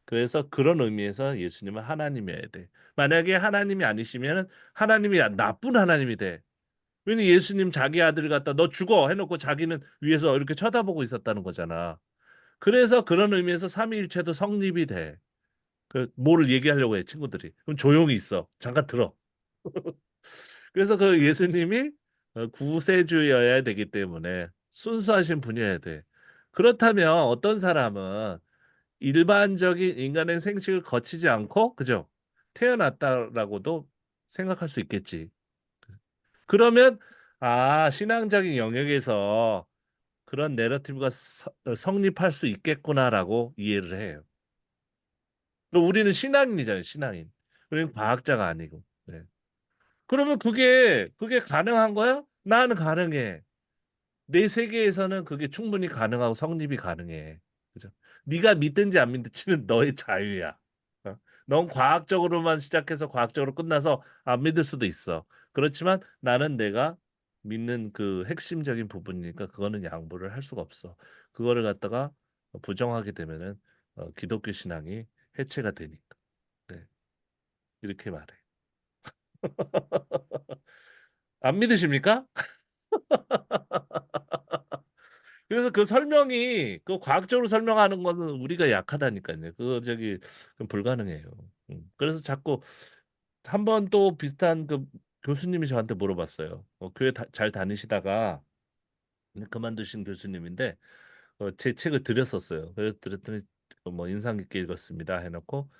그래서 그런 의미에서 예수님은 하나님이어야 돼. 만약에 하나님이 아니시면 하나님이 나쁜 하나님이 돼. 왜냐면 예수님 자기 아들을 갖다 너 죽어 해놓고 자기는 위에서 이렇게 쳐다보고 있었다는 거잖아. 그래서 그런 의미에서 삼위일체도 성립이 돼. 그 뭐를 얘기하려고 해 친구들이. 그럼 조용히 있어. 잠깐 들어. 그래서 그 예수님이 구세주여야 되기 때문에 순수하신 분이어야 돼. 그렇다면 어떤 사람은 일반적인 인간의 생식을 거치지 않고 그죠? 태어났다라고도 생각할 수 있겠지. 그러면 신앙적인 영역에서 그런 내러티브가 성립할 수 있겠구나라고 이해를 해요. 그럼 우리는 신앙인이잖아요, 신앙인. 우리는 과학자가 아니고. 네. 그러면 그게 가능한 거야? 나는 가능해. 내 세계에서는 그게 충분히 가능하고 성립이 가능해. 그죠? 네가 믿든지 안 믿든지는 너의 자유야. 어? 넌 과학적으로만 시작해서 과학적으로 끝나서 안 믿을 수도 있어. 그렇지만 나는 내가 믿는 그 핵심적인 부분이니까 그거는 양보를 할 수가 없어. 그거를 갖다가 부정하게 되면은 기독교 신앙이 해체가 되니까. 네. 이렇게 말해. 안 믿으십니까? 그래서 그 설명이 그 과학적으로 설명하는 거는 우리가 약하다니까요. 그거 저기 그건 불가능해요. 그래서 자꾸 한 번 또 비슷한 그 교수님이 저한테 물어봤어요. 교회 잘 다니시다가 그만두신 교수님인데 제 책을 드렸었어요. 그래서 드렸더니 뭐 인상 깊게 읽었습니다 해놓고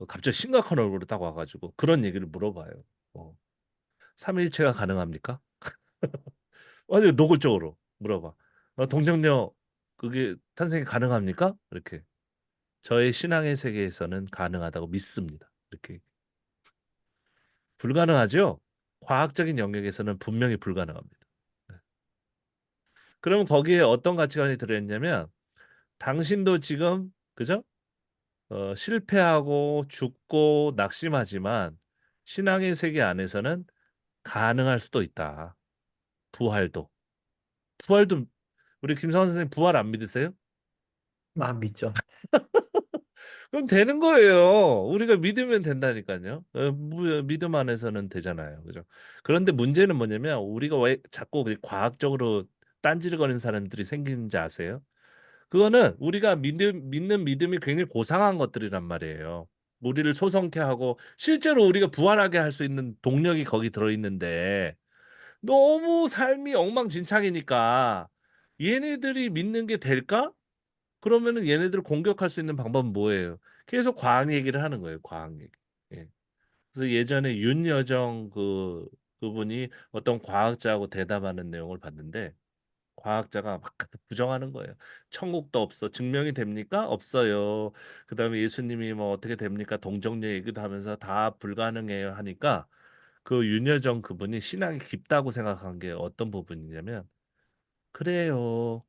갑자기 심각한 얼굴로 딱 와가지고 그런 얘기를 물어봐요. 삼위일체가 가능합니까? 아니 노골적으로 물어봐. 동정녀 그게 탄생이 가능합니까? 이렇게 저의 신앙의 세계에서는 가능하다고 믿습니다. 이렇게 불가능하죠? 과학적인 영역에서는 분명히 불가능합니다. 네. 그러면 거기에 어떤 가치관이 들어있냐면 당신도 지금 그죠? 실패하고 죽고 낙심하지만 신앙의 세계 안에서는 가능할 수도 있다. 부활도. 부활도 우리 김성환 선생님 부활 안 믿으세요? 믿죠. 그럼 되는 거예요. 우리가 믿으면 된다니까요. 믿음 안에서는 되잖아요. 그죠? 그런데 문제는 뭐냐면 우리가 왜 자꾸 과학적으로 딴지를 거리는 사람들이 생기는지 아세요? 그거는 우리가 믿는 믿음이 굉장히 고상한 것들이란 말이에요. 우리를 소성케 하고 실제로 우리가 부활하게 할 수 있는 동력이 거기 들어있는데 너무 삶이 엉망진창이니까 얘네들이 믿는 게 될까? 그러면은 얘네들을 공격할 수 있는 방법은 뭐예요? 계속 과학 얘기를 하는 거예요. 과학 얘기. 예. 그래서 예전에 윤여정 그분이 어떤 과학자하고 대담하는 내용을 봤는데 과학자가 막 부정하는 거예요. 천국도 없어. 증명이 됩니까? 없어요. 그다음에 예수님이 뭐 어떻게 됩니까? 동정녀 얘기도 하면서 다 불가능해요 하니까 그 윤여정 그분이 신앙이 깊다고 생각한 게 어떤 부분이냐면 그래요.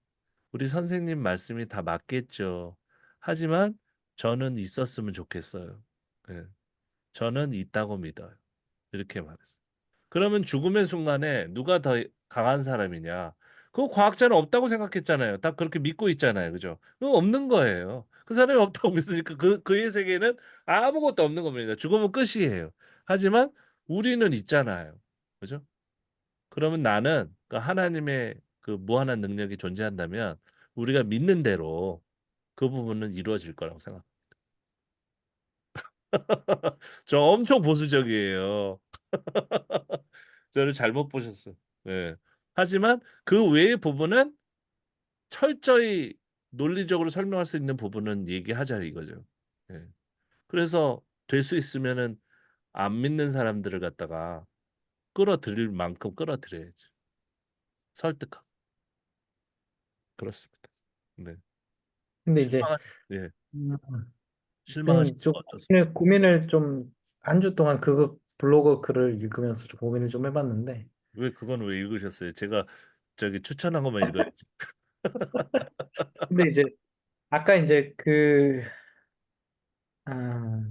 우리 선생님 말씀이 다 맞겠죠. 하지만 저는 있었으면 좋겠어요. 예. 저는 있다고 믿어요. 이렇게 말했어요. 그러면 죽음의 순간에 누가 더 강한 사람이냐? 그 과학자는 없다고 생각했잖아요. 딱 그렇게 믿고 있잖아요. 그죠? 그거 없는 거예요. 그 사람이 없다고 믿으니까 그의 세계는 아무것도 없는 겁니다. 죽으면 끝이에요. 하지만 우리는 있잖아요. 그죠? 그러면 나는 그 하나님의 그 무한한 능력이 존재한다면 우리가 믿는 대로 그 부분은 이루어질 거라고 생각. 저 엄청 보수적이에요. 저를 잘못 보셨어. 예. 하지만 그 외의 부분은 철저히 논리적으로 설명할 수 있는 부분은 얘기하자 이거죠. 예. 그래서 될 수 있으면은 안 믿는 사람들을 갖다가 끌어들일 만큼 끌어들여야죠. 설득하고. 그렇습니다. 네. 근데 이제 실망하 예. 음, 실망하실 그냥 좀 수가 어쩔 수 없어요. 고민을 좀 한 주 동안 그거 블로그 글을 읽으면서 좀 고민을 좀 해봤는데 왜 그건 왜 읽으셨어요? 제가 저기 추천한 것만 읽어야지. 근데 이제 아까 이제 아,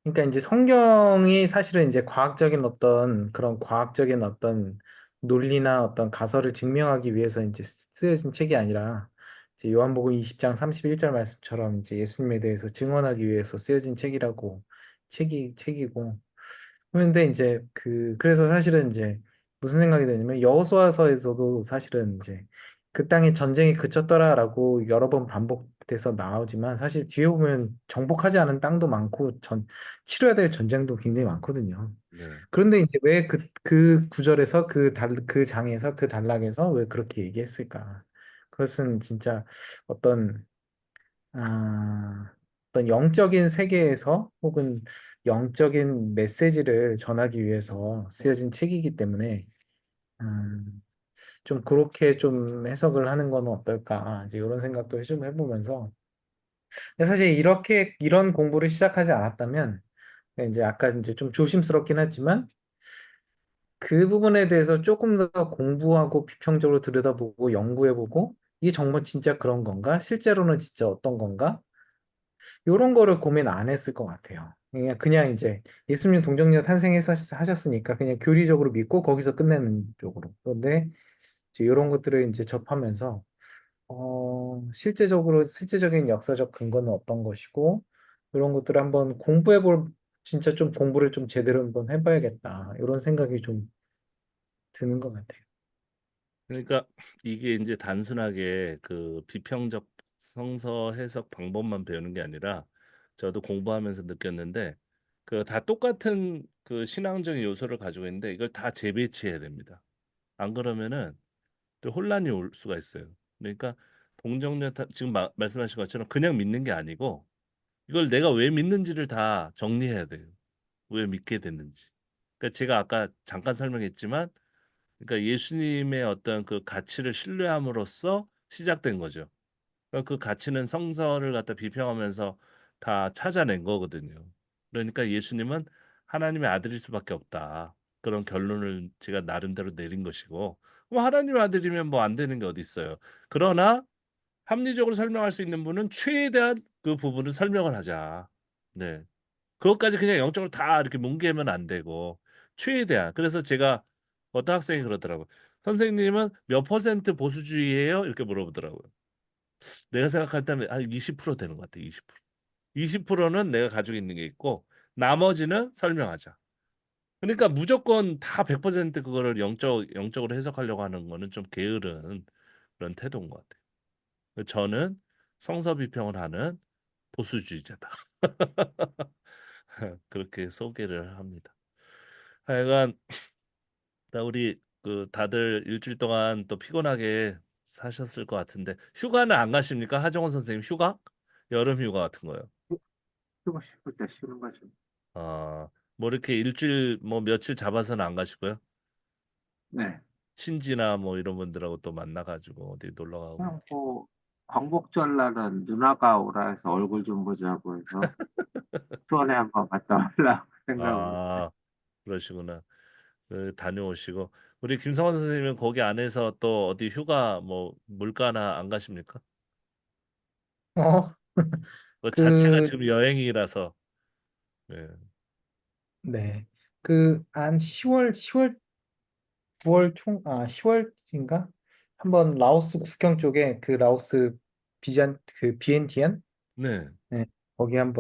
그러니까 이제 성경이 사실은 이제 과학적인 어떤 그런 과학적인 어떤 논리나 어떤 가설을 증명하기 위해서 이제 쓰여진 책이 아니라 이제 요한복음 20장 31절 말씀처럼 이제 예수님에 대해서 증언하기 위해서 쓰여진 책이라고 책이고 그런데 이제 그래서 사실은 이제 무슨 생각이 드냐면 여호수아서에서도 사실은 이제 그 땅에 전쟁이 그쳤더라라고 여러 번 반복돼서 나오지만 사실 뒤에 보면 정복하지 않은 땅도 많고 치러야 될 전쟁도 굉장히 많거든요. 네. 그런데 이제 왜 그 구절에서 그 장에서 그 단락에서 왜 그렇게 얘기했을까? 그것은 진짜 어떤 어떤 영적인 세계에서 혹은 영적인 메시지를 전하기 위해서 쓰여진 책이기 때문에 음, 좀 그렇게 좀 해석을 하는 건 어떨까 이제 이런 생각도 좀 해보면서 근데 사실 이렇게 이런 공부를 시작하지 않았다면 이제 아까 이제 좀 조심스럽긴 하지만 그 부분에 대해서 조금 더 공부하고 비평적으로 들여다보고 연구해보고 이게 정말 진짜 그런 건가? 실제로는 진짜 어떤 건가? 요런 거를 고민 안 했을 것 같아요. 그냥 이제 예수님 동정녀 탄생해서 하셨으니까 그냥 교리적으로 믿고 거기서 끝내는 쪽으로. 그런데 이제 이런 것들을 이제 접하면서 실제적인 역사적 근거는 어떤 것이고 이런 것들을 한번 진짜 좀 공부를 좀 제대로 한번 해봐야겠다. 이런 생각이 좀 드는 것 같아요. 그러니까 이게 이제 단순하게 그 비평적 성서 해석 방법만 배우는 게 아니라 저도 공부하면서 느꼈는데 그 다 똑같은 그 신앙적인 요소를 가지고 있는데 이걸 다 재배치해야 됩니다. 안 그러면은 또 혼란이 올 수가 있어요. 그러니까 지금 말씀하신 것처럼 그냥 믿는 게 아니고 이걸 내가 왜 믿는지를 다 정리해야 돼요. 왜 믿게 됐는지. 그러니까 제가 아까 잠깐 설명했지만 그러니까 예수님의 어떤 그 가치를 신뢰함으로써 시작된 거죠. 그러니까 그 가치는 성서를 갖다 비평하면서 다 찾아낸 거거든요. 그러니까 예수님은 하나님의 아들일 수밖에 없다. 그런 결론을 제가 나름대로 내린 것이고, 뭐 하나님의 아들이면 뭐 안 되는 게 어디 있어요. 그러나 합리적으로 설명할 수 있는 분은 최대한 그 부분을 설명을 하자. 네. 그것까지 그냥 영적으로 다 이렇게 뭉개면 안 되고 최대한 그래서 제가 어떤 학생이 그러더라고요. 선생님은 몇 퍼센트 보수주의예요? 이렇게 물어보더라고요. 내가 생각할 때는 한 20% 되는 것 같아. 20%. 20%는 내가 가지고 있는 게 있고 나머지는 설명하자. 그러니까 무조건 다 100% 그거를 영적으로 해석하려고 하는 거는 좀 게으른 그런 태도인 것 같아요. 저는 성서 비평을 하는 보수주의자다. 그렇게 소개를 합니다. 하여간 우리 그 다들 일주일 동안 또 피곤하게 사셨을 것 같은데 휴가는 안 가십니까? 하정원 선생님 휴가? 여름 휴가 같은 거요. 쉬고 싶을 때 쉬는 거죠. 뭐 이렇게 일주일 뭐 며칠 잡아서는 안 가시고요. 네. 신지나 뭐 이런 분들하고 또 만나가지고 어디 놀러 가고. 그냥 뭐 광복절 날은 누나가 오라 해서 얼굴 좀 보자고 해서 수원에 한번 갔다 오려고 생각하고 있어요. 아, 그러시구나. 다녀오시고 우리 김성원 선생님은 거기 안에서 또 어디 휴가 뭐 물가나 안 가십니까? 어, 그 자체가 그, 지금 여행이라서. 예. 네. 한 10월 10월인가? 한번 라오스 국경 쪽에 그 라오스 비엔티안? 네. 네. 거기 한번